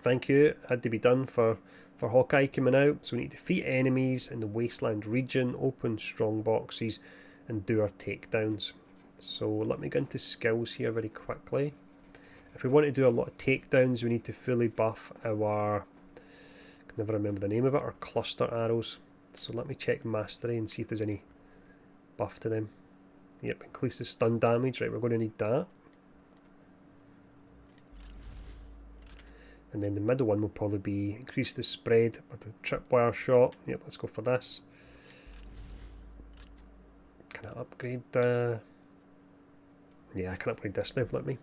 Thank you, had to be done for Hawkeye coming out. So we need to defeat enemies in the Wasteland region, open strong boxes, and do our takedowns. So let me go into skills here very quickly. If we want to do a lot of takedowns, we need to fully buff our... I can never remember the name of it, our cluster arrows. So let me check Mastery and see if there's any buff to them. Yep, increases stun damage. Right, we're going to need that. And then the middle one will probably be increase the spread with the tripwire shot. Yep, let's go for this. Can I upgrade the... Yeah, I can upgrade this now. Let me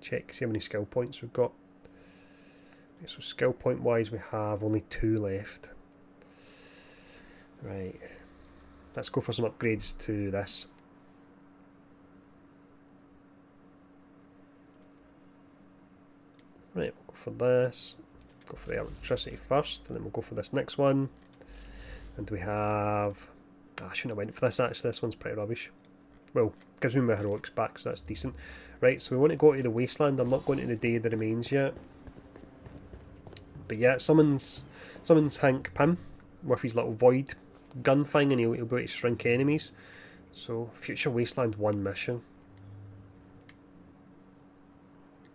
check, see how many skill points we've got. Okay, so skill point wise we have only 2 left. Right, let's go for some upgrades to this. Right, we'll go for this. Go for the electricity first, and then we'll go for this next one. And we have... I shouldn't have went for this actually, this one's pretty rubbish. Well, gives me my heroics back, so that's decent. Right, so we want to go to the Wasteland. I'm not going to the Day of the Remains yet. But yeah, it summons Hank Pym with his little void gun thing, and he'll be able to shrink enemies. So, Future Wasteland 1 mission.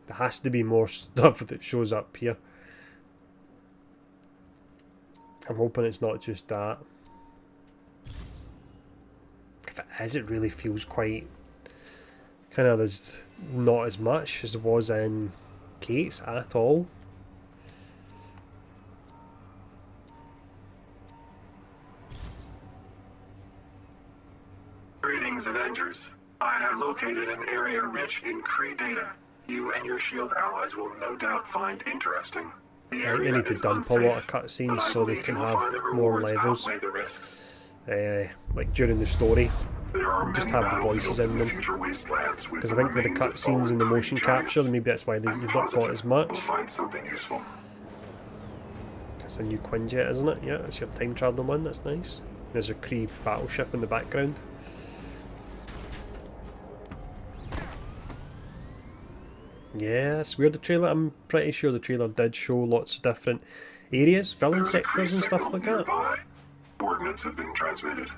There has to be more stuff that shows up here. I'm hoping it's not just that. If it is, it really feels quite... kind of, there's not as much as there was in Kate's at all. Greetings, Avengers. I have located an area rich in Kree data. You and your SHIELD allies will no doubt find interesting. The Right, area they need to is dump a lot of unsafe, cutscenes but I so they believe can you will have find the more rewards levels. outweigh the risks. Like during the story, There are just many have the voices battlefields in the them. future wastelands with Because I think with the remains of cutscenes and the fallen motion Kree capture, giants. maybe that's why you've I'm not got positive as much. we'll find something useful. That's a new Quinjet, isn't it? Yeah, that's your time traveling one, that's nice. There's a Kree battleship in the background. Yeah, it's weird, the trailer. I'm pretty sure the trailer did show lots of different areas, villain There's a sectors Kree and stuff signal like that. nearby. Coordinates have been transmitted.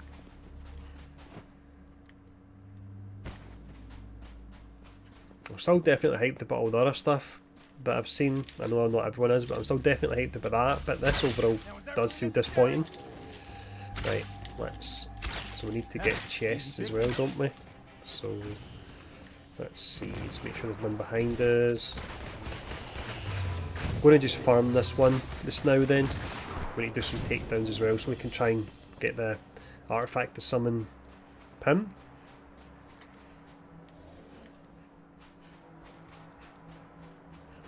I'm still definitely hyped about all the other stuff that I've seen. I know not everyone is, but I'm still definitely hyped about that. But this overall does feel disappointing. Right, let's... So we need to get chests as well, don't we? So... Let's see, let's make sure there's none behind us. I'm going to just farm this one just now then. We need to do some takedowns as well so we can try and get the artifact to summon Pym.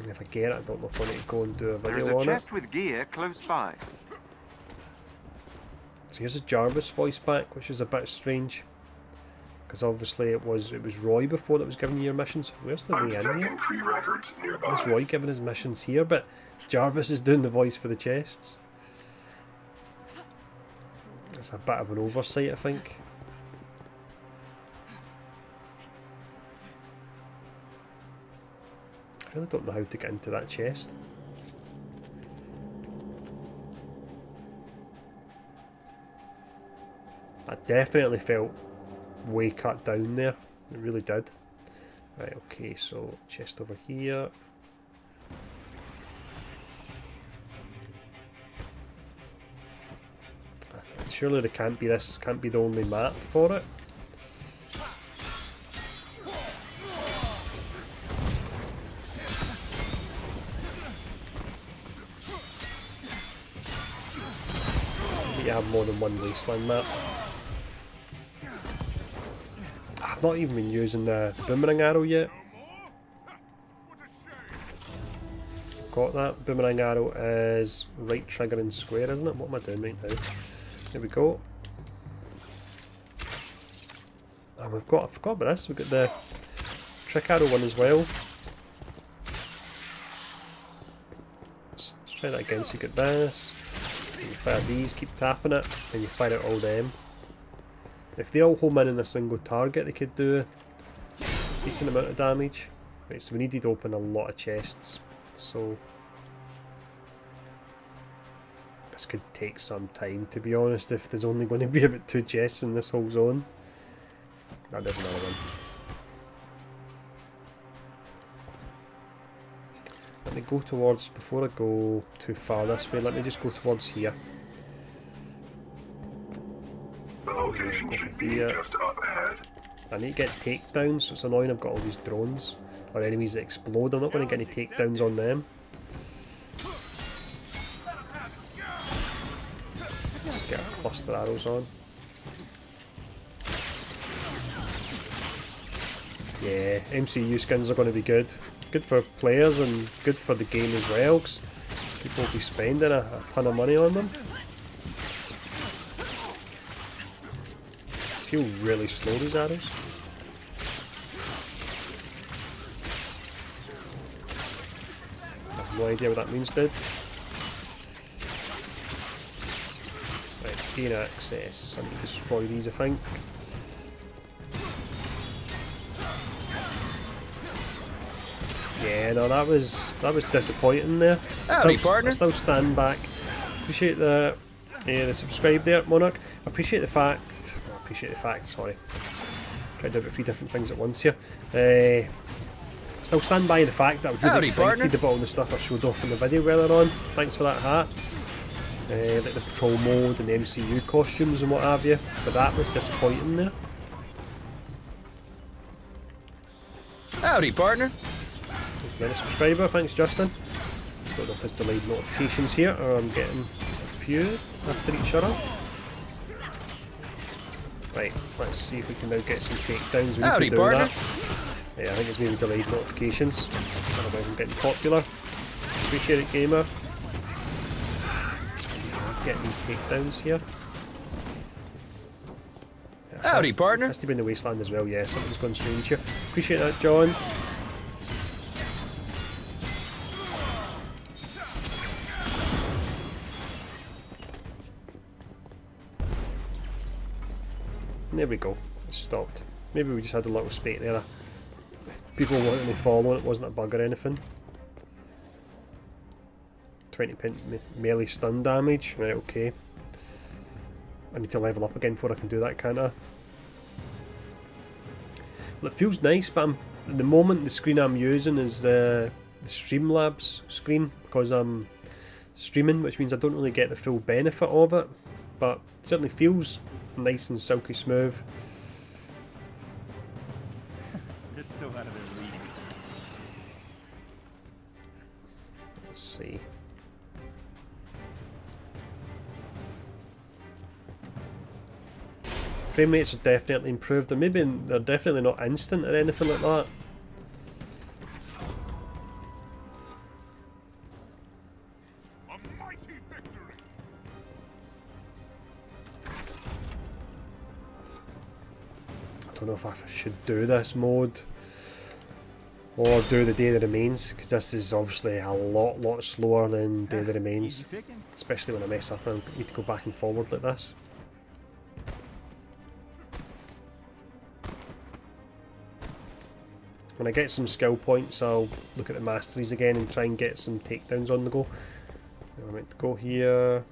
And if I get it, I don't know if I need to go and do a There's video a on it. chest with gear close by. So here's a Jarvis voice back, which is a bit strange. Because obviously it was Roy before that was giving you your missions. Where's the way in here? Kree records nearby. There's Roy giving his missions here, but Jarvis is doing the voice for the chests. That's a bit of an oversight, I think. I really don't know how to get into that chest. That definitely felt way cut down there. It really did. Right, okay, so chest over here. Surely they can't be, this can't be the only map for it. I need to have more than one wasteland map. I've not even been using the boomerang arrow yet. Got that. Boomerang arrow is right trigger and square, isn't it? What am I doing right now? There we go. And I forgot about this. We've got the trick arrow one as well. Let's try that again. So you get this. You fire these, keep tapping it, and you fire out all them. If they all home in a single target, they could do a decent amount of damage. Right, so we needed to open a lot of chests. So this could take some time, to be honest, if there's only going to be about 2 chests in this whole zone. Oh, there's another one. Let me go towards, before I go too far this way, let me just go towards here. The location should be just up ahead. I need to get takedowns, so it's annoying I've got all these drones or enemies that explode. I'm not going to get any takedowns on them. Let's get our cluster arrows on. Yeah, MCU skins are going to be good. Good for players and good for the game as well, because people will be spending a ton of money on them. Feel really slow, these arrows. I have no idea what that means, dude. Right, gain access. I need to destroy these, I think. Yeah, no, that was disappointing there. Howdy, partner. Still stand back. Appreciate the subscribe there, Monarch. Appreciate the fact. Sorry. Tried to do 3 different things at once here. Still stand by the fact that I was really excited about all the stuff I showed off in the video earlier on. Thanks for that hat. Like the patrol mode and the MCU costumes and what have you. But that was disappointing there. Howdy, partner. There's another subscriber. Thanks, Justin. Don't know if there's delayed notifications here or I'm getting a few after each other. Right, let's see if we can now get some takedowns. We need to do that. Yeah, I think it's maybe delayed notifications. Otherwise I'm getting popular. Appreciate it, gamer. Getting these takedowns here. Yeah, howdy, partner. Has to be in the wasteland as well. Yeah, something's gone strange here. Appreciate that, John. There we go, it stopped. Maybe we just had a little spate there. People wanting to follow and it wasn't a bug or anything. 20 melee stun damage, right, okay. I need to level up again before I can do that, can't I? Well, it feels nice, but at the moment the screen I'm using is the Streamlabs screen because I'm streaming, which means I don't really get the full benefit of it, but it certainly feels nice and silky smooth. They're so out of their league. Let's see. Frame rates are definitely improved, and maybe they're definitely not instant or anything like that. I don't know if I should do this mode or do the Day That Remains, because this is obviously a lot slower than Day That Remains, especially when I mess up and need to go back and forward like this. When I get some skill points, I'll look at the Masteries again and try and get some takedowns on the go. I'm meant to go here.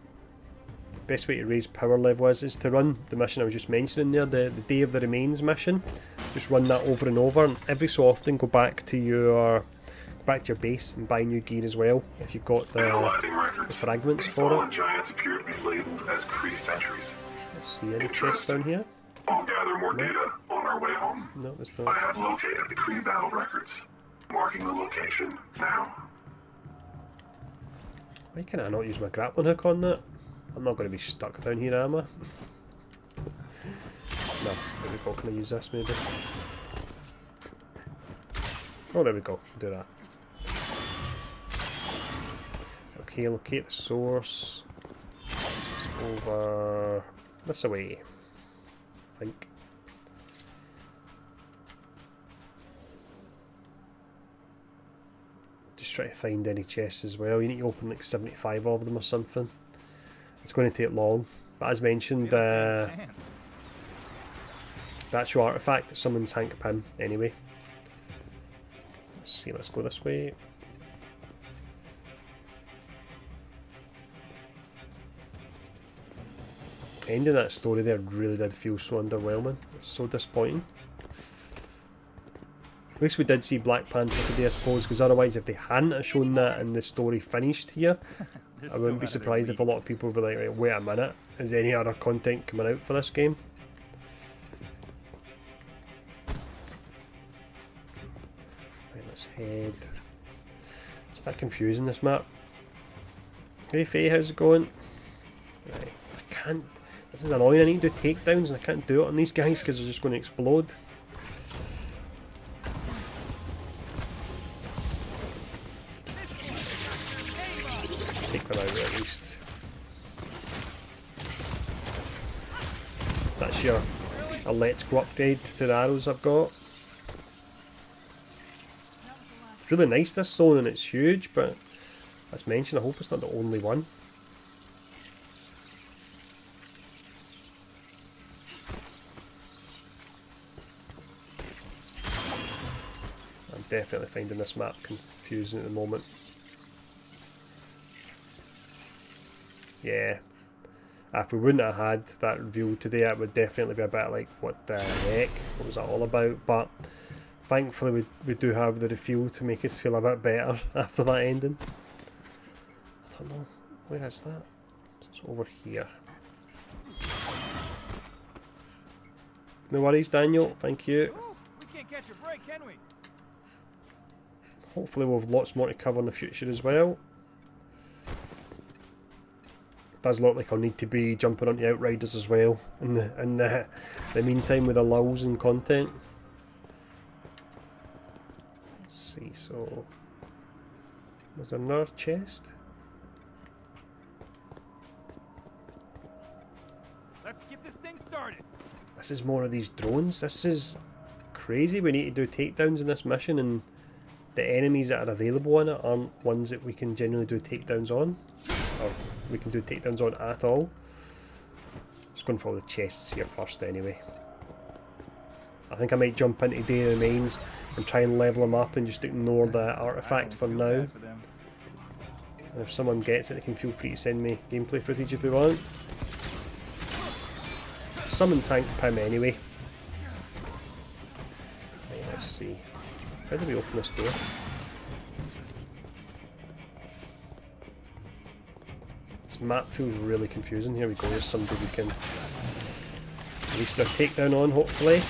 Best way to raise power level is to run the mission I was just mentioning there, the Day of the Remains mission. Just run that over and over, and every so often go back to your base and buy new gear as well if you've got the fragments for it. Giants appear to be labeled as Kree sentries. Let's see, any chests down here? I'll gather more data on our way home. No, it's I not. have located the Kree battle records. Marking the location now. Why can I not use my grappling hook on that? I'm not going to be stuck down here, am I? No, there we go. Can I use this maybe? Oh, there we go. Do that. Okay, locate the source. It's over this away, I think. Just try to find any chests as well. You need to open like 75 of them or something. It's going to take long. But as mentioned, the actual artifact that summons Hank Pym anyway. Let's see, let's go this way. Ending that story there really did feel so underwhelming. It's so disappointing. At least we did see Black Panther today, I suppose, because otherwise if they hadn't have shown that and the story finished here, I wouldn't be surprised if a lot of people would be like, right, wait a minute, is any other content coming out for this game? Right, let's head. It's a bit confusing, this map. Hey Faye, how's it going? Right, I can't. This is annoying, I need to do takedowns and I can't do it on these guys because they're just going to explode. Take them out at least. That's your a let's go upgrade to the arrows I've got. It's really nice, this zone, and it's huge, but as mentioned, I hope it's not the only one. I'm definitely finding this map confusing at the moment. Yeah, if we wouldn't have had that reveal today, it would definitely be a bit like, what the heck, what was that all about? But thankfully we do have the reveal to make us feel a bit better after that ending. I don't know, where is that? It's over here. No worries, Daniel, thank you. We can't catch a break, can we? Hopefully we'll have lots more to cover in the future as well. Does look like I'll need to be jumping onto Outriders as well in the meantime with the lulls and content. Let's see, so was there another chest? Let's get this thing started. This is more of these drones. This is crazy. We need to do takedowns in this mission, and the enemies that are available in it aren't ones that we can generally do takedowns on, or we can do takedowns on at all. Just going for all the chests here first anyway. I think I might jump into Day of Remains and try and level them up and just ignore the artifact for now. And if someone gets it, they can feel free to send me gameplay footage if they want. Summon Hank Pym anyway. Right, let's see. How do we open this door? This map feels really confusing. Here we go, there's somebody we can at least a takedown on, hopefully.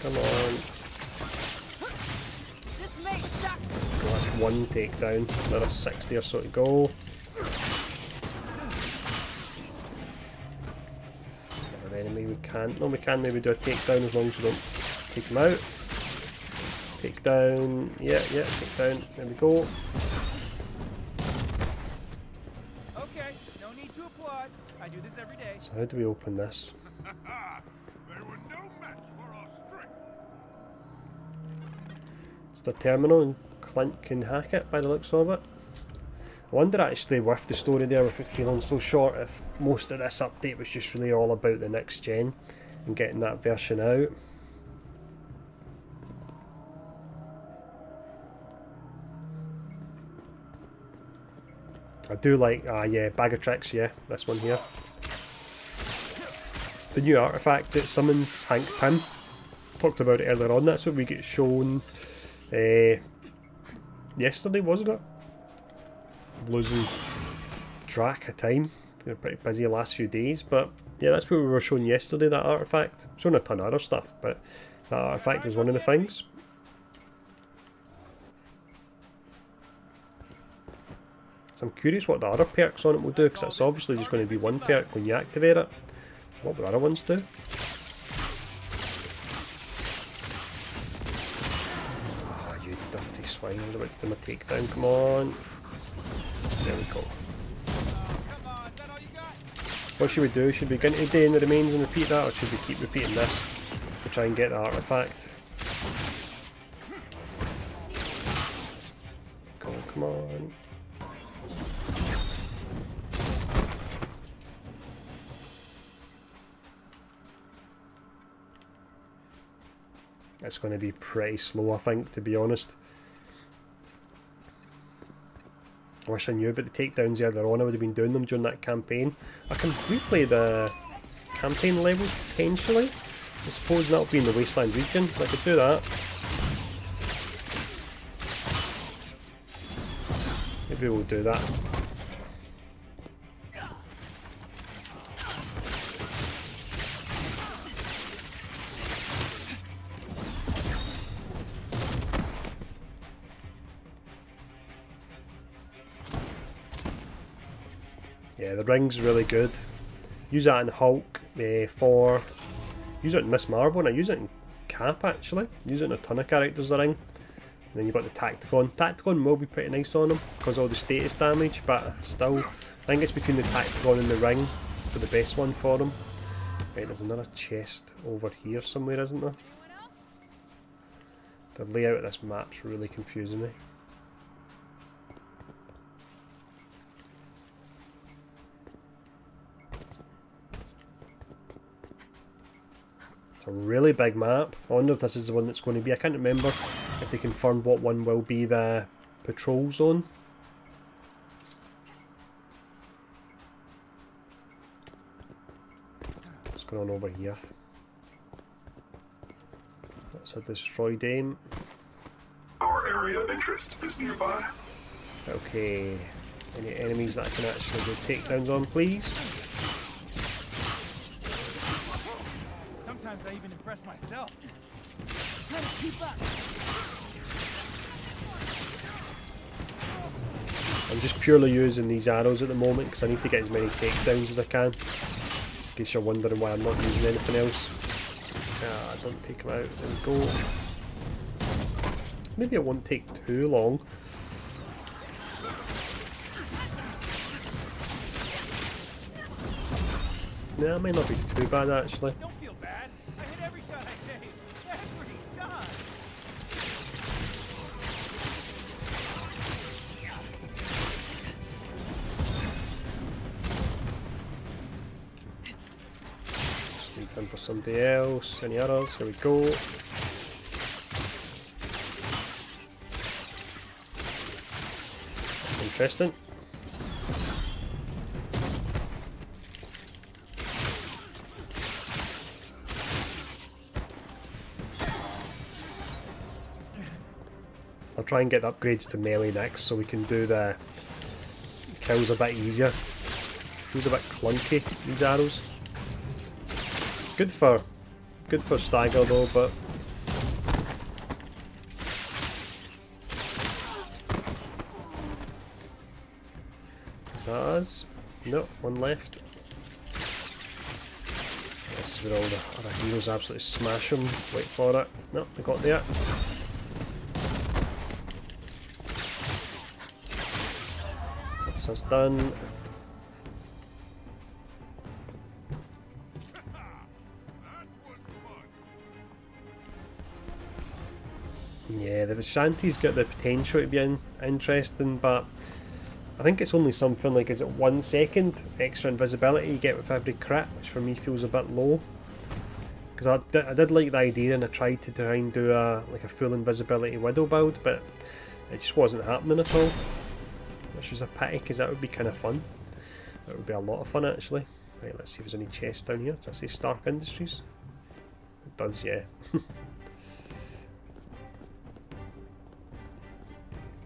Come on. Well, that's one takedown, another 60 or so to go. Another enemy we can't. No, we can maybe do a takedown as long as we don't take them out. Takedown, yeah, takedown, there we go. Okay, no need to applaud. I do this every day. So how do we open this? They were no match for our strength. It's the terminal and Clint can hack it by the looks of it. I wonder actually with the story there, with it feeling so short, if most of this update was just really all about the next gen and getting that version out. I do like, yeah, Bag of Tricks, yeah, this one here. The new artifact that summons Hank Pym. Talked about it earlier on, that's what we get shown yesterday, wasn't it? I'm losing track of time. Been pretty busy the last few days, but yeah, that's what we were showing yesterday, that artifact. Showing a ton of other stuff, but that artifact was one of the things. So I'm curious what the other perks on it will do, because it's obviously just going to be one perk when you activate it. What will the other ones do? Oh, you dirty swine, I was about to do my takedown, come on. There we go. What should we do? Should we go into Day in the Remains and repeat that, or should we keep repeating this to try and get the artifact? Come on. It's going to be pretty slow, I think, to be honest. I wish I knew about the takedowns earlier on. I would have been doing them during that campaign. I can replay the campaign levels potentially. I suppose that'll be in the Wasteland region. I could do that. Maybe we'll do that. Yeah, the ring's really good. Use that in Hulk for... Use it in Miss Marvel, and I use it in Cap actually. Use it in a ton of characters, the ring. And then you've got the Tacticon. Tacticon will be pretty nice on him because of all the status damage, but still, I think it's between the Tacticon and the ring for the best one for him. Right, there's another chest over here somewhere, isn't there? The layout of this map's really confusing me. It's a really big map. I wonder if this is the one that's going to be. I can't remember if they confirmed what one will be the patrol zone. What's going on over here? That's a destroyed aim. Our area of interest is nearby. Okay. Any enemies that I can actually do takedowns on, please? Sometimes I even impress myself. Trying to keep up. I'm just purely using these arrows at the moment because I need to get as many takedowns as I can. Just in case you're wondering why I'm not using anything else. Ah, don't take them out. There we go. Maybe it won't take too long. Nah, it might not be too bad actually. Don't feel bad. I hit every shot I take. Every shot. Sleep in for somebody else. Any others? Here we go. That's interesting. I'll try and get the upgrades to melee next so we can do the kills a bit easier. Feels a bit clunky, these arrows. Good for stagger though, but is that us? No, one left. This is where all the other heroes absolutely smash them. Wait for it. No, they got there. That's us done. Yeah, the Vishanti's got the potential to be interesting, but I think it's only something like, is it 1 second extra invisibility you get with every crit, which for me feels a bit low. Because I did like the idea and I tried to try and do a full invisibility Widow build, but it just wasn't happening at all. Which is a pity, because that would be kind of fun. That would be a lot of fun actually. Right, let's see if there's any chests down here. Does that say Stark Industries? It does, yeah.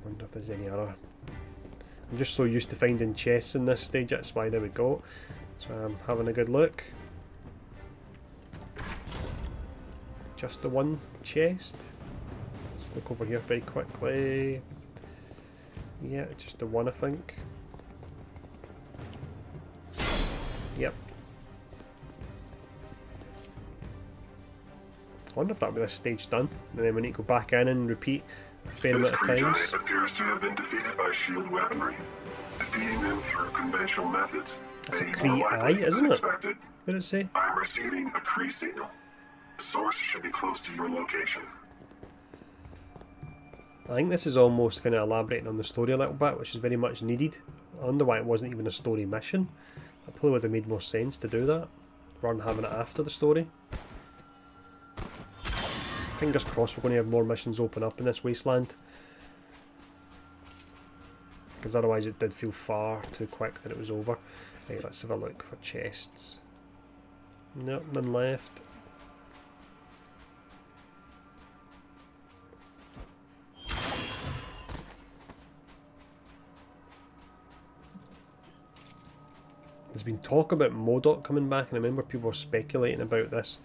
Wonder if there's any other... I'm just so used to finding chests in this stage, that's why. There we go. So I'm having a good look. Just the one chest. Let's look over here very quickly. Yeah, just the one, I think. Yep. I wonder if that'll be this stage done, and then we need to go back in and repeat a fair amount of times. This Kree appears to have been defeated by shield weaponry. Defeating them through conventional methods. That's a Kree eye, isn't it? Did it say? I'm receiving a Kree signal. The source should be close to your location. I think this is almost kind of elaborating on the story a little bit, which is very much needed. I wonder why it wasn't even a story mission. It probably would have made more sense to do that, rather than having it after the story. Fingers crossed we're going to have more missions open up in this wasteland. Because otherwise it did feel far too quick that it was over. Right, let's have a look for chests. Nope, none left. There's been talk about MODOK coming back, and I remember people were speculating about this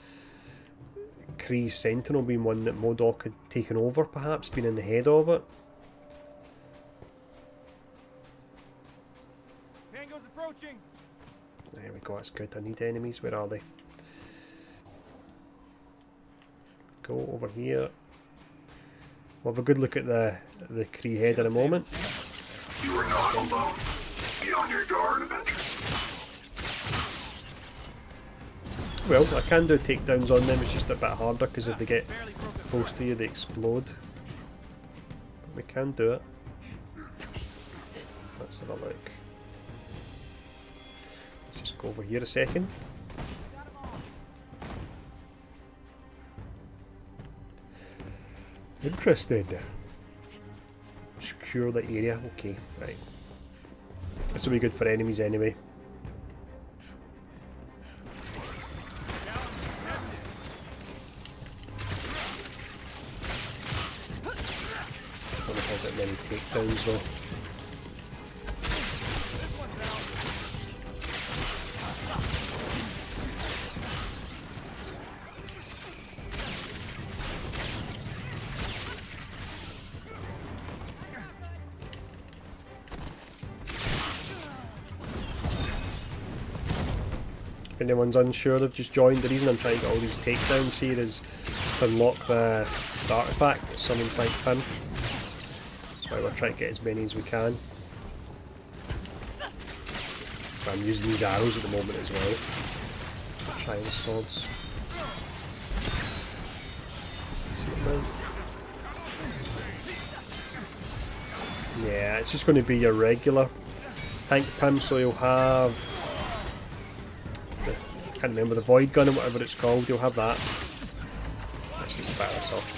Kree Sentinel being one that MODOK had taken over, perhaps, been in the head of it. Tango's approaching. There we go, that's good. I need enemies. Where are they? Go over here. We'll have a good look at the Kree head in a moment. You are not alone. Be on your guard, Avengers. Well, I can do takedowns on them, it's just a bit harder because if they get close to you they explode. But we can do it. Let's have a look. Let's just go over here a second. Interesting. Secure the area, okay, right. This will be good for enemies anyway. Many takedowns though. If anyone's unsure, they've just joined. The reason I'm trying to get all these takedowns here is to unlock the artifact that summons like Pym. Why we're trying to get as many as we can. So I'm using these arrows at the moment as well. Trying the swords. See it now? Yeah, it's just going to be your regular Hank Pym, so you'll have I can't remember, the void gun or whatever it's called, you'll have that. Let's just fire this off.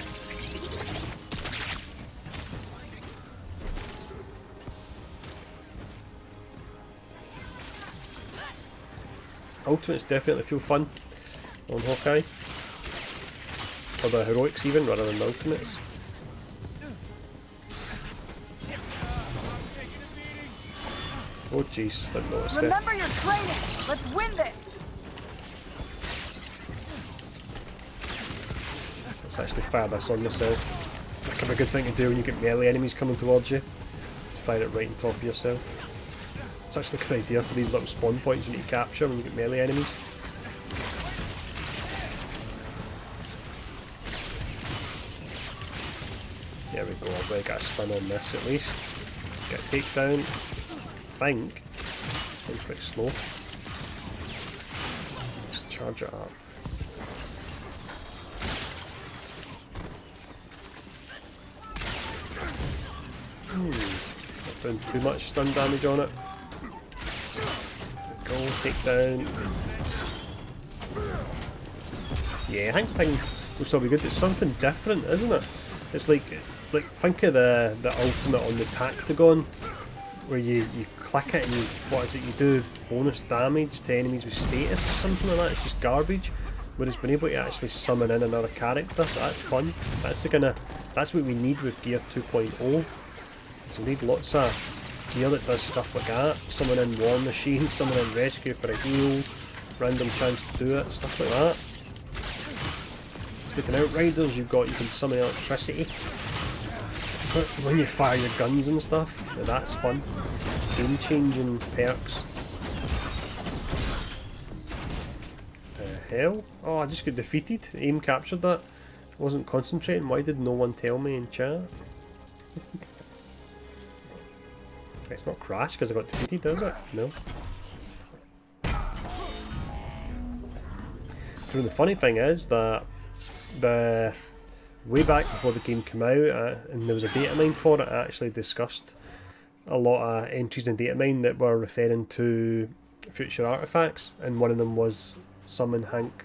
Ultimates definitely feel fun on Hawkeye. Or the heroics even, rather than the ultimates. Oh jeez, didn't notice that. Remember your training! Let's win this! Let's actually fire this on yourself. That can be a good thing to do when you get melee enemies coming towards you. Just fire it right on top of yourself. It's actually a good idea for these little spawn points you need to capture when you get melee enemies. There we go, I'll probably get a stun on this at least. Get a takedown. I think. It's pretty slow. Let's charge it up. Not doing too much stun damage on it. Go, takedown. Yeah, I think will still be good. It's something different, isn't it? It's like think of the ultimate on the Tactagon, where you click it and what is it, you do bonus damage to enemies with status or something like that. It's just garbage. Whereas being able to actually summon in another character, that's fun. That's what we need with Gear 2.0. So we need lots of gear that does stuff like that. Summon in war machines, summon in rescue for a heal, random chance to do it, stuff like that. Looking Outriders, you can summon electricity when you fire your guns and stuff. Now that's fun. Game changing perks. The hell? Oh, I just got defeated. Aim captured that. I wasn't concentrating. Why did no one tell me in chat? It's not crash because I got defeated, is it? No. So the funny thing is that way back before the game came out, and there was a data mine for it, I actually discussed a lot of entries in data mine that were referring to future artifacts, and one of them was summon Hank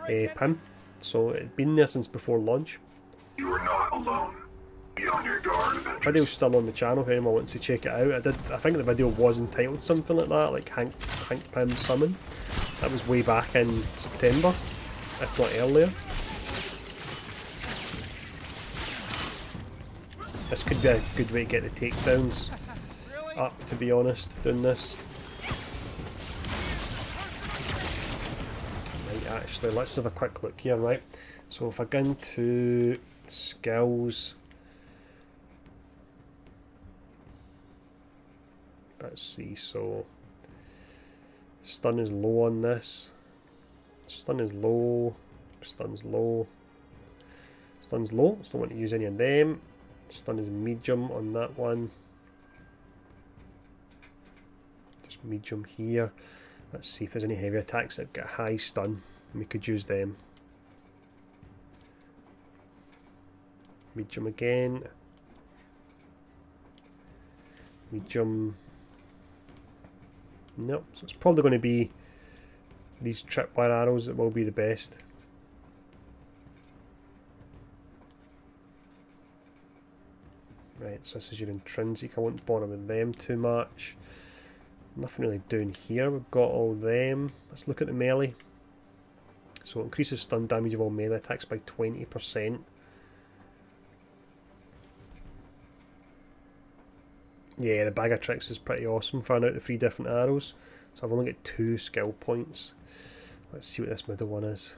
Pym. So it'd been there since before launch. You are not alone. Be on your guard, Avengers. Video's still on the channel if anyone wants to check it out. I think the video was entitled something like that, like Hank Pym Summon. That was way back in September, if not earlier. This could be a good way to get the takedowns up, to be honest, doing this. Right, actually, let's have a quick look here, right? So if I go into skills, let's see, so stun is low on this, stun is low, stun's low, stun's low, so don't want to use any of them. Stun is medium on that one. Just medium here. Let's see if there's any heavy attacks that get high stun. We could use them. Medium again. Medium. Nope. So it's probably going to be these tripwire arrows that will be the best. Right, so this is your intrinsic. I won't bother with them too much. Nothing really down here. We've got all them. Let's look at the melee. So it increases stun damage of all melee attacks by 20%. Yeah, the bag of tricks is pretty awesome. Find out the 3 different arrows. So I've only got 2 skill points. Let's see what this middle one is.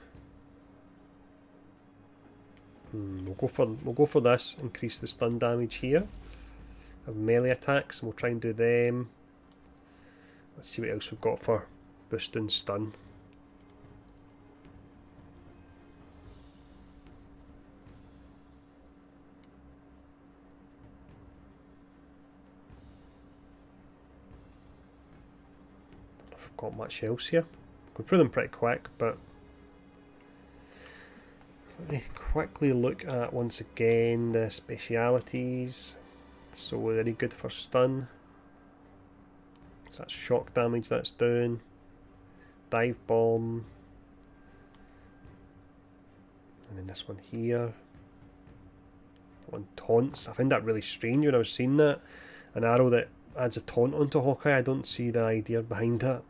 We'll go for this. Increase the stun damage here. Have melee attacks, and we'll try and do them. Let's see what else we've got for boosting stun. Don't know if I've got much else here. Going through them pretty quick, but let me quickly look at once again the specialities. So we're very good for stun. So that's shock damage that's doing. Dive bomb. And then this one here. That one taunts. I find that really strange when I was seeing that. An arrow that adds a taunt onto Hawkeye. I don't see the idea behind that.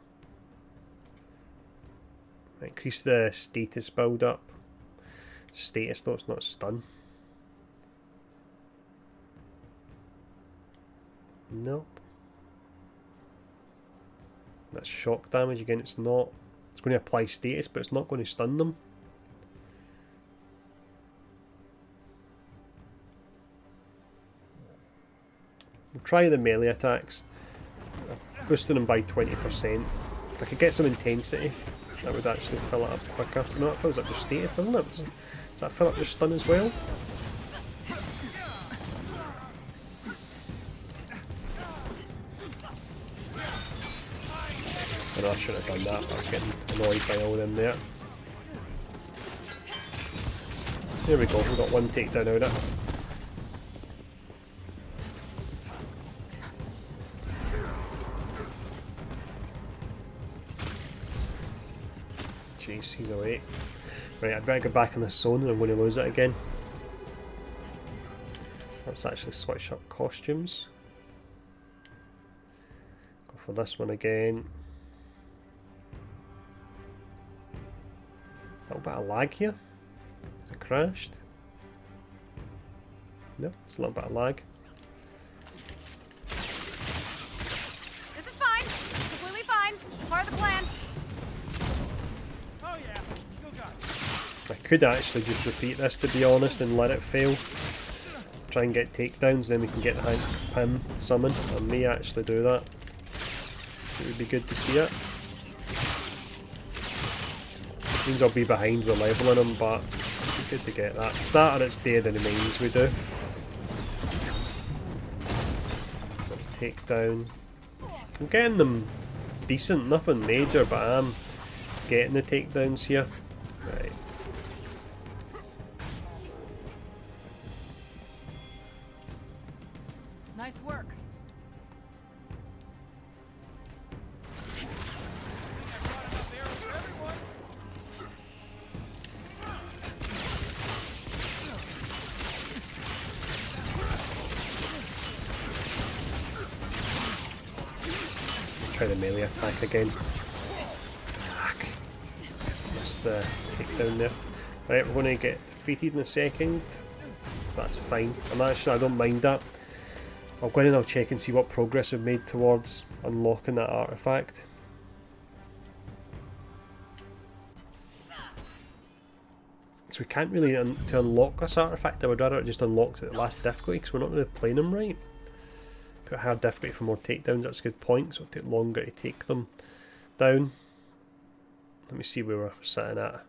Increase the status build up. Status though, it's not stun. Nope. That's shock damage again. It's not. It's going to apply status, but it's not going to stun them. We'll try the melee attacks. Boosting them by 20%. If I could get some intensity, that would actually fill it up quicker. No, it fills up your status, doesn't it? Does that fill up your stun as well? I know I shouldn't have done that, but I was getting annoyed by all them there. There we go, we've got one takedown out of it. Jeez, he's away. Right, I'd better go back in this zone and I'm going to lose it again. Let's actually switch up costumes. Go for this one again. A little bit of lag here. Has it crashed? No, it's a little bit of lag. could actually just repeat this, to be honest, and let it fail. Try and get takedowns, then we can get the Hank Pym summon. I may actually do that. It would be good to see it. Means I'll be behind with leveling them, but it'd be good to get that. It's that or it's Day of the Remains we do. Takedown. I'm getting them decent, nothing major, but I am getting the takedowns here. Right. Nice work. Try the melee attack again. Fuck. Missed the takedown there. Right, we're going to get defeated in a second. That's fine. I don't mind that. I'll go in and I'll check and see what progress we've made towards unlocking that artifact. So we can't really, to unlock this artifact, I would rather it just unlocked at the last difficulty because we're not really playing them right. Put higher difficulty for more takedowns, that's a good point, so it'll take longer to take them down. Let me see where we're sitting at.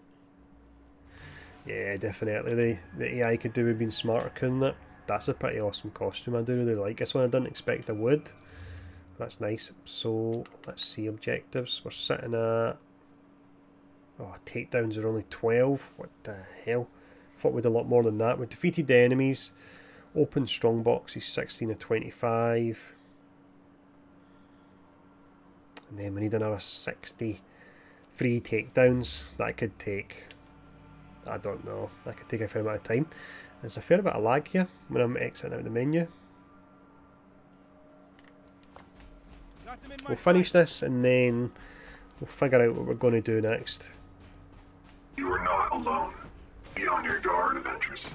Yeah, definitely the AI could do with being smarter, couldn't it? That's a pretty awesome costume, I do really like this one. I didn't expect I would. That's nice. So, let's see, objectives. We're sitting at... Oh, takedowns are only 12. What the hell? Thought we'd a lot more than that. We defeated the enemies. Open strong boxes, 16 of 25. And then we need another 63 takedowns. That could take... I don't know. That could take a fair amount of time. There's a fair bit of lag here when I'm exiting out of the menu. We'll finish this and then we'll figure out what we're going to do next. You are not alone. Be on your guard, Avengers.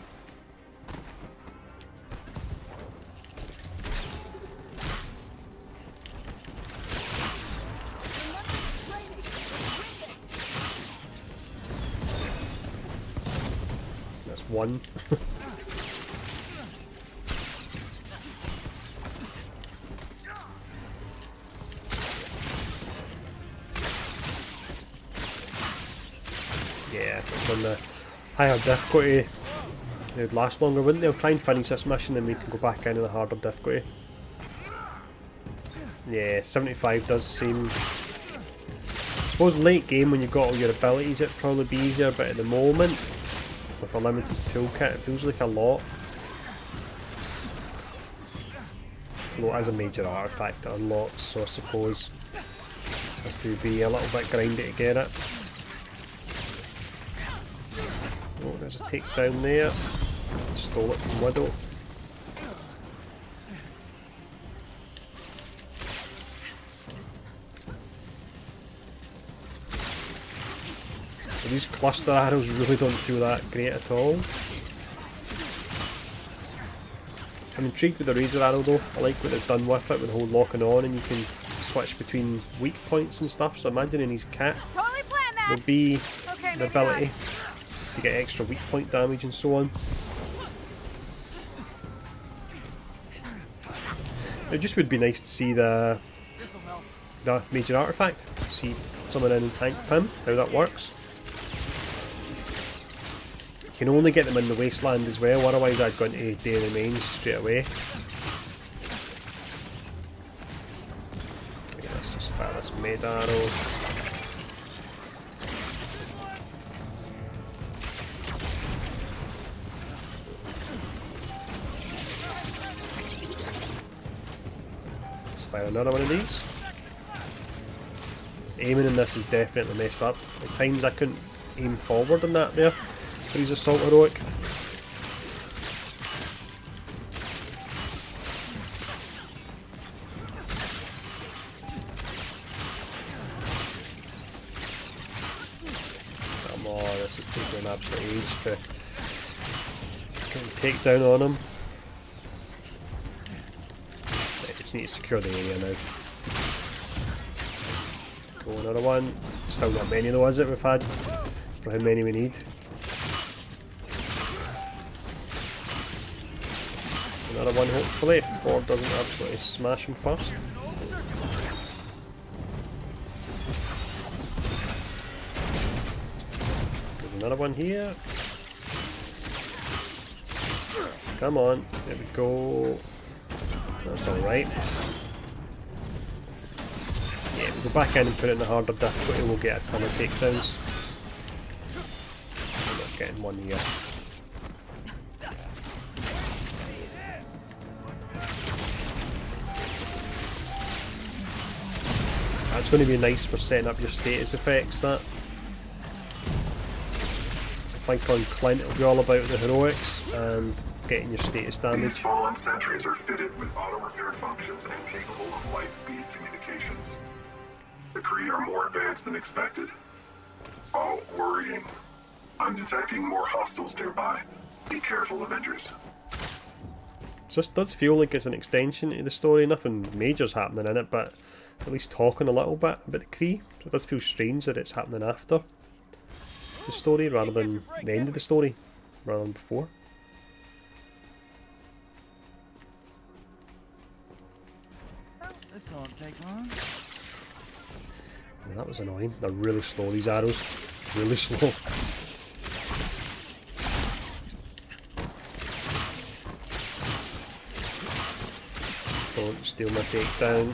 That's one. Yeah, if on the higher difficulty it would last longer, wouldn't they? I'll try and finish this mission and we can go back into the harder difficulty. Yeah, 75 does seem... I suppose late game when you've got all your abilities it'd probably be easier, but at the moment with a limited toolkit it feels like a lot. Although it is a major artifact to unlock, so I suppose it has to be a little bit grindy to get it. Oh, there's a takedown there. Stole it from Widow. These cluster arrows really don't feel that great at all. I'm intrigued with the razor arrow though. I like what they've done with it, with the whole locking on, and you can switch between weak points and stuff. So imagining his cat would be the ability to get extra weak point damage and so on. It just would be nice to see the major artifact. See someone in Hank Pym, how that works. You can only get them in the wasteland as well, otherwise I'd go into Day of the Remains straight away. Okay, let's just fire this med arrow. Let's fire another one of these. Aiming in this is definitely messed up. At times I couldn't aim forward in that there. He's assault heroic. Come on, this is taking an absolute age to get a takedown on him. I just need to secure the area now. Go another one. Still not many though, is it? We've had for how many we need. Another one hopefully, if Ford doesn't absolutely smash him first. There's another one here. Come on, there we go. That's alright. Yeah, we'll go back in and put it in the harder difficulty, we'll get a ton of takedowns. I'm not getting one here. That's going to be nice for setting up your status effects, that. So I think on Clint it'll be all about the heroics and getting your status damage. These fallen sentries are fitted with auto-repair functions and capable of light-speed communications. The Kree are more advanced than expected. Oh, worrying. I'm detecting more hostiles nearby. Be careful, Avengers. It just does feel like it's an extension to the story. Nothing major's happening in it, but at least talking a little bit about the Kree. So it does feel strange that it's happening after the story rather than the end of the story, rather than before. This won't take long. Yeah, that was annoying. They're really slow, these arrows. Really slow. Don't steal my takedown.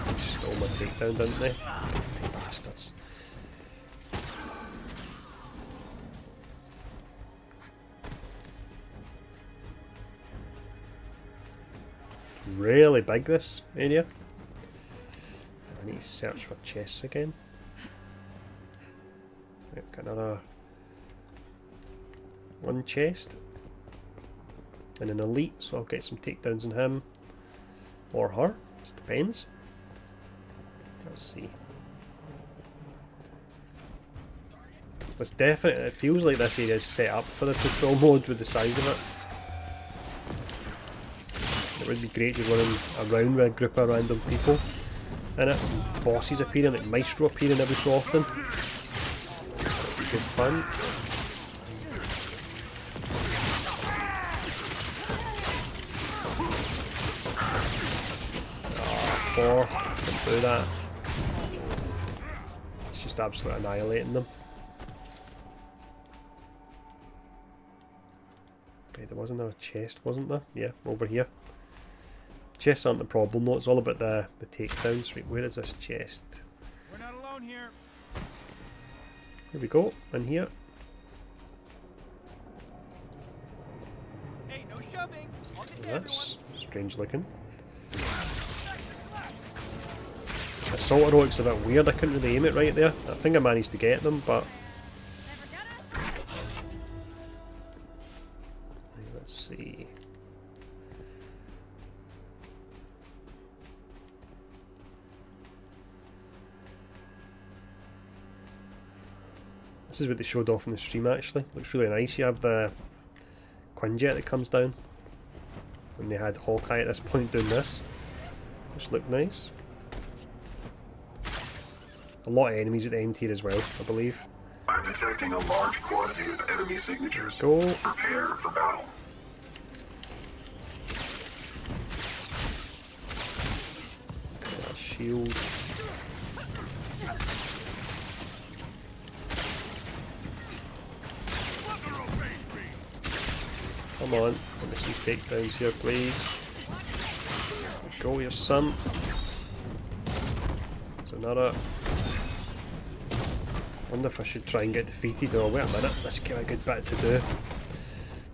They stole my takedown, didn't they? They bastards. It's really big, this area. I need to search for chests again. Yep, got another one chest. And an elite, so I'll get some takedowns on him. Or her, just depends. Let's see. It's definitely, it feels like this area is set up for the patrol mode with the size of it. It would be great to run around with a group of random people in it. And bosses appearing, like Maestro appearing every so often. That would be good fun. Don't do that. It's just absolutely annihilating them. Okay, there wasn't a chest, wasn't there? Yeah, over here. Chests aren't the problem though, it's all about the takedowns. Right, where is this chest? We're not alone here. Here we go, in here. Hey, no shoving. I'll get to That's strange looking. Assault heroics are a bit weird, I couldn't really aim it right there. I think I managed to get them, but... Let's see... This is what they showed off in the stream actually. Looks really nice. You have the Quinjet that comes down. And they had Hawkeye at this point doing this. Just looked nice. A lot of enemies at the end here as well, I believe. I'm detecting a large quantity of enemy signatures. Go. Prepare for battle. Shield. Come on, let me see takedowns here, please. Go, here's some. There's another. Wonder if I should try and get defeated. Oh, wait a minute, this could be a good bit to do.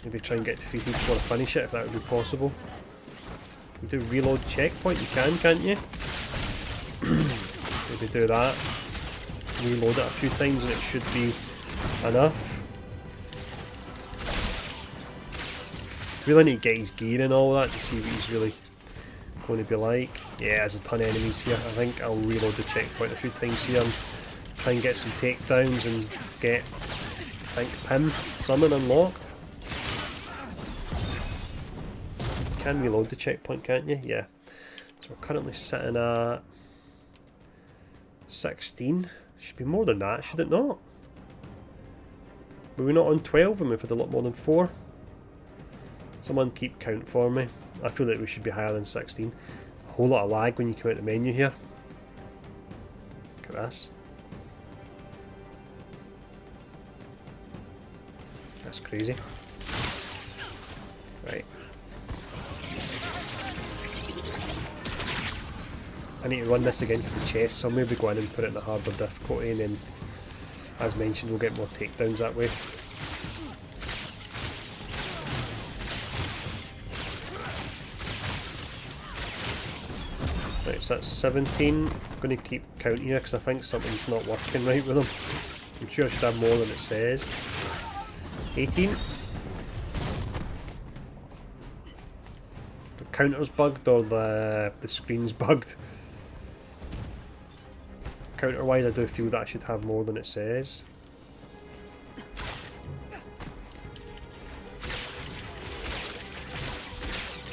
Maybe try and get defeated before I finish it, if that would be possible. You do reload checkpoint, you can, can't you? Maybe do that. Reload it a few times and it should be enough. Really need to get his gear and all that to see what he's really going to be like. Yeah, there's a ton of enemies here. I think I'll reload the checkpoint a few times here and try and get some takedowns and get, I think, Pym summon unlocked. You can reload the checkpoint, can't you? Yeah. So we're currently sitting at 16. Should be more than that, should it not? Were we not on 12 and we've had a lot more than 4? Someone keep count for me. I feel like we should be higher than 16. A whole lot of lag when you come out the menu here. Look at this. That's crazy. Right. I need to run this again for the chest, so I'll maybe go in and put it in the harder difficulty, and then, as mentioned, we'll get more takedowns that way. Right, so that's 17. I'm going to keep counting here because I think something's not working right with them. I'm sure I should have more than it says. 18. The counter's bugged or the screen's bugged. Counter wise, I do feel that I should have more than it says.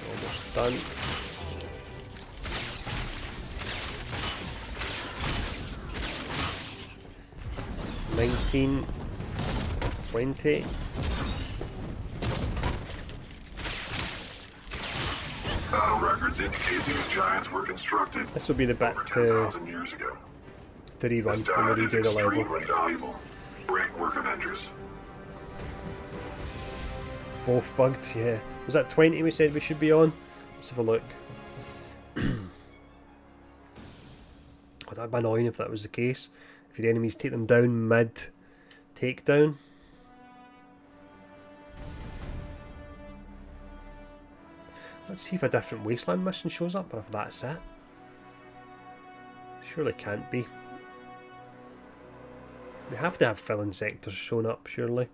Almost done. 19, 20. Battle records indicate these giants were constructed. This will be the bit to rerun when we redo the level. Valuable. Great work, Avengers. Both bugged, yeah. Was that 20 we said we should be on? Let's have a look. Oh, that'd be annoying if that was the case. If your enemies take them down mid takedown. Let's see if a different wasteland mission shows up or if that's it. Surely can't be. We have to have filling sectors shown up, surely.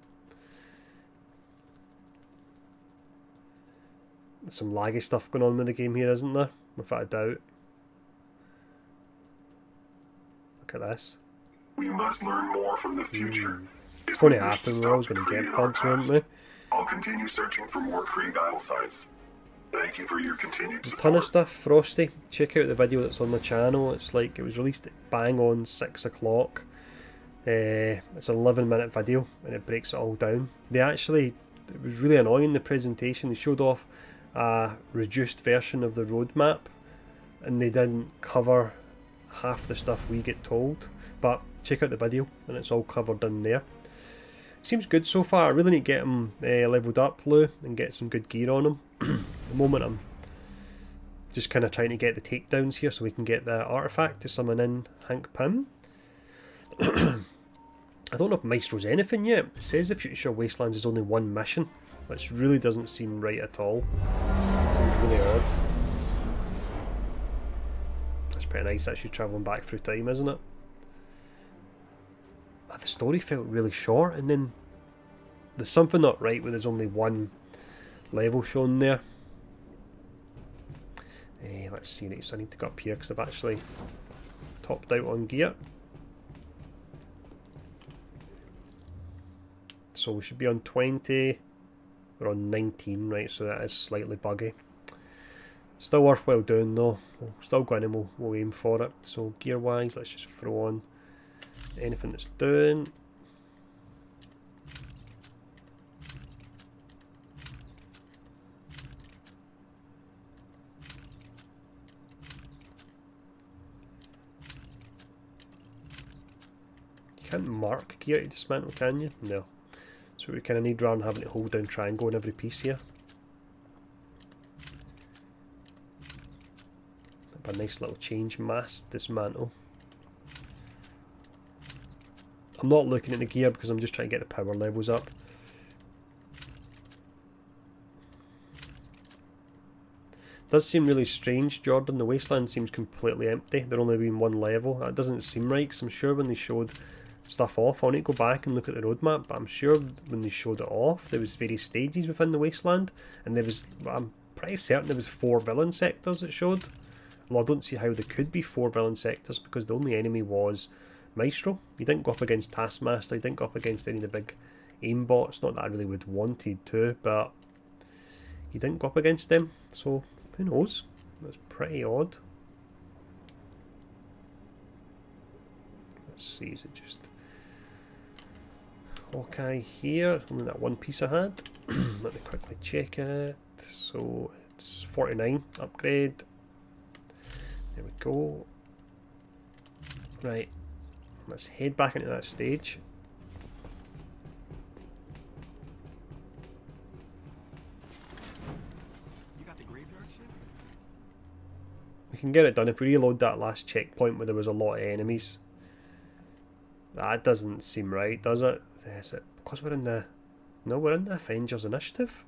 There's some laggy stuff going on with the game here, isn't there? Without a doubt. Look at this. We must learn more from the future. It's going to happen, we're always going to get bugs, aren't we? I'll continue searching for more Krieg idle sites. Thank you for your continued A support. ton of stuff, Frosty. Check out the video that's on the channel. It's like, it was released at bang on 6 o'clock. It's an 11-minute video and it breaks it all down. They actually, it was really annoying, the presentation. They showed off a reduced version of the roadmap and they didn't cover half the stuff we get told. But check out the video and it's all covered in there. Seems good so far. I really need to get him leveled up, Lou, and get some good gear on him. At the moment I'm just kind of trying to get the takedowns here so we can get the artifact to summon in Hank Pym. I don't know if Maestro's anything yet. It says the Future Wastelands is only one mission, which really doesn't seem right at all. It seems really odd. That's pretty nice actually travelling back through time, isn't it? The story felt really short, and then there's something not right where there's only one level shown there. Let's see, right, so I need to go up here because I've actually topped out on gear. So we should be on 20, we're on 19, right, so that is slightly buggy. Still worthwhile doing though, we'll still go in and we'll aim for it. So gear wise, let's just throw on anything that's doing. You can't mark gear to dismantle, can you? No. So we kind of need rather than having to hold down triangle on every piece here. A nice little change, mass dismantle. I'm not looking at the gear because I'm just trying to get the power levels up. Does seem really strange, Jordan. The wasteland seems completely empty. There only been one level. That doesn't seem right because I'm sure when they showed stuff off, I need to go back and look at the roadmap, but I'm sure when they showed it off there was various stages within the wasteland, and there was, I'm pretty certain there was 4 villain sectors it showed. Well, I don't see how there could be 4 villain sectors because the only enemy was Maestro. You didn't go up against Taskmaster, you didn't go up against any of the big aimbots. Not that I really would wanted to, but you didn't go up against them, so who knows? That's pretty odd. Let's see, is it just Hawkeye here? Only that one piece I had. Let me quickly check it. So it's 49. Upgrade. There we go. Right. Let's head back into that stage. You got the graveyard shift? We can get it done if we reload that last checkpoint where there was a lot of enemies. That doesn't seem right, does it? Is it because we're in the... No, we're in the Avengers initiative.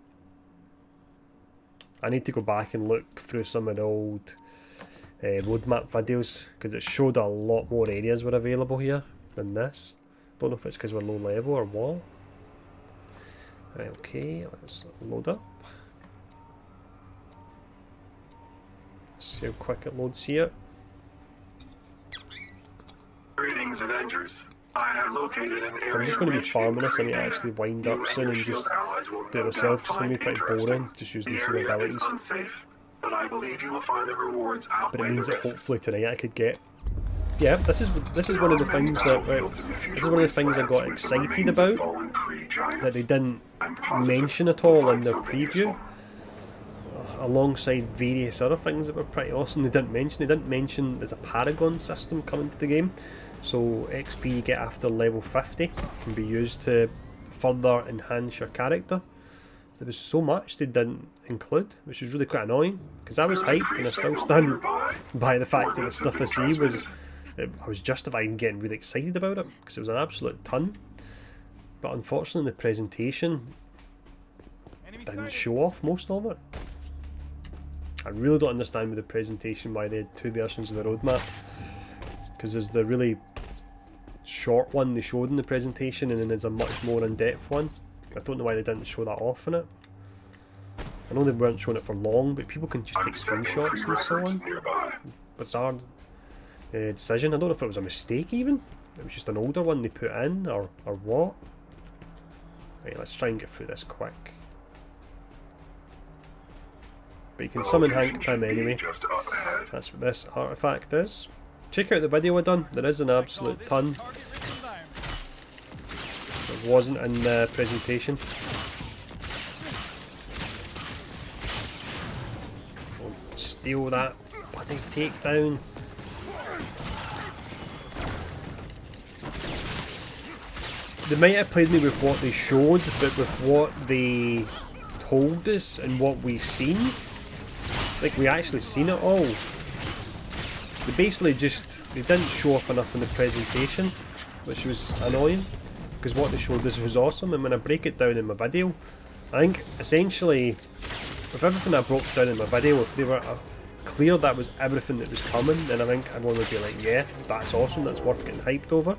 I need to go back and look through some of the old roadmap videos, because it showed a lot more areas were available here than this. Don't know if it's because we're low level or what. Right, okay, let's load up. See how quick it loads here. Greetings, Avengers. I have located an area. I'm just going to be farming this. I need to actually wind up soon and just do it myself. Just going to be pretty boring, just using the same abilities. Unsafe, but I believe you will find the rewards But it means that hopefully tonight I could get. Yeah, this is one of the things that this is one of the things I got excited about that they didn't mention at all in their preview. Alongside various other things that were pretty awesome, they didn't mention there's a Paragon system coming to the game. So XP you get after level 50 can be used to further enhance your character. There was so much they didn't include, which is really quite annoying, because I was hyped and I still stand by the fact that the stuff I see was... I was justified in getting really excited about it, because it was an absolute ton. But unfortunately the presentation didn't show off most of it. I really don't understand with the presentation why they had two versions of the roadmap, because there's the really short one they showed in the presentation, and then there's a much more in-depth one. I don't know why they didn't show that off in it. I know they weren't showing it for long, but people can just take screenshots and so on. Bizarre decision. I don't know if it was a mistake even. It was just an older one they put in, or what. Right, let's try and get through this quick. But you can summon Hank Pym anyway. That's what this artifact is. Check out the video I done. There is an absolute ton. It wasn't in the presentation. Don't steal that bloody takedown. They might have played me with what they showed, but with what they told us and what we've seen, like we actually seen it all. They basically they didn't show off enough in the presentation, which was annoying, because what they showed us was awesome. And when I break it down in my video, I think essentially with everything I broke down in my video, if they were clear that was everything that was coming, then I think everyone would be like, yeah, that's awesome, that's worth getting hyped over.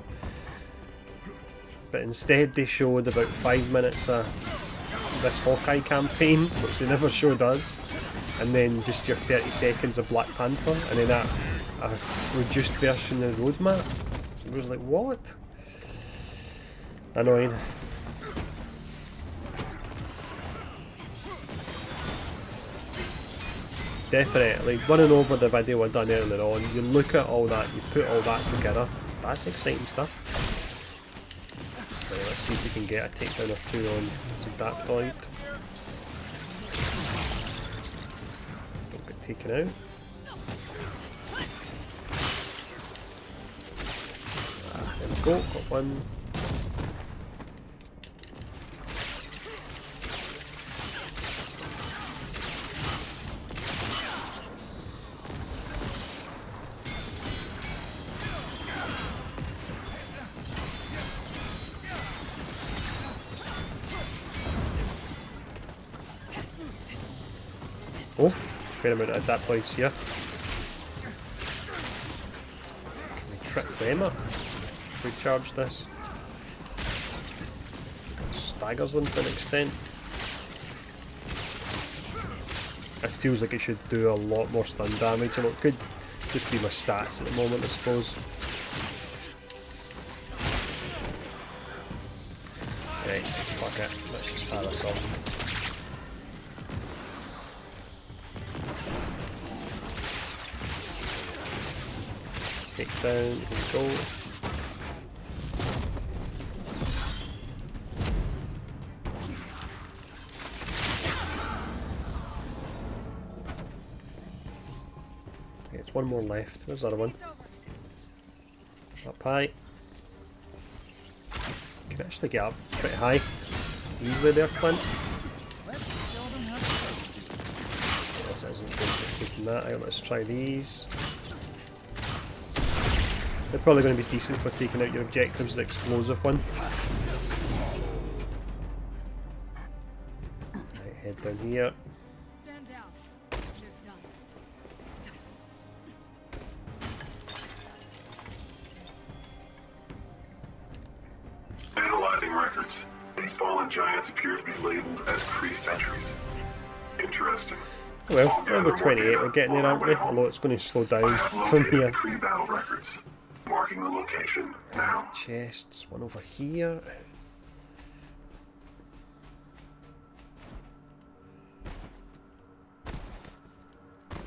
But instead they showed about 5 minutes of this Hawkeye campaign, which they never showed us, and then just your 30 seconds of Black Panther, and then a reduced version of the roadmap. It was like, what? Annoying. Definitely, running over the video I done earlier on, you look at all that, you put all that together, that's exciting stuff. Right, let's see if we can get a takedown or two on that point. Don't get taken out. There we go, got one. Oh, fair amount of adapt points here. Can we trick them up if we charge this? Staggers them to an extent. This feels like it should do a lot more stun damage, and it could just be my stats at the moment, I suppose. Right, fuck it, let's just fire this off. Take down, here we go. one more left. Where's the other one? Up high. Can actually get up pretty high. Easily there, Clint. This isn't good for taking that out. Let's try these. They're probably going to be decent for taking out your objectives, the explosive one. Right, head down here. Stand down. You're done. Analyzing records. These fallen giants appear to be labeled as pre-sentries. Interesting. Well, level 28, we're getting there, aren't we? Although it's going to slow down from here. Pre-battle records. Marking the location now. Chests, one over here.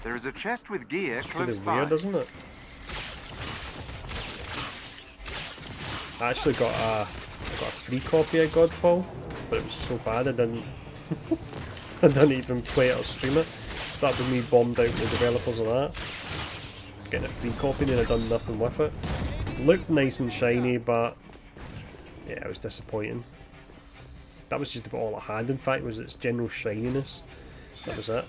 There's a chest with gear It's really close by. weird, isn't it? I actually got a free copy of Godfall, but it was so bad I didn't I didn't even play it or stream it. So that was me bombed out with the developers of that. Getting a free copy and then I'd done nothing with it. Looked nice and shiny, but yeah, it was disappointing. That was just about all it had, in fact, was its general shininess. That was it.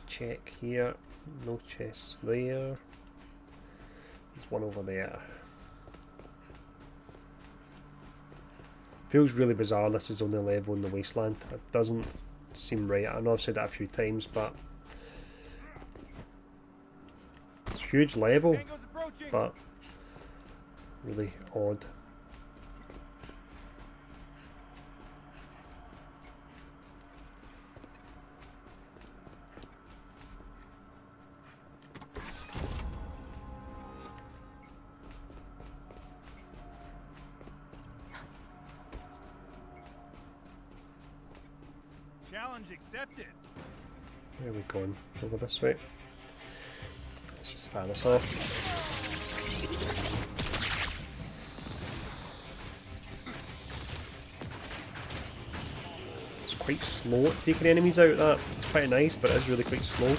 Check here, no chests there. There's one over there. Feels really bizarre this is only level in the wasteland. It doesn't seem right. I know I've said that a few times, but it's a huge level, but really odd. Challenge accepted. Where are we going? Over this way. Let's just fire this off. It's quite slow at taking enemies out. That it's quite nice, but it is really quite slow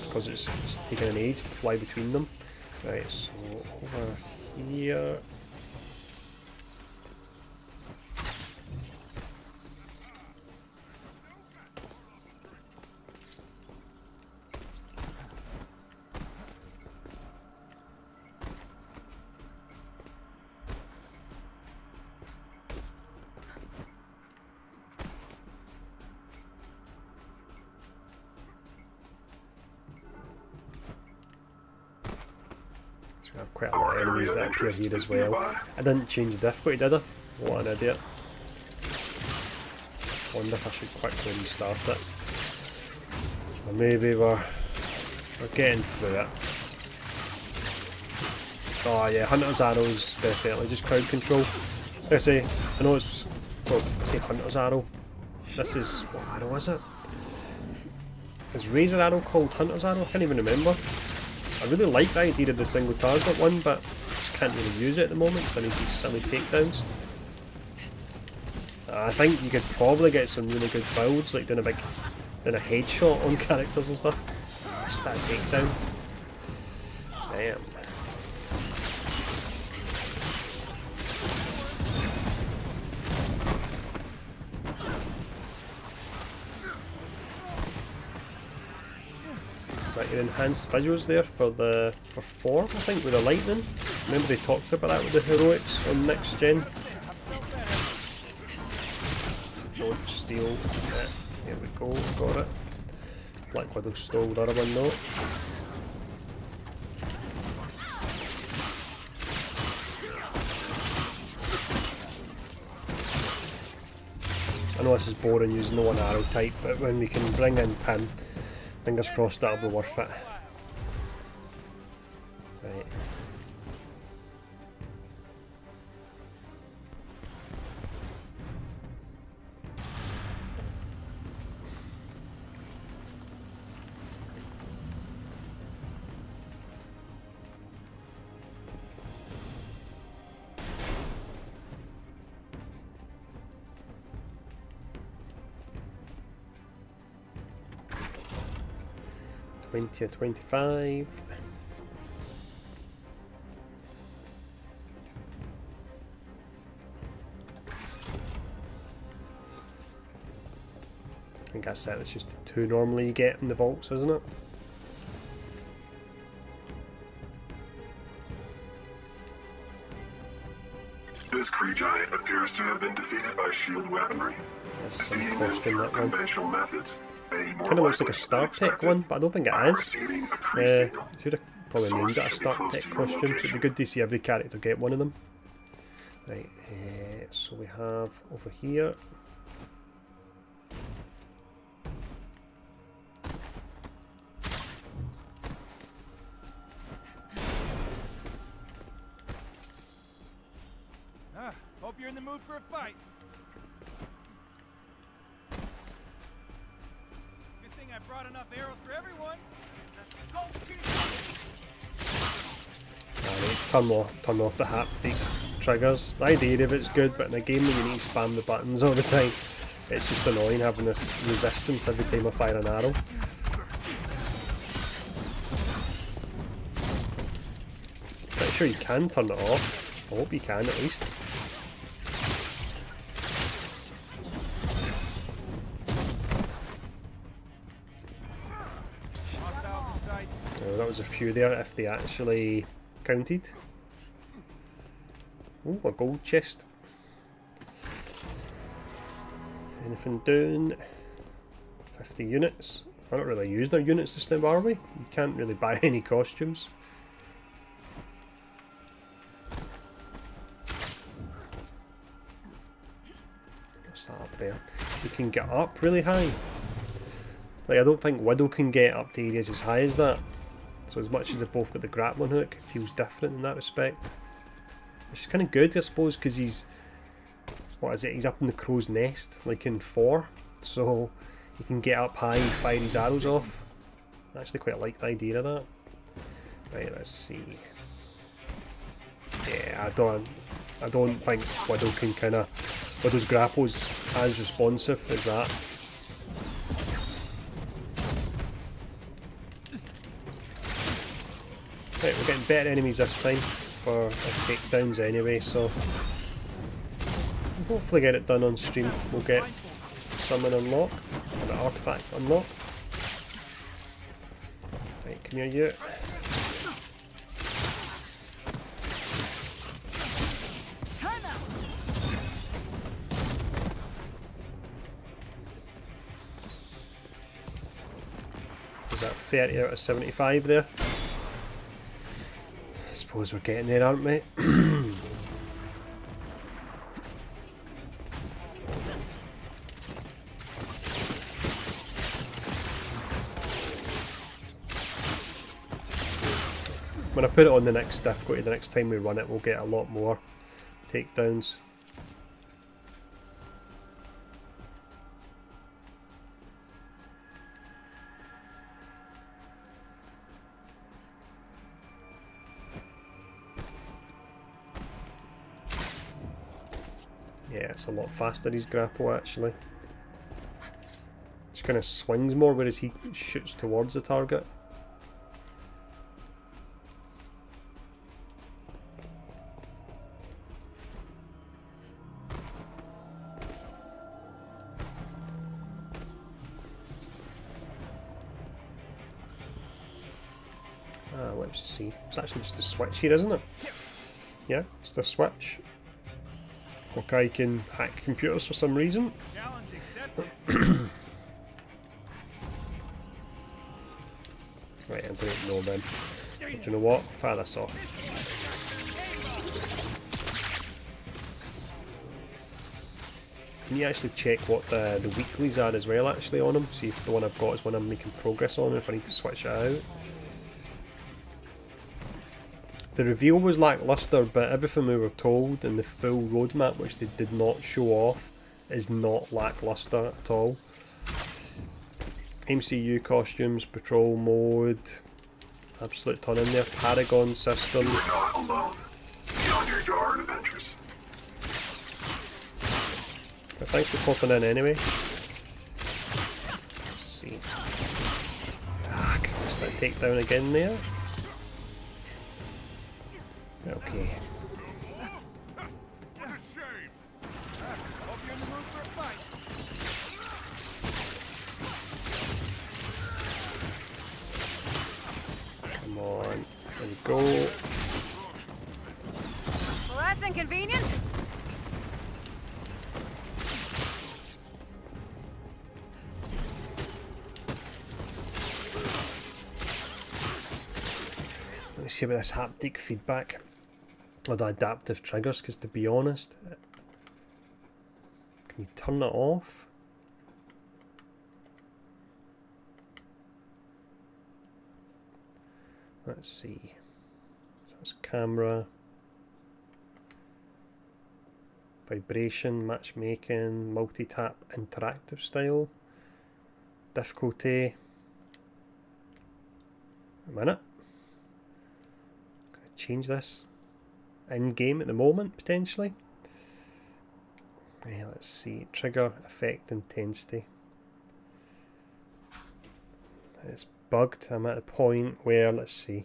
because it's taking an age to fly between them. Right, so over here. We have quite a lot of enemies that appear here as well. I didn't change the difficulty, did I? What an idiot. Wonder if I should quickly restart it. Or maybe we're getting through it. Oh yeah, Hunter's Arrow's definitely just crowd control. Like I say, I know it's, well, I say Hunter's Arrow. This is, what arrow is it? Is Razor Arrow called Hunter's Arrow? I can't even remember. I really like the idea of the single target one, but I just can't really use it at the moment because I need these silly takedowns. I think you could probably get some really good builds, like doing a headshot on characters and stuff. Just that takedown. Damn. Like your enhanced visuals there for form, I think, with the lightning. Remember they talked about that with the heroics on next gen. Don't steal. Yeah, here we go, got it. Black Widow stole the other one though. I know this is boring using the one arrow type, but when we can bring in Pim, fingers crossed that'll be worth it. Right. 20 or 25. I think I said it's just the 2 normally you get in the vaults, isn't it? This Kree giant appears to have been defeated by shield weaponry. That's some costume, that one. Conventional methods. Kind of looks like a Star Trek one, but I don't think it is. Should have probably named it a Star Trek costume, so it'd be good to see every character get one of them. Right, so we have over here. Hope you're in the mood for a fight. Good thing I brought enough arrows for everyone. Turn off the haptic triggers. The idea of it's good, but in a game where you need to spam the buttons all the time, it's just annoying having this resistance every time I fire an arrow. Pretty sure you can turn it off. I hope you can at least. That was a few there if they actually counted. Oh, a gold chest. Anything down? 50 units. We're not really using our units this time, are we? You can't really buy any costumes. What's that up there? You can get up really high. Like, I don't think Widow can get up to areas as high as that. So as much as they've both got the grappling hook, it feels different in that respect. Which is kind of good, I suppose, because he's... What is it? He's up in the crow's nest, like in 4. So he can get up high and fire his arrows off. I actually quite like the idea of that. Right, let's see. Yeah, I don't think Widow can kind of... Widow's grapple's as responsive as that. Right, we're getting better enemies this time for our takedowns anyway, so we'll hopefully get it done on stream. We'll get summon unlocked, or the artifact unlocked. Right, come here you. Was that 30 out of 75 there? Suppose we're getting there, aren't we? When I put it on the next difficulty, the next time we run it, we'll get a lot more takedowns. Yeah, it's a lot faster, his grapple actually. Just kind of swings more, whereas he shoots towards the target. Let's see. It's actually just a switch here, isn't it? Yeah, it's the switch. Hawkeye can hack computers for some reason. Right, I don't know then. But do you know what? Fire this off. Can you actually check what the weeklies are as well actually on them? See if the one I've got is one I'm making progress on, if I need to switch it out. The reveal was lackluster, but everything we were told in the full roadmap, which they did not show off, is not lackluster at all. MCU costumes, patrol mode, absolute ton in there, Paragon system. You are not alone. Beyond your door in Avengers. But thanks for popping in anyway. Let's see. Ah, instant takedown again there. Okay. What a shame. Hope you're in the mood for a fight. Come on. There we go. Well, that's inconvenient. Let me see about this haptic feedback or the adaptive triggers, because to be honest, can you turn it off? Let's see. So it's camera, vibration, matchmaking, multi-tap, interactive style, difficulty. A minute. Gonna change this in game at the moment potentially. Yeah, let's see. Trigger, effect, intensity. It's bugged. I'm at the point where, let's see.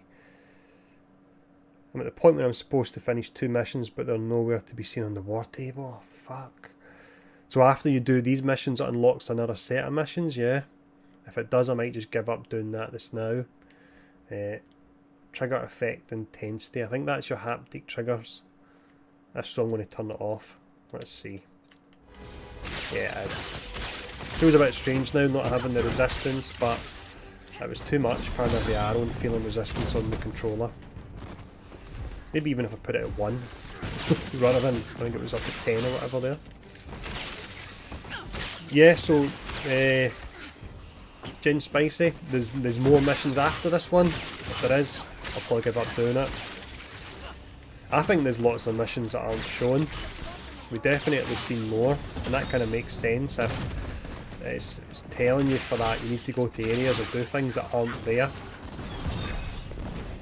I'm at the point where I'm supposed to finish 2 missions, but they're nowhere to be seen on the war table. Oh, fuck. So after you do these missions, it unlocks another set of missions, yeah. If it does, I might just give up doing that this now. Trigger, effect, intensity. I think that's your haptic triggers. If so, I'm going to turn it off. Let's see. Yeah, it is. Feels a bit strange now not having the resistance, but it was too much firing every arrow and feeling resistance on the controller. Maybe even if I put it at 1 rather than, I think it was up to 10 or whatever there. Yeah, so Gin Spicy, there's more missions after this one. If there is, I'll probably give up doing it. I think there's lots of missions that aren't shown. We definitely seen more, and that kind of makes sense. If it's telling you for that you need to go to areas or do things that aren't there.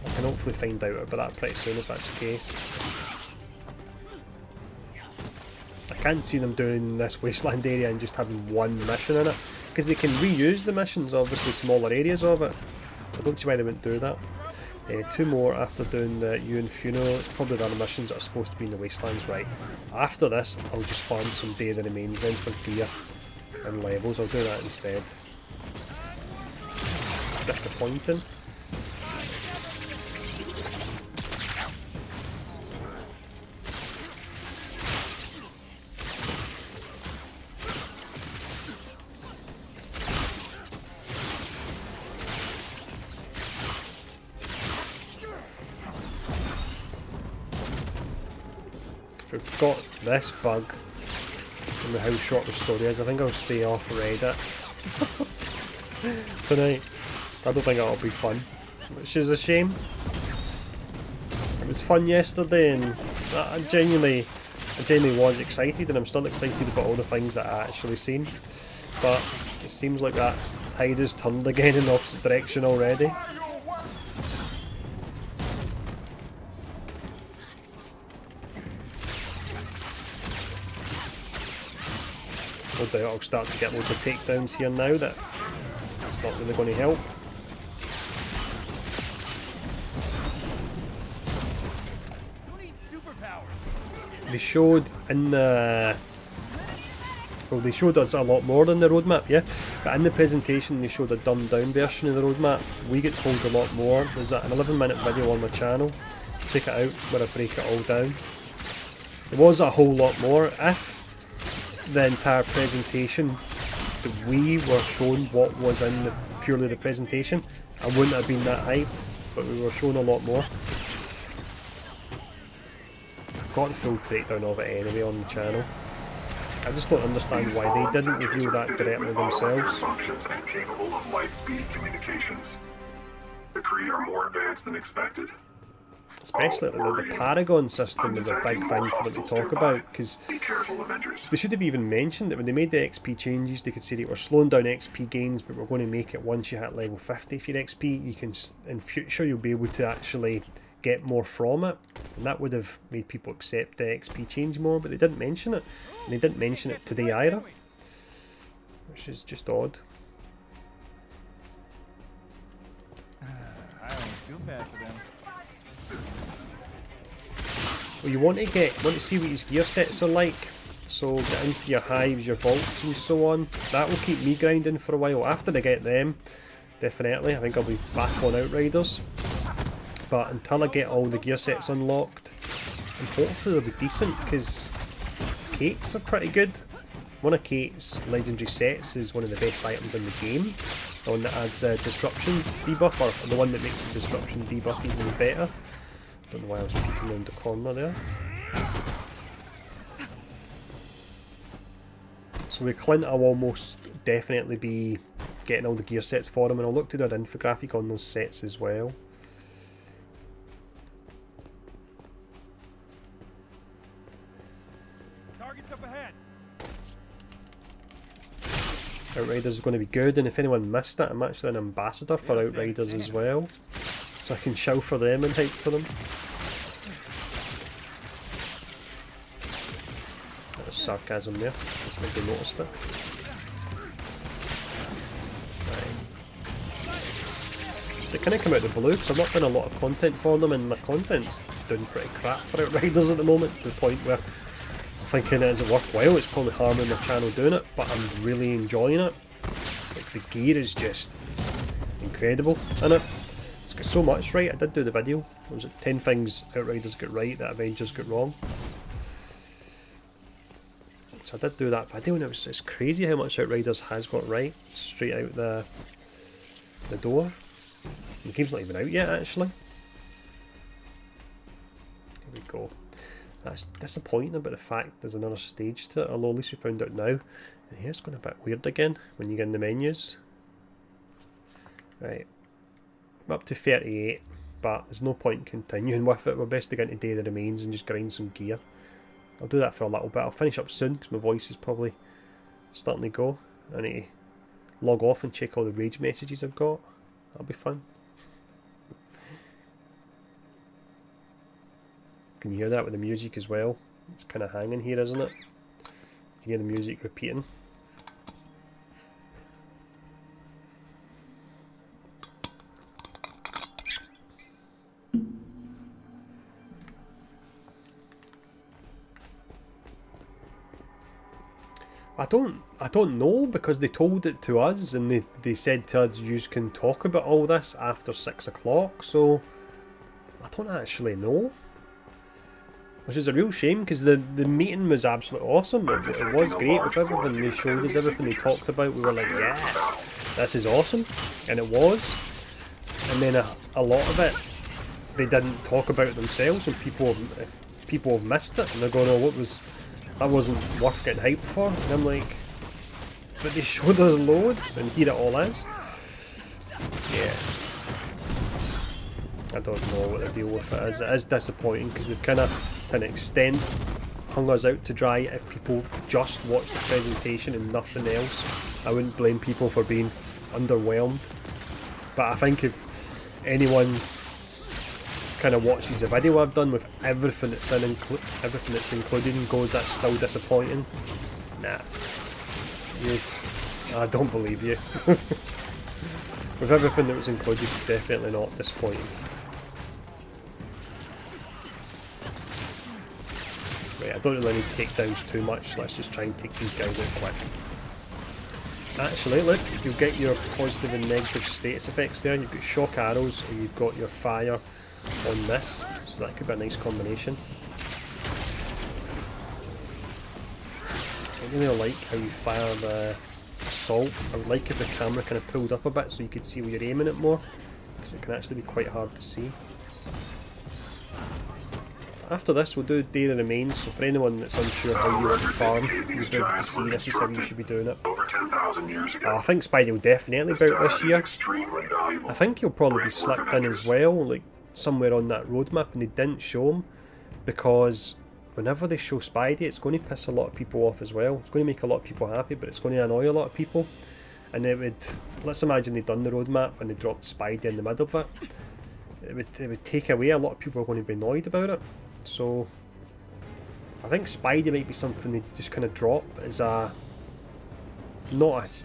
I can hopefully find out about that pretty soon if that's the case. I can't see them doing this wasteland area and just having 1 mission in it, because they can reuse the missions, obviously smaller areas of it. I don't see why they wouldn't do that. 2 more after doing the Ewan funeral. It's probably the other missions that are supposed to be in the wastelands, right? After this, I'll just farm some Day of the Remains in for gear and levels. I'll do that instead. Disappointing. We've got this bug, and how short the story is. I think I'll stay off Reddit tonight. I don't think that'll be fun, which is a shame. It was fun yesterday, and I genuinely was excited, and I'm still excited about all the things that I actually seen. But it seems like that tide has turned again in the opposite direction already. No doubt I'll start to get loads of takedowns here now. That's not really going to help. They showed in the... Well, they showed us a lot more than the roadmap, yeah? But in the presentation they showed a dumbed down version of the roadmap. We get told a lot more. There's an 11-minute video on my channel. Check it out where I break it all down. There was a whole lot more. If the entire presentation, we were shown what was in purely the presentation, I wouldn't have been that hyped, but we were shown a lot more. I've got the full breakdown of it anyway on the channel. I just don't understand why they didn't reveal that directly themselves. Functions and capable of light speed communications. The Kree are more advanced than expected. Especially the Paragon system is a big thing for them to talk about, because they should have even mentioned that when they made the XP changes. They could say that we're slowing down XP gains, but we're going to make it once you hit level 50 for your XP, you can, in future you'll be able to actually get more from it, and that would have made people accept the XP change more, but they didn't mention it, and they didn't mention it today either, which is just odd. Doom pad for them. Well, you want to see what these gear sets are like. So get into your hives, your vaults and so on. That will keep me grinding for a while. After I get them, definitely, I think I'll be back on Outriders. But until I get all the gear sets unlocked, and hopefully they'll be decent, because Kate's are pretty good. One of Kate's legendary sets is one of the best items in the game. The one that adds a disruption debuff, or the one that makes the disruption debuff even better. Don't know why I was peeking around the corner there. So with Clint, I'll almost definitely be getting all the gear sets for him, and I'll look to do an infographic on those sets as well. Targets up ahead. Outriders is going to be good, and if anyone missed it, I'm actually an ambassador for Outriders as well, so I can shout for them and hype for them. That was sarcasm there, just think they noticed it. Right. They kind of come out of the blue, because I've not done a lot of content for them, and my content's doing pretty crap for Outriders at the moment, to the point where I'm thinking, is it worthwhile? It's probably harming my channel doing it, but I'm really enjoying it. Like, the gear is just incredible in it. It's got so much right. I did do the video. What was it? 10 things Outriders got right that Avengers got wrong. So I did do that video, and it's crazy how much Outriders has got right. Straight out the door. The game's not even out yet, actually. There we go. That's disappointing about the fact there's another stage to it, although at least we found out now. And here's going a bit weird again when you get in the menus. Right, I'm up to 38, but there's no point in continuing with it. We're best to get into Day of the Remains and just grind some gear. I'll do that for a little bit. I'll finish up soon because my voice is probably starting to go. I need to log off and check all the rage messages I've got. That'll be fun. Can you hear that with the music as well? It's kind of hanging here, isn't it? You can hear the music repeating. I don't know, because they told it to us, and they said to us you can talk about all this after 6 o'clock, so I don't actually know. Which is a real shame, because the meeting was absolutely awesome. It was great with everything they showed us, everything they talked about. We were like, yes, this is awesome. And it was. And then a lot of it, they didn't talk about themselves, and people have missed it. And they're going, oh, that wasn't worth getting hyped for. And I'm like, but they showed us loads, and here it all is. Yeah. I don't know what the deal with it is. It is disappointing, because they've kind of, to an extent, hung us out to dry. If people just watched the presentation and nothing else, I wouldn't blame people for being underwhelmed. But I think if anyone kind of watches the video I've done with everything that's everything that's included and goes, that's still disappointing, nah, I don't believe you. With everything that was included, definitely not disappointing. Right, I don't really need takedowns too much, so let's just try and take these guys out quick. Actually, look, you'll get your positive and negative status effects there. You've got shock arrows, and you've got your fire on this, so that could be a nice combination. I really like how you fire the assault. I would like if the camera kind of pulled up a bit so you could see where you're aiming it more, because it can actually be quite hard to see. After this we'll do Day of the Remains, so for anyone that's unsure how you want to farm, you'll be able to see this is how you should be doing it. I think Spidey will definitely be out this year. I think he'll probably be slipped in as well, like somewhere on that roadmap, and they didn't show him, because whenever they show Spidey it's going to piss a lot of people off as well. It's going to make a lot of people happy, but it's going to annoy a lot of people. And it would, let's imagine they'd done the roadmap and they dropped Spidey in the middle of it. It would take away, a lot of people are going to be annoyed about it. So I think Spidey might be something they just kind of drop as not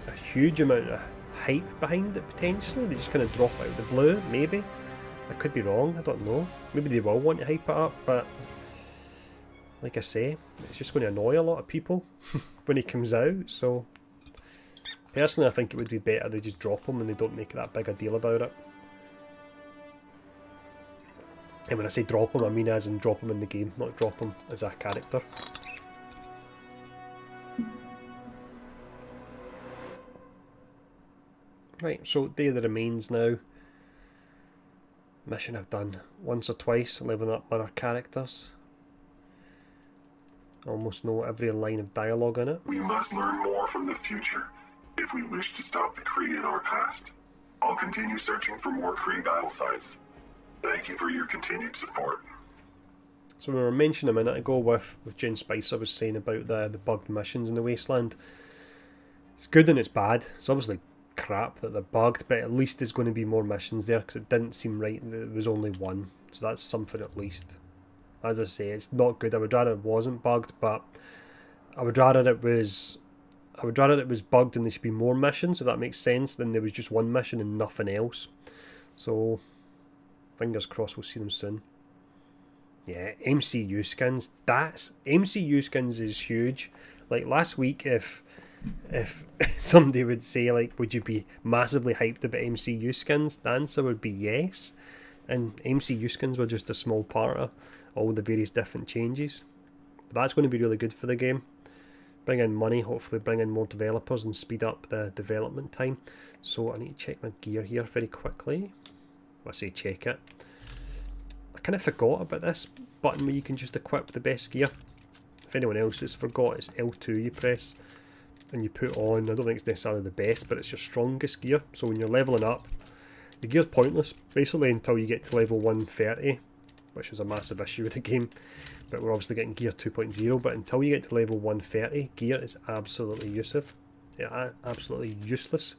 a huge amount of hype behind it potentially. They just kind of drop out of the blue, maybe. I could be wrong, I don't know. Maybe they will want to hype it up, but like I say, it's just going to annoy a lot of people when he comes out, so personally I think it would be better they just drop him and they don't make that big a deal about it. And when I say drop him, I mean as in drop him in the game, not drop him as a character. Right, so Day of the Remains now. Mission I've done once or twice, leveling up my characters. I almost know every line of dialogue in it. We must learn more from the future if we wish to stop the Kree in our past. I'll continue searching for more Kree battle sites. Thank you for your continued support. So we were mentioning a minute ago with Jen Spicer was saying about the bugged missions in the Wasteland. It's good and it's bad. It's obviously crap that they're bugged, but at least there's going to be more missions there because it didn't seem right that there was only one. So that's something at least. As I say, it's not good. I would rather it wasn't bugged, but I would rather it was bugged and there should be more missions, if that makes sense, than there was just one mission and nothing else. So fingers crossed we'll see them soon. Yeah, MCU skins. MCU skins is huge. Like last week, if somebody would say, like, would you be massively hyped about MCU skins? The answer would be yes. And MCU skins were just a small part of all the various different changes. But that's going to be really good for the game. Bring in money, hopefully bring in more developers and speed up the development time. So I need to check my gear here very quickly. I say check it. I kind of forgot about this button where you can just equip the best gear. If anyone else has forgot, it's L2 you press and you put on, I don't think it's necessarily the best, but it's your strongest gear. So when you're leveling up, the gear's pointless basically until you get to level 130, which is a massive issue with the game. But we're obviously getting gear 2.0, but until you get to level 130, gear is absolutely useless. Yeah, absolutely useless.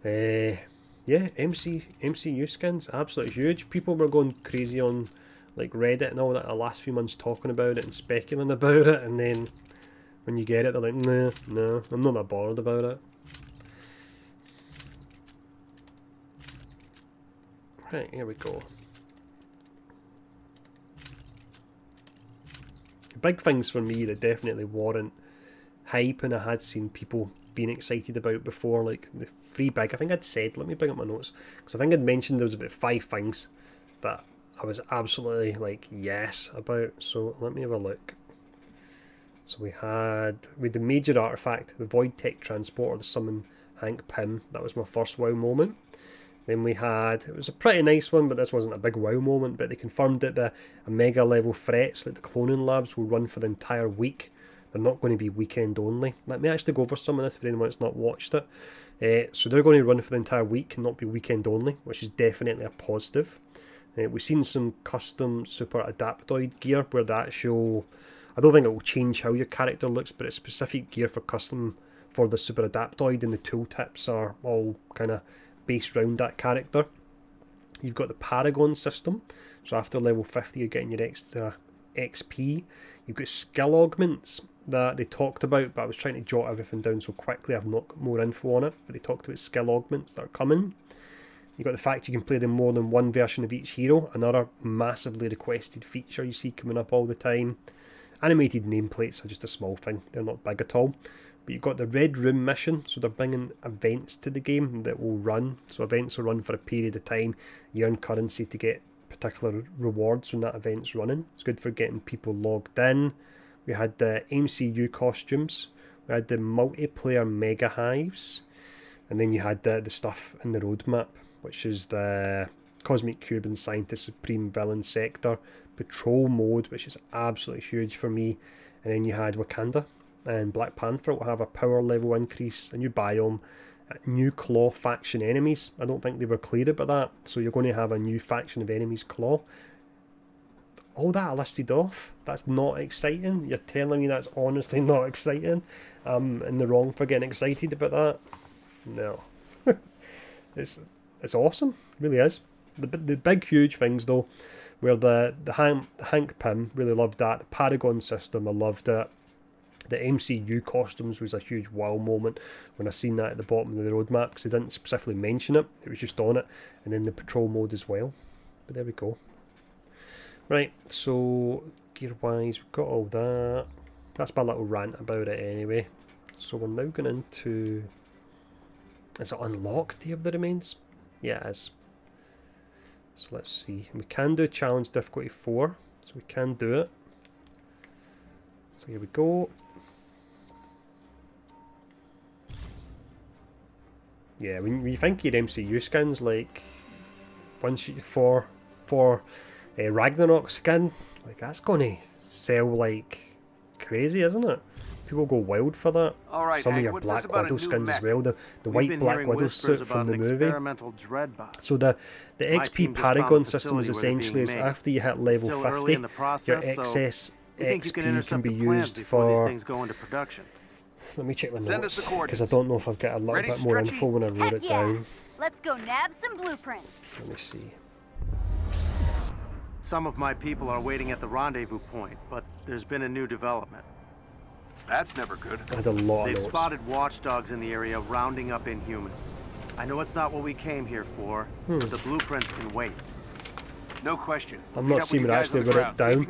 Yeah, MCU skins, absolutely huge. People were going crazy on like Reddit and all that the last few months talking about it and speculating about it, and then when you get it, they're like, no, I'm not that bothered about it. Right, here we go. Big things for me that definitely warrant hype, and I had seen people being excited about before, like the three big, I think I'd said, let me bring up my notes, because I think I'd mentioned there was about 5 things that I was absolutely like yes about, so let me have a look. So we had the major artifact, the Void Tech Transporter, the Summon Hank Pym. That was my first wow moment. Then we had, it was a pretty nice one, but this wasn't a big wow moment, but they confirmed that the Omega level threats, like the cloning labs, will run for the entire week. They're not going to be weekend only. Let me actually go over some of this for anyone that's not watched it. So they're going to run for the entire week and not be weekend only, which is definitely a positive. We've seen some custom super adaptoid gear where the actual, I don't think it will change how your character looks, but it's specific gear for custom for the super adaptoid, and the tooltips are all kind of based around that character. You've got the Paragon system, so after level 50 you're getting your extra XP. You've got skill augments that they talked about, but I was trying to jot everything down so quickly I've not got more info on it, but they talked about skill augments that are coming. You've got the fact you can play them more than one version of each hero, another massively requested feature you see coming up all the time. Animated nameplates are just a small thing, they're not big at all. But you've got the Red Room mission, so they're bringing events to the game that will run. So events will run for a period of time. You earn currency to get particular rewards when that event's running. It's good for getting people logged in. We had the MCU costumes. We had the multiplayer mega hives. And then you had the stuff in the roadmap, which is the Cosmic Cube and Scientist Supreme Villain Sector. Patrol mode, which is absolutely huge for me. And then you had Wakanda and Black Panther will have a power level increase, a new biome, new Claw faction enemies. I don't think they were clear about that, so you're going to have a new faction of enemies, Claw. All that I listed off, that's not exciting. You're telling me that's honestly not exciting? I'm in the wrong for getting excited about that? No. It's awesome, it really is. The big huge things though, where the Hank Pym, really loved that. The Paragon system, I loved it. The MCU costumes was a huge wow moment when I seen that at the bottom of the roadmap, because they didn't specifically mention it, it was just on it. And then the patrol mode as well. But there we go. Right, so gear-wise, we've got all that. That's my little rant about it anyway. So we're now going into... Is it unlocked, Day of the Remains? Yeah, it is. So let's see. We can do challenge difficulty 4. So we can do it. So here we go. Yeah, when you think your MCU skins, like once you for Ragnarok skin, like that's gonna sell like crazy, isn't it? People go wild for that. All right, some Hank, of your what's Black this about Widow a new skins as mech? well. The We've white been Black hearing Widow whispers suit from about the an movie. experimental dreadbot. So the My XP team just found Paragon the system is facility where they're essentially being is made. after you hit level Still early 50, in the process, your so excess we think you XP can can intercept be the plans used before these for... things go into production. Let me check my Send us notes, the because I coordinates. don't know if I've got a little Ready, bit more Stretchy? info when I wrote Heck it yeah. down. Let's go nab some blueprints. Let me see. Some of my people are waiting at the rendezvous point, but there's been a new development. That's never good. I had a lot of They've notes. spotted watchdogs in the area rounding up Inhumans. I know it's not what we came here for, but the blueprints can wait. No question. I'm not seeing it actually wrote it down.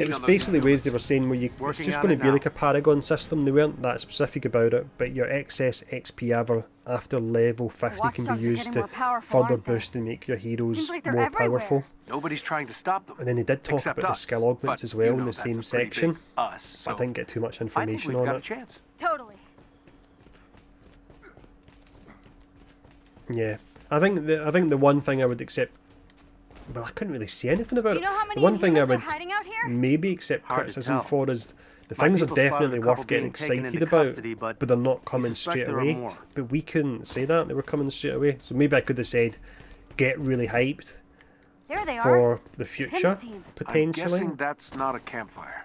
It was basically ways they were saying where you, it's just going to be like a Paragon system. They weren't that specific about it, but your excess XP after level 50 can be Watchdogs are used getting to more powerful, further aren't they? boost and make your heroes Seems like they're more everywhere. powerful. Nobody's trying to stop them. And then they did talk Except about the us. skill augments But as well you in know the that's same a pretty section. big us, But I so didn't get too much I think information we've on got a it. chance. Totally. Yeah, I think the one thing I would accept. Well, I couldn't really see anything about You know how it. many The one thing I Inhumans are would hiding out here? maybe accept Hard to criticism tell. for is the My things are people spotted a definitely couple worth getting being taken excited into about, custody, but they're not we coming suspect straight there are away. more. But we couldn't say that they were coming straight away. So maybe I could have said, get really hyped There they are. for the future, Clint's team. potentially. I'm guessing that's not a campfire.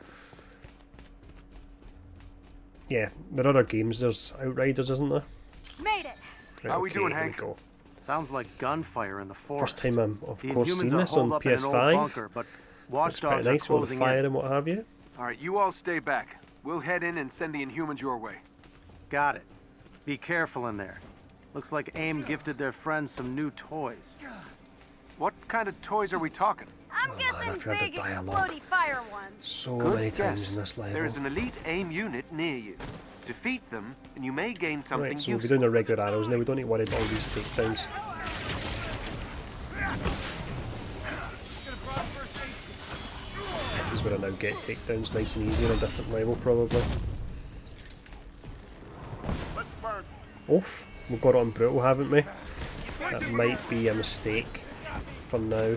Yeah, there are other games. There's Outriders, isn't there? Made it. Right, How we okay, doing, here we Hank? go. Sounds like gunfire in the forest. First time I'm, of The course, Inhumans seen are this on holed up in an old PS5. bunker, but Looks pretty watchdogs nice are with the closing fire in. and what have you. All right, you all stay back. We'll head in and send the Inhumans your way. Got it. Be careful in there. Looks like AIM gifted their friends some new toys. What kind of toys are we talking? I'm I've guessing heard the big, dialogue. explodey fire ones. So Good many times guess. in this level. There's an elite AIM unit near you. Defeat them, and you may gain something Right, so we'll be useful. doing the regular arrows now. We don't need to worry about all these takedowns. This is where I now get takedowns nice and easy on a different level, probably. Oof, we've got it on brutal, haven't we? That might be a mistake for now.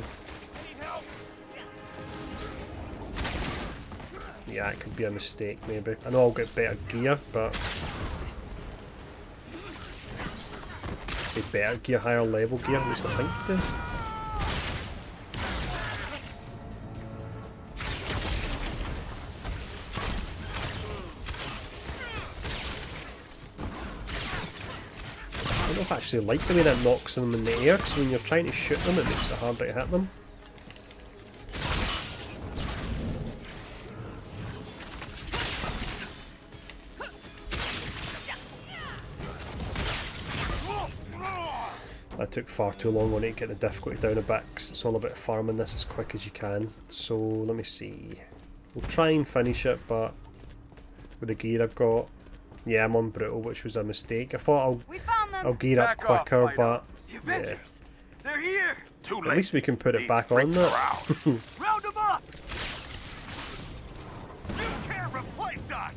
Yeah, it could be a mistake, maybe. I know I'll get better gear, but... say better gear, higher level gear, at least I think I do. I don't know if I actually like the way that knocks them in the air, because when you're trying to shoot them it makes it harder to hit them. I took far too long on it to get the difficulty down a bit, 'cause it's all about farming this as quick as you can. So let me see. We'll try and finish it, but with the gear I've got, yeah, I'm on brutal, which was a mistake. I thought I'll gear up Back off, quicker, Fido. but The yeah. Avengers! They're here! Too At least we can put it back on that. Round them up! You can't replace us!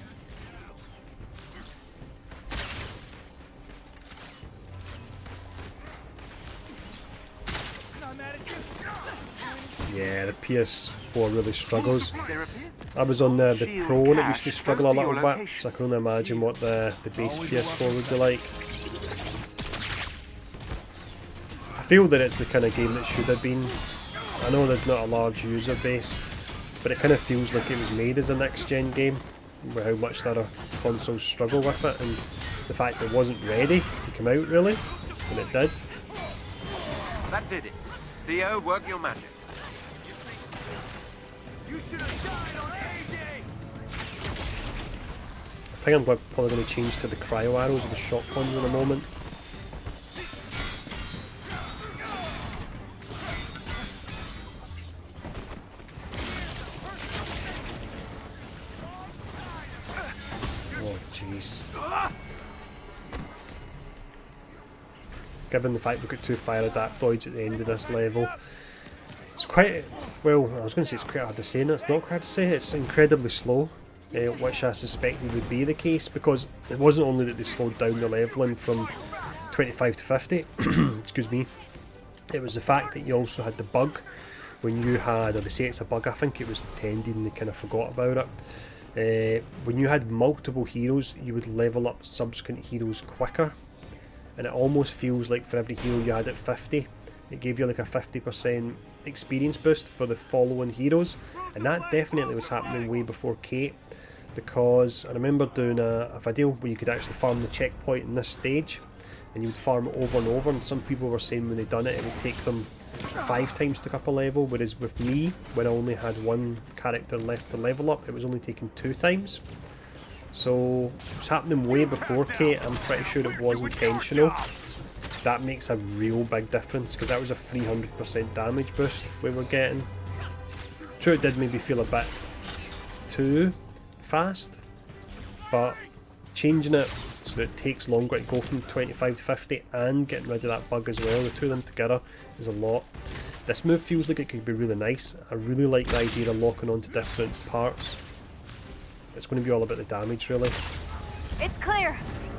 Yeah, the PS4 really struggles. I was on the Pro and it used to struggle a little bit, so I can only imagine what the base PS4 would be like. I feel that it's the kind of game that should have been. I know there's not a large user base, but it kind of feels like it was made as a next-gen game, with how much the other consoles struggle with it, and the fact that it wasn't ready to come out really, and it did. That did it. Theo, work your magic. You should have died on AJ! I think I'm probably going to change to the cryo arrows or the shotguns in a moment. given the fact we've got 2 fire adaptoids at the end of this level. It's quite, well, I was going to say it's quite hard to say, no, it's not quite hard to say, it's incredibly slow, which I suspected would be the case, because it wasn't only that they slowed down the levelling from 25 to 50, excuse me, it was the fact that you also had the bug when you had, or they say it's a bug, I think it was intended and they kind of forgot about it. When you had multiple heroes, you would level up subsequent heroes quicker, and it almost feels like for every hero you had at 50, it gave you like a 50% experience boost for the following heroes, and that definitely was happening way before Kate, because I remember doing a video where you could actually farm the checkpoint in this stage, and you would farm it over and over, and some people were saying when they done it, it would take them 5 times to up a level, whereas with me, when I only had 1 character left to level up, it was only taking 2 times. So it was happening way before Kate. I'm pretty sure it was intentional. That makes a real big difference, because that was a 300% damage boost we were getting. True, it did maybe feel a bit too fast, but changing it so that it takes longer to go from 25 to 50 and getting rid of that bug as well, the 2 of them together is a lot. This move feels like it could be really nice. I really like the idea of locking onto different parts. It's going to be all about the damage, really. It's clear.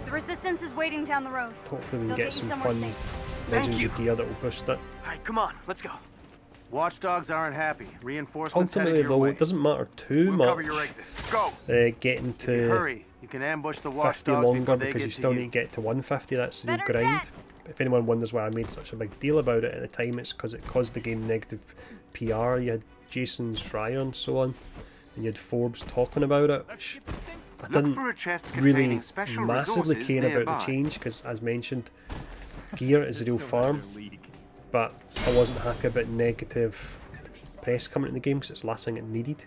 The resistance is waiting down the road. Hopefully we can They'll get take you some somewhere fun safe. legendary gear that will boost it. Alright, come on, let's go. Watchdogs aren't happy. Reinforcements Ultimately headed your though, way. it doesn't matter too much getting If you hurry, to you can ambush the 50 watchdogs longer, before they because get you to still you. need to get to 150, that's the real Better grind. check. If anyone wonders why I made such a big deal about it at the time, it's because it caused the game negative PR. You had Jason Schreier and so on, and you had Forbes talking about it, which I didn't really massively care about the change, because as mentioned, gear is a real farm, but I wasn't happy about negative press coming to the game, because it's the last thing it needed.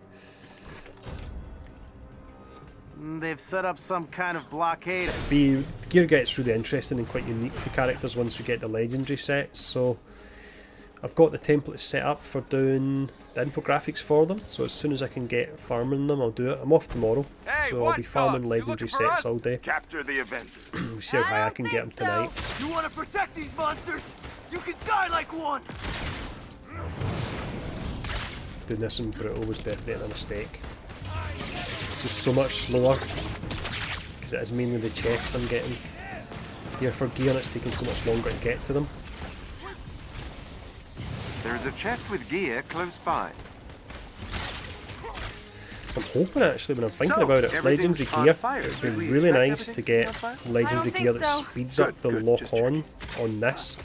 They've set up some kind of blockade. The gear gets really interesting and quite unique to characters once we get the legendary sets, so I've got the templates set up for doing the infographics for them, so as soon as I can get farming them I'll do it. I'm off tomorrow, so I'll be farming legendary sets all day. Capture the Avengers. We'll see how high I can get them tonight. You want to protect these monsters? You can die like one. Doing this in brutal was definitely a mistake. Just so much slower, because it is mainly the chests I'm getting here for gear, and it's taking so much longer to get to them. There's a chest with gear close by. I'm hoping actually, when I'm thinking about it, legendary gear, it would be really nice to get legendary gear that speeds up the lock on this.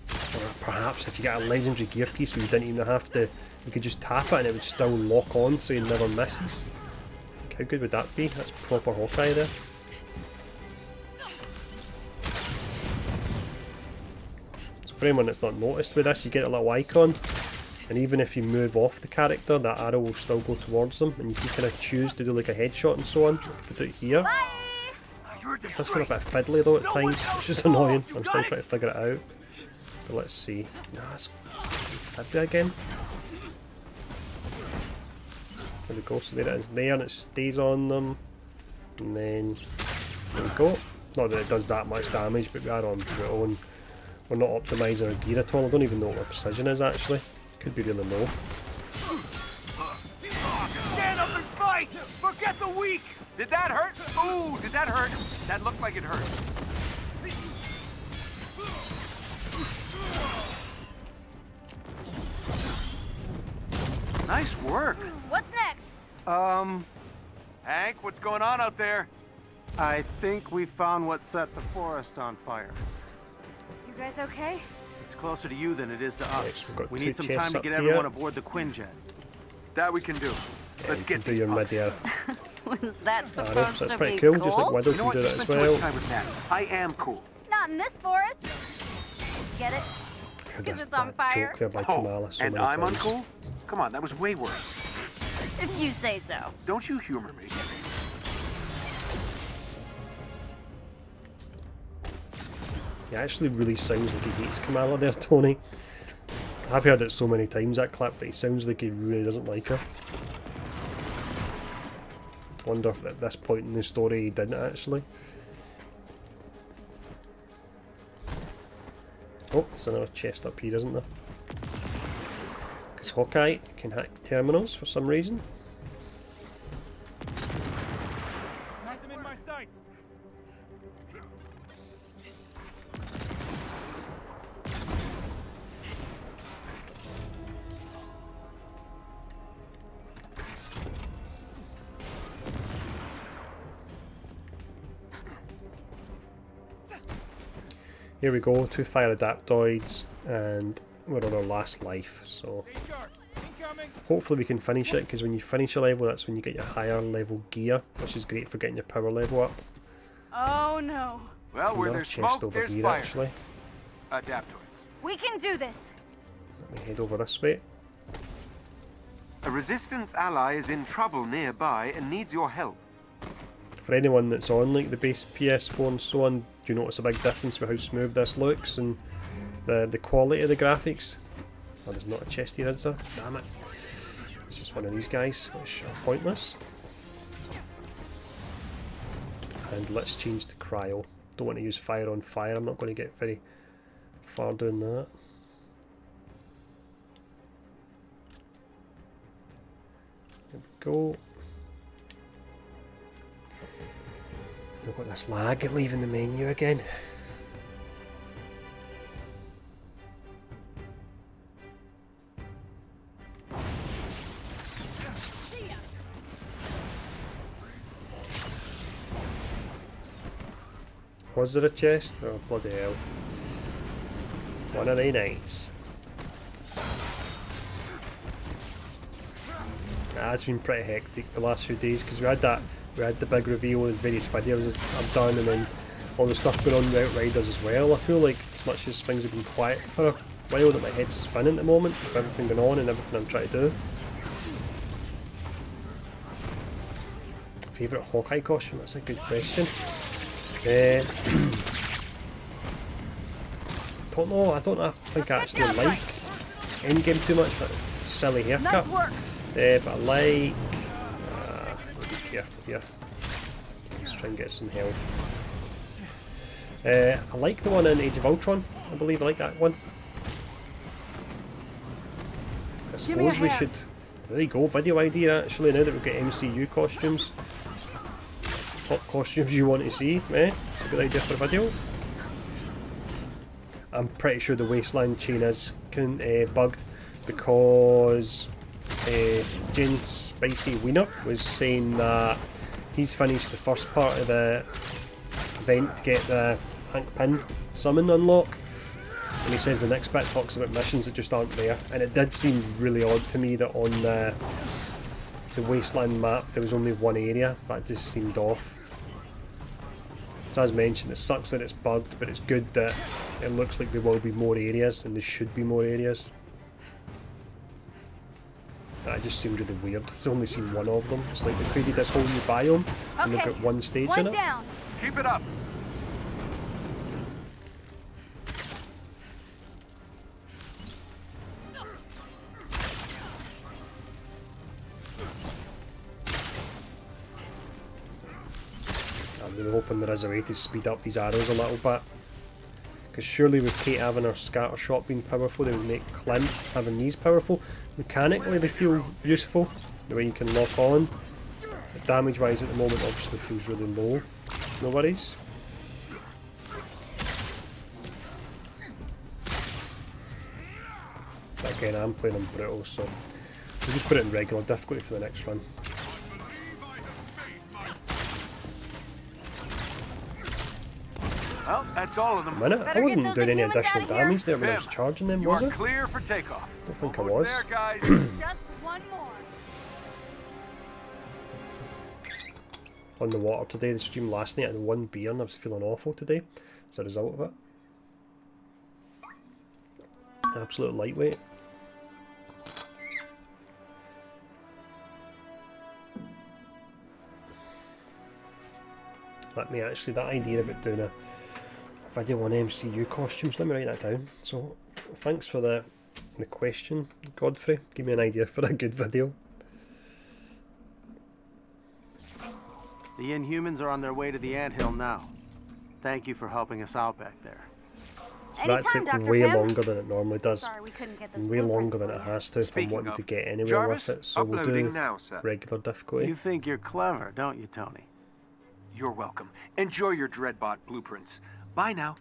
Or perhaps if you get a legendary gear piece where you didn't even have to, you could just tap it and it would still lock on so you never misses. How good would that be? That's proper Hawkeye there. So for anyone that's not noticed with this, you get a little icon, and even if you move off the character, that arrow will still go towards them, and you can kind of choose to do like a headshot and so on. You do it here. It does feel a bit fiddly though at times, which is annoying. I'm still trying to figure it out. But let's see. Nah, it's fiddly again. There we go, so there it is there, and it stays on them, and then there we go. Not that it does that much damage, but we are on brutal and we're not optimising our gear at all. I don't even know what our precision is actually. Could be really low. Stand up and fight! Forget the weak! Did that hurt? Ooh, did that hurt? That looked like it hurt. Nice work. What's next? Hank, what's going on out there? I think we found what set the forest on fire. You guys okay? It's closer to you than it is to us. Yes, we've got We two need some chests time to up get here. everyone aboard the Quinjet. That we can do. Yeah, Let's you get can do your mid-air Was that arrow, supposed so to that's pretty be cool, cool? just like Widow You know can what? do that You as spent too well. much time with Nat. I am cool. Not in this forest. Get it? That's it's on that fire. joke there by Kamala so and many I'm times. uncool? Come on, that was way worse. If you say so. Don't you humor me. He actually really sounds like he hates Kamala there, Tony. I've heard it so many times, that clip, but he sounds like he really doesn't like her. Wonder if at this point in the story he didn't actually. Oh, there's another chest up here, isn't there? Because Hawkeye can hack terminals for some reason. Nice in my sights. Here we go, 2 fire adaptoids, and we're on our last life, so hopefully we can finish it, because when you finish a level, that's when you get your higher level gear, which is great for getting your power level up. Oh no. Well, There's where another there's chest smoke, over there's here, fire. actually. Adaptoids. We can do this. Let me head over this way. A resistance ally is in trouble nearby and needs your help. For anyone that's on like the base PS4 and so on, do you notice a big difference with how smooth this looks and the quality of the graphics? Oh, there's not a chest here, is there? Damn it. It's just one of these guys, which are pointless. And let's change to cryo. Don't want to use fire on fire, I'm not going to get very far doing that. There we go. We've got this lag at leaving the menu again. Was there a chest? Oh bloody hell. One of the nights. It's been pretty hectic the last few days because we had the big reveal as various videos I've done, and then all the stuff going on with Outriders as well. I feel like as much as things have been quiet for a while, that my head's spinning at the moment with everything going on and everything I'm trying to do. Favourite Hawkeye costume? That's a good question. Don't know. I don't think I actually like Endgame too much for a silly haircut. But I like. Be careful here. Let's try and get some health. I like the one in Age of Ultron. I believe I like that one. I suppose we should. There you go. Video idea actually. Now that we've got MCU costumes. What costumes you want to see? It's a good idea for a video. I'm pretty sure the Wasteland chain is bugged because Jane Spicy Wiener was saying that he's finished the first part of the event to get the Hank Pym summon unlock, and he says the next bit talks about missions that just aren't there, and it did seem really odd to me that on the Wasteland map there was only one area. That just seemed off. So as mentioned, it sucks that it's bugged, but it's good that it looks like there will be more areas, and there should be more areas. That just seemed really weird. I've only seen one of them. It's like they created this whole new biome, and they've got one stage in it. Down. Keep it up. I'm really hoping there is a way to speed up these arrows a little bit. Because surely with Kate having her scatter shot being powerful, they would make Clint having these powerful. Mechanically they feel useful, the way you can lock on. But damage wise at the moment obviously feels really low. No worries. But again, I'm playing on brutal, so we'll just put it in regular difficulty for the next run. Well, that's all of them. A minute, I wasn't doing any additional damage there when I was charging them, was I? Clear for takeoff. Don't think I was. There, guys. Just one more. On the water today, the stream last night I had one beer and I was feeling awful today as a result of it. Absolute lightweight. Let me actually, that idea about doing a video on MCU costumes, let me write that down. So thanks for the question, Godfrey. Give me an idea for a good video. The Inhumans are on their way to the anthill now. Thank you for helping us out back there. That Anytime, took Dr. way Pym. longer than it normally does. Sorry, we couldn't get And those way blueprints longer than for it you. has to if I'm Speaking wanting of, to get anywhere Jarvis, with it. So we'll uploading do now, sir. regular difficulty. You think you're clever, don't you, Tony? You're welcome. Enjoy your Dreadbot blueprints. Bye now.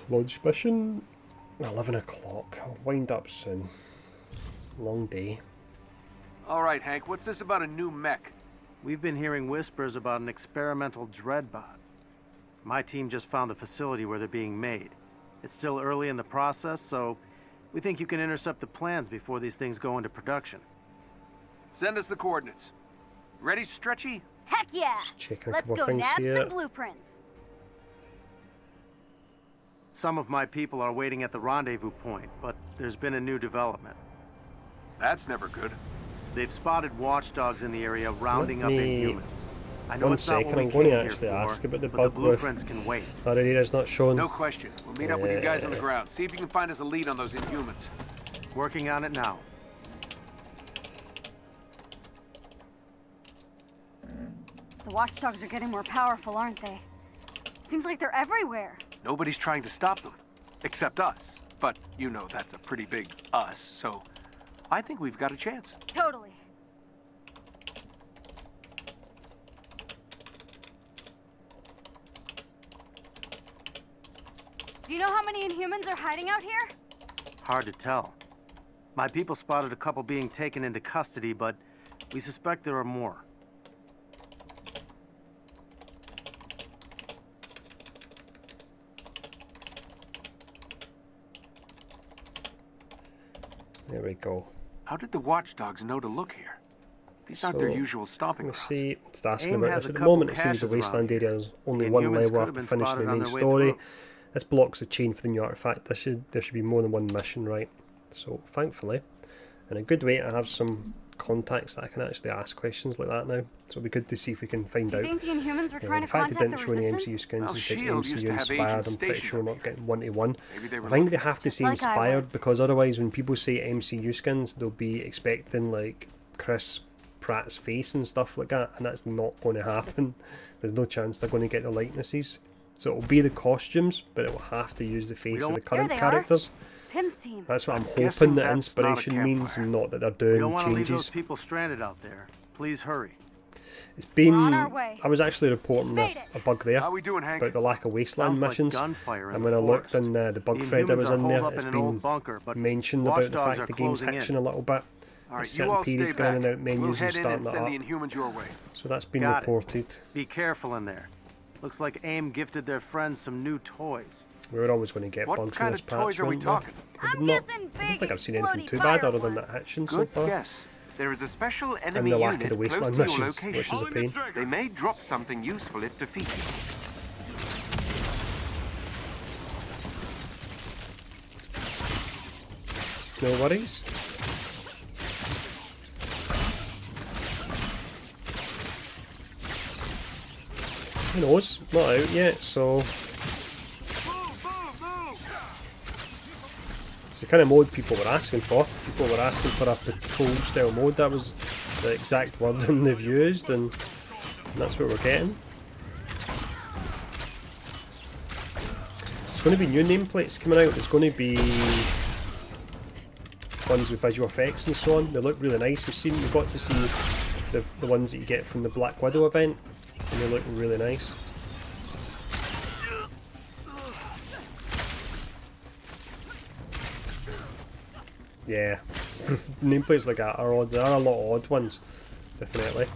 Launch mission, 11 o'clock. I'll wind up soon. Long day. All right, Hank, what's this about a new mech? We've been hearing whispers about an experimental Dreadbot. My team just found the facility where they're being made. It's still early in the process, so we think you can intercept the plans before these things go into production. Send us the coordinates. Ready, Stretchy? Heck yeah! Checking a Let's couple go of things nab here. some blueprints. Some of my people are waiting at the rendezvous point, but there's been a new development. That's never good. They've spotted watchdogs in the area rounding up Let me- Inhumans. I know One it's not what second, we I'm going to came here actually for, ask about the but bug the with blueprints can wait. that area's not shown. No question. We'll meet up with you guys on the ground. See if you can find us a lead on those Inhumans. Working on it now. The watchdogs are getting more powerful, aren't they? Seems like they're everywhere. Nobody's trying to stop them. Except us. But you know that's a pretty big us, so I think we've got a chance. Totally. Do you know how many Inhumans are hiding out here? Hard to tell. My people spotted a couple being taken into custody, but we suspect there are more. There we go. How did the watchdogs know to look here? These aren't their usual stomping Let me grounds. see. It's asking AIM about has this. a At the couple moment, it seems the caches around wasteland here. area is only The one Inhumans level could have after been finishing spotted the on main their way story. through. This blocks the chain for the new artifact. There should be more than one mission, right? So thankfully, and a good way to have some contacts that I can actually ask questions like that now. So it'll be good to see if we can find Do you out. think the Inhumans were trying The to fact contact they didn't the show any Resistance? MCU skins Well, and said S.H.I.E.L.D. used MCU to have inspired, agents I'm pretty stationed sure up not here. getting 1-to-1. Maybe they were I think they looking. have to say Like I inspired was. because otherwise when people say MCU skins they'll be expecting like Chris Pratt's face and stuff like that, and that's not going to happen. There's no chance they're going to get the likenesses. So it'll be the costumes, but it will have to use the face of the current Here they are. characters. Pym's team. That's what I'm guessing hoping that that's not a inspiration means, and not that they're We doing don't want to leave those changes. people stranded out there. Please hurry. It's been. We're on our way. I was actually reporting Made a bug there How we doing, Hank? about the lack of wasteland Sounds like missions. gunfire in And the when I looked forest. in the bug The thread I Inhumans was are in holed there, up it's in an been old bunker, but mentioned about the watchdogs fact are the game's closing in. hitching a little bit. All At right, you certain all periods stay going in back. and out menus We'll and head in starting and that send up. the Inhumans your way. So that's been Got it. reported. Be careful in there. Looks like AIM gifted their friends some new toys. We were always going to get What bugs in kind this of toys patch, are we weren't talking? I I'm don't guessing think big I've seen anything explodey too bad fire other than ones. that hitching so Good far. guess. There is a special And enemy the lack unit of the close wasteland to your missions, location. which is a pain. They may drop something useful if defeated. No worries. Who knows? Not out yet, so it's the kind of mode people were asking for. People were asking for a patrol style mode. That was the exact wording they've used, and that's what we're getting. There's going to be new nameplates coming out. There's going to be ones with visual effects and so on. They look really nice. We've got to see the ones that you get from the Black Widow event, and they look really nice. Yeah, nameplates like that are odd. There are a lot of odd ones, definitely.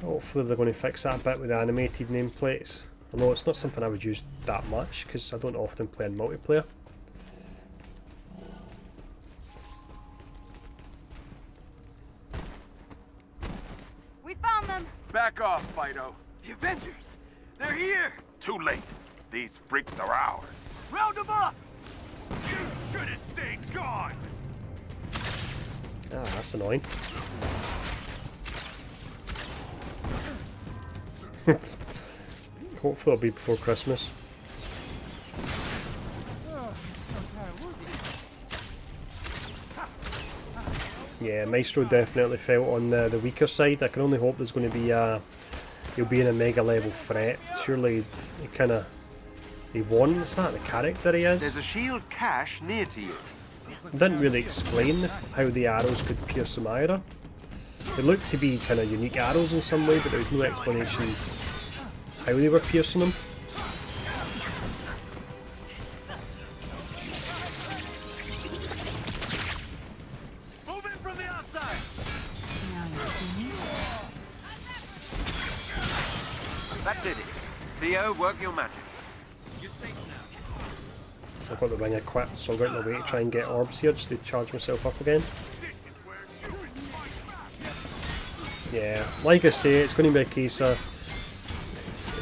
Hopefully they're going to fix that bit with the animated nameplates. Although it's not something I would use that much because I don't often play in multiplayer. We found them. Back off, Fido. The Avengers! They're here! Too late. These freaks are ours. Round them up! You should have stayed gone. Ah, that's annoying. Hopefully it'll be before Christmas. Yeah, Maestro definitely felt on the weaker side. I can only hope there's going to be he'll be in a mega level threat. Surely he wants that, the character he is. There's a shield cache near to you. Didn't really explain how the arrows could pierce him either. They looked to be kind of unique arrows in some way, but there was no explanation how they were piercing him. That did it. Theo, work your magic. You're safe now. I've got the ring equipped, so I'll go out of my way to try and get orbs here just to charge myself up again. Yeah, like I say, it's going to be a case of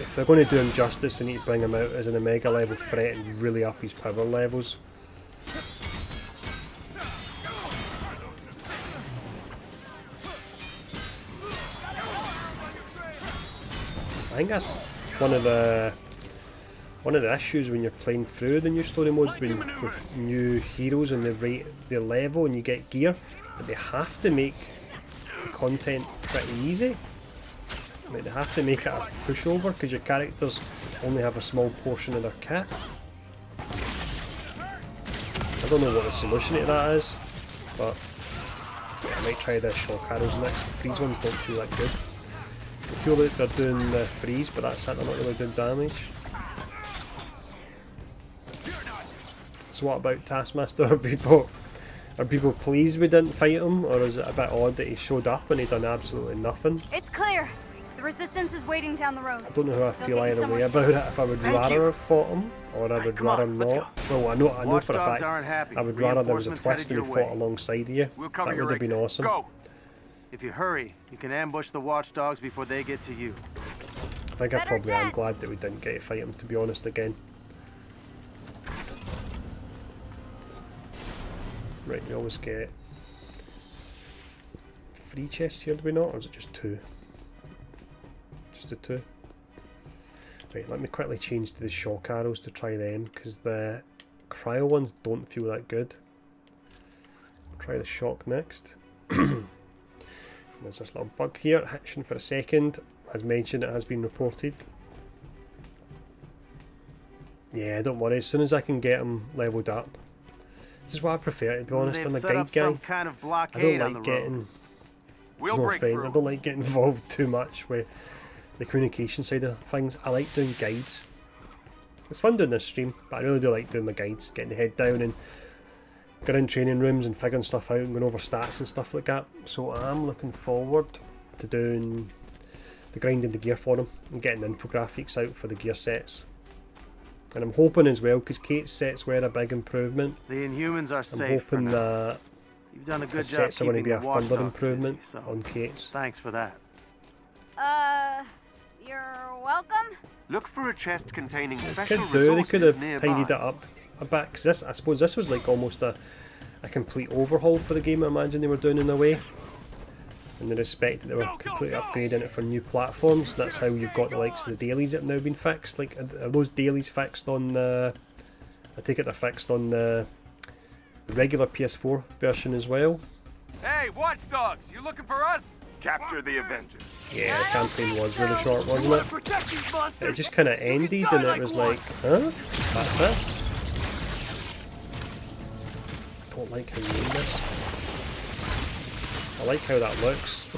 if they're going to do him justice, they need to bring him out as an Omega level threat and really up his power levels. I think that's one of the issues when you're playing through the new story mode with new heroes and they rate their level and you get gear, but they have to make the content pretty easy. Like they have to make it a pushover because your characters only have a small portion of their kit. I don't know what the solution to that is, but yeah, I might try the shock arrows next. The freeze ones don't feel that good. I feel like they're doing the freeze, but that's it, they're not really doing damage. So what about Taskmaster? Are people pleased we didn't fight him, or is it a bit odd that he showed up and he done absolutely nothing? It's clear. The resistance is waiting down the road. I don't know how I feel either way about it. If I would rather have fought him, or I would rather not. Well, I know for a fact I would rather there was a twist and he fought alongside you. That would have been awesome. If you hurry, you can ambush the watchdogs before they get to you. I think I probably am glad that we didn't get to fight him, to be honest, again. Right, we always get 3 chests here, do we not? Or is it just 2? Just the 2? Right, let me quickly change to the shock arrows to try them, because the cryo ones don't feel that good. I'll try the shock next. There's this little bug here, hitching for a second. As mentioned, it has been reported. Yeah, don't worry, as soon as I can get him leveled up. This is what I prefer, to be honest. I'm a guide guy. Kind of I don't like getting no offense, I don't like getting involved too much with the communication side of things. I like doing guides. It's fun doing this stream, but I really do like doing my guides, getting the head down and going in training rooms and figuring stuff out and going over stats and stuff like that. So I'm looking forward to doing the grinding the gear for them and getting the infographics out for the gear sets. And I'm hoping as well, because Kate's sets were a big improvement. The Inhumans are safe. I'm hoping that you've done a good the sets are job going to be a keeping the further watchdog improvement busy, so on Kate's. Thanks for that. You're welcome. Look for a chest containing They special could have nearby. tidied it up a bit, because I suppose this was like almost a complete overhaul for the game. I imagine they were doing in a way, in the respect that they were completely upgrading it for new platforms. That's how you've got the likes of the dailies that have now been fixed. Like, are those dailies fixed on the... I take it they're fixed on the regular PS4 version as well. Hey, watchdogs, you looking for us? Capture the Avengers. Yeah, the campaign was really short, wasn't it? It just kind of ended and it was like, huh? That's it? I don't like how you name this. I like how that looks.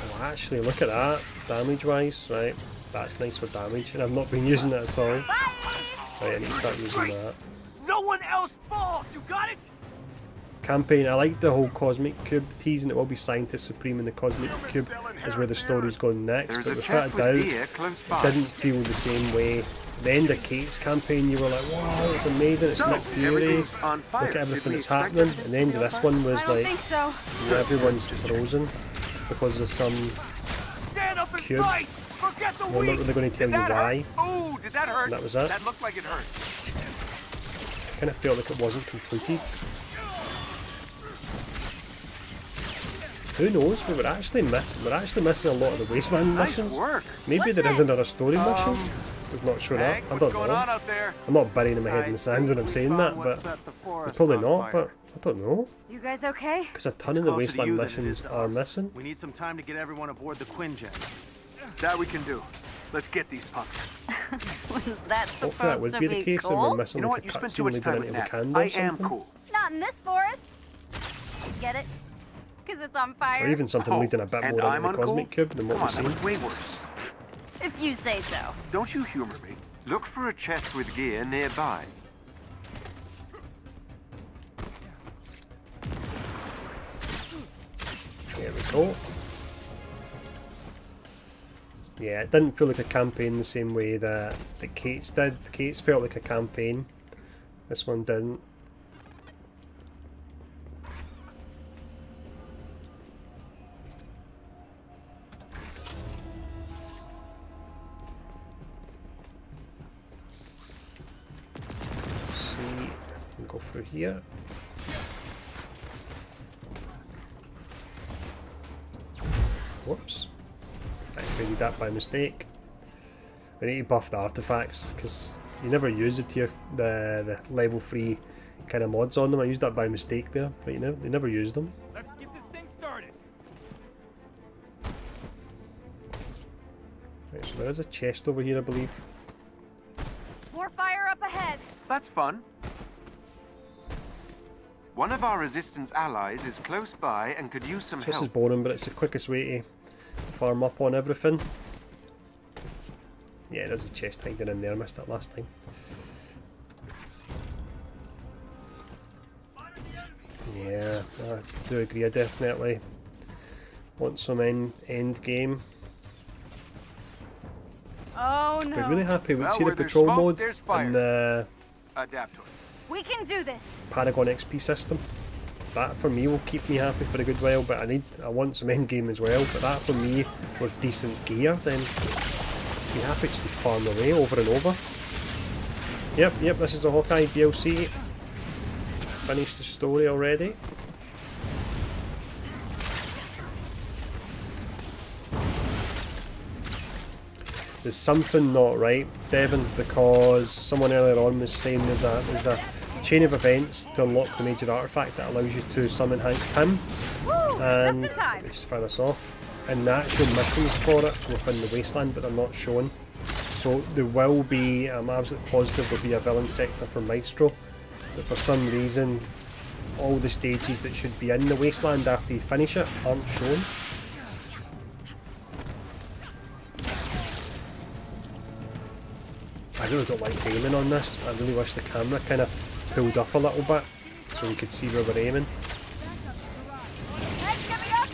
Oh, actually, look at that. Damage wise, right? That's nice for damage, and I've not been using it at all. Right, I need to start using that. No one else falls. You got it? Campaign, I like the whole Cosmic Cube tease, and it will be Scientist Supreme, and the Cosmic Cube is where the story's going next, but without a doubt, it didn't feel the same way. The end of Kate's campaign, you were like, wow, it's amazing, it's Nick Fury, look at everything that's happening, and the end of this one was like, everyone's frozen because of some cube. I'm not really going to tell you why, Ooh, did that hurt? and that was it. That looked like it hurt. I kind of felt like it wasn't completed. Who knows? We're actually missing a lot of the Wasteland missions. Work. Maybe there is another story mission. They've not shown up. Hank, I what's don't going know. on out there? I'm not burying my head in the sand when I'm saying that, but they're probably not. But I don't know. You guys okay? Because a ton of the Wasteland missions are missing. We need some time to get everyone aboard the Quinn jet. That we can do. Let's get these punks. Was that Hopefully that would be the case, and we're missing You know like what? a You spend cutscene too when much they time did with into Nat. Wakanda I or something. am cool. Not in this forest. Get it? Because it's on fire. Or even something leading a bit and more I'm into the uncool? Cosmic Cube than what Come we've on, that seen. was way worse. If you say so. Don't you humor me. Look for a chest with gear nearby. There we go. Yeah, it didn't feel like a campaign the same way that Kate's did. Kate's felt like a campaign. This one didn't. Let's see, we'll go through here. Whoops. I activated that by mistake. We need to buff the artifacts because you never use it here. The level 3 kind of mods on them. I used that by mistake there, but you know they never used them. Let's get this thing started. Right, so there is a chest over here, I believe. More fire up ahead. That's fun. One of our resistance allies is close by and could use some So this is help. boring, but it's the quickest way to farm up on everything. Yeah, there's a chest hiding in there. I missed that last time. Yeah, I do agree. I definitely want some end game. Oh I'd no. be really happy with Well, see the where there's patrol smoke, mode there's fire. and the Adapt to it. We can do this. Paragon XP system. That for me will keep me happy for a good while, but I want some end game as well. But that for me, with decent gear, then I'd be happy just to farm away over and over. Yep, this is the Hawkeye DLC. Finished the story already. There's something not right, Devon, because someone earlier on was saying there's a chain of events to unlock the major artifact that allows you to summon Hank Pym, and let's just fire this off. And the actual missions for it within the wasteland, but they're not shown. So there will be, I'm absolutely positive there'll be a villain sector for Maestro, but for some reason all the stages that should be in the wasteland after you finish it aren't shown. I really don't like aiming on this. I really wish the camera kind of pulled up a little bit so we could see where we're aiming. Hey, get me up!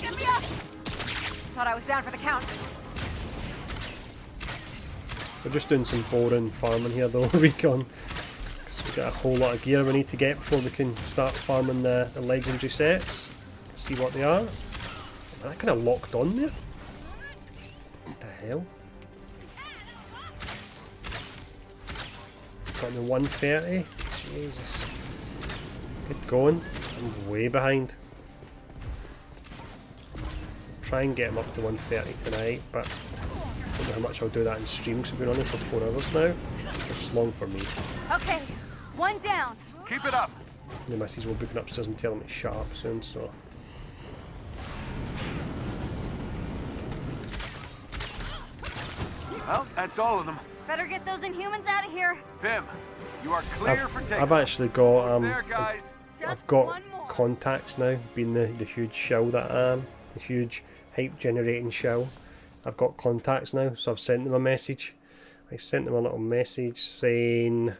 Get me up! Thought I was down for the count. We're just doing some boring farming here though, Recon. Because we've got a whole lot of gear we need to get before we can start farming the legendary sets. Let's see what they are. That kind of locked on there. What the hell? Got the 130. Jesus. Good going. I'm way behind. Try and get him up to 130 tonight, but I don't know how much I'll do that in stream because we've been on it for 4 hours now. It's long for me. Okay, one down. Keep it up. The missus will be looking upstairs and telling me to shut up soon, so. Well, that's all of them. Better get those Inhumans out of here. Pym, you are clear for takeoff. I've actually got There, guys. I've got contacts now, being the huge shell that I am, the huge hype generating shell. I've got contacts now, so I've sent them a message. I sent them a little message saying,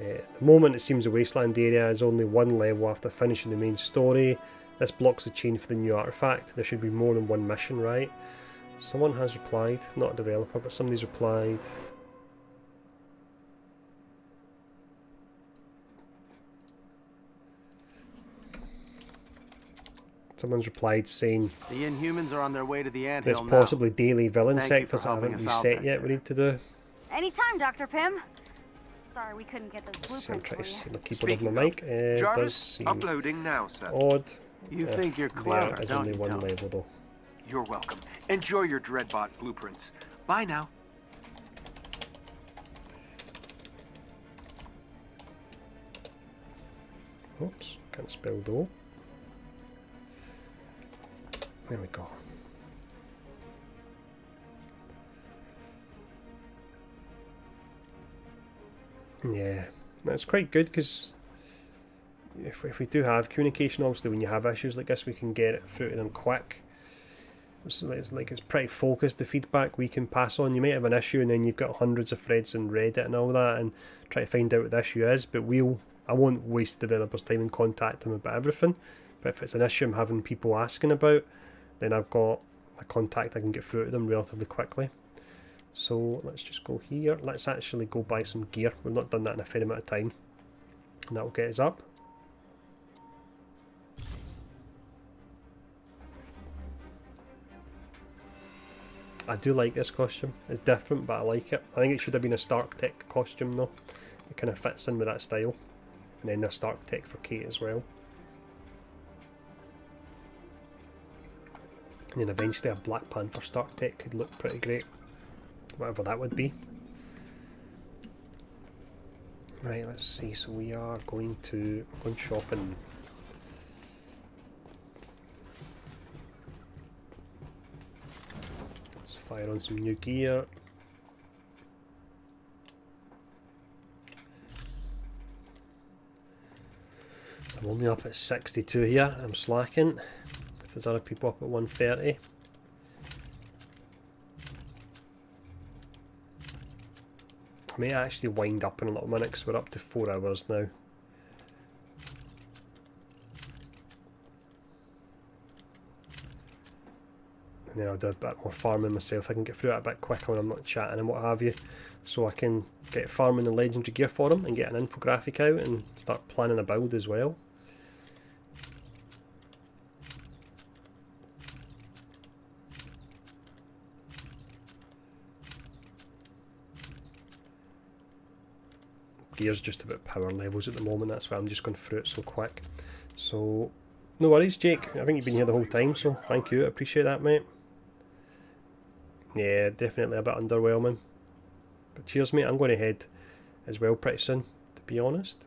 at the moment it seems the wasteland area is only one level after finishing the main story. This blocks the chain for the new artifact. There should be more than one mission, right? Someone has replied, not a developer, but somebody's replied. Someone's replied saying The Inhumans are on their way to the there's anthill now. possibly daily villain Thank you for sectors that helping haven't us out reset back yet we need to do. Anytime, Dr. Pym. Sorry, we couldn't get those Let's see, I'm blueprints trying for to you. see my keyboard of my mic. It does Jarvis, seem uploading now, sir. odd. You if think you're there clever, is don't only you, one Tony? level though. You're welcome. Enjoy your Dreadbot blueprints. Bye now. Oops, can't spell though. There we go. Yeah, that's quite good because if we do have communication, obviously when you have issues like this, we can get it through to them quick. It's pretty focused, the feedback we can pass on. You might have an issue and then you've got hundreds of threads on Reddit and all that and try to find out what the issue is, but I won't waste developers' time and contact them about everything. But if it's an issue I'm having people asking about, then I've got a contact I can get through to them relatively quickly. So let's just go here. Let's actually go buy some gear. We've not done that in a fair amount of time. And that will get us up. I do like this costume. It's different, but I like it. I think it should have been a Stark Tech costume though. It kind of fits in with that style. And then a Stark Tech for Kate as well. And then eventually a Black Panther Stark Tech could look pretty great. Whatever that would be. Right, let's see. So we are going shopping. Let's fire on some new gear. I'm only up at 62 here. I'm slacking. If there's other people up at 130. I may actually wind up in a little minute because we're up to 4 hours now. And then I'll do a bit more farming myself. I can get through it a bit quicker when I'm not chatting and what have you. So I can get farming the legendary gear for them and get an infographic out and start planning a build as well. Gear's just about power levels at the moment, that's why I'm just going through it so quick. So, no worries, Jake. I think you've been here the whole time, so thank you. I appreciate that, mate. Yeah, definitely a bit underwhelming. But cheers, mate. I'm going to head as well pretty soon, to be honest.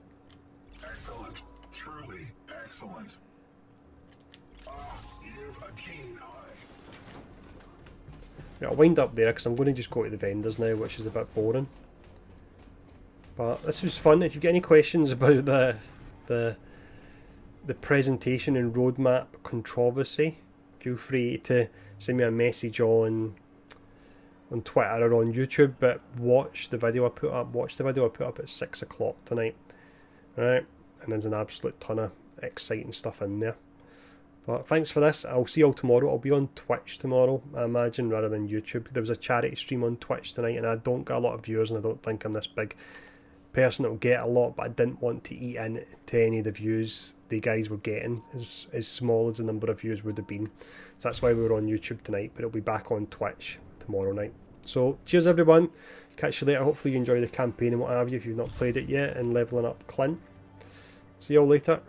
Excellent. Truly excellent. You've a keen eye. Yeah, I'll wind up there because I'm going to just go to the vendors now, which is a bit boring. But this was fun. If you've got any questions about the presentation and roadmap controversy, feel free to send me a message on Twitter or on YouTube. But watch the video I put up. Watch the video I put up at 6 o'clock tonight. Alright, and there's an absolute ton of exciting stuff in there. But thanks for this. I'll see you all tomorrow. I'll be on Twitch tomorrow, I imagine, rather than YouTube. There was a charity stream on Twitch tonight, and I don't get a lot of viewers, and I don't think I'm this big person that will get a lot, but I didn't want to eat into any of the views the guys were getting, as small as the number of views would have been. So that's why we were on YouTube tonight, but it'll be back on Twitch tomorrow night. So cheers everyone, catch you later. Hopefully you enjoy the campaign and what have you if you've not played it yet, and leveling up Clint. See you all later.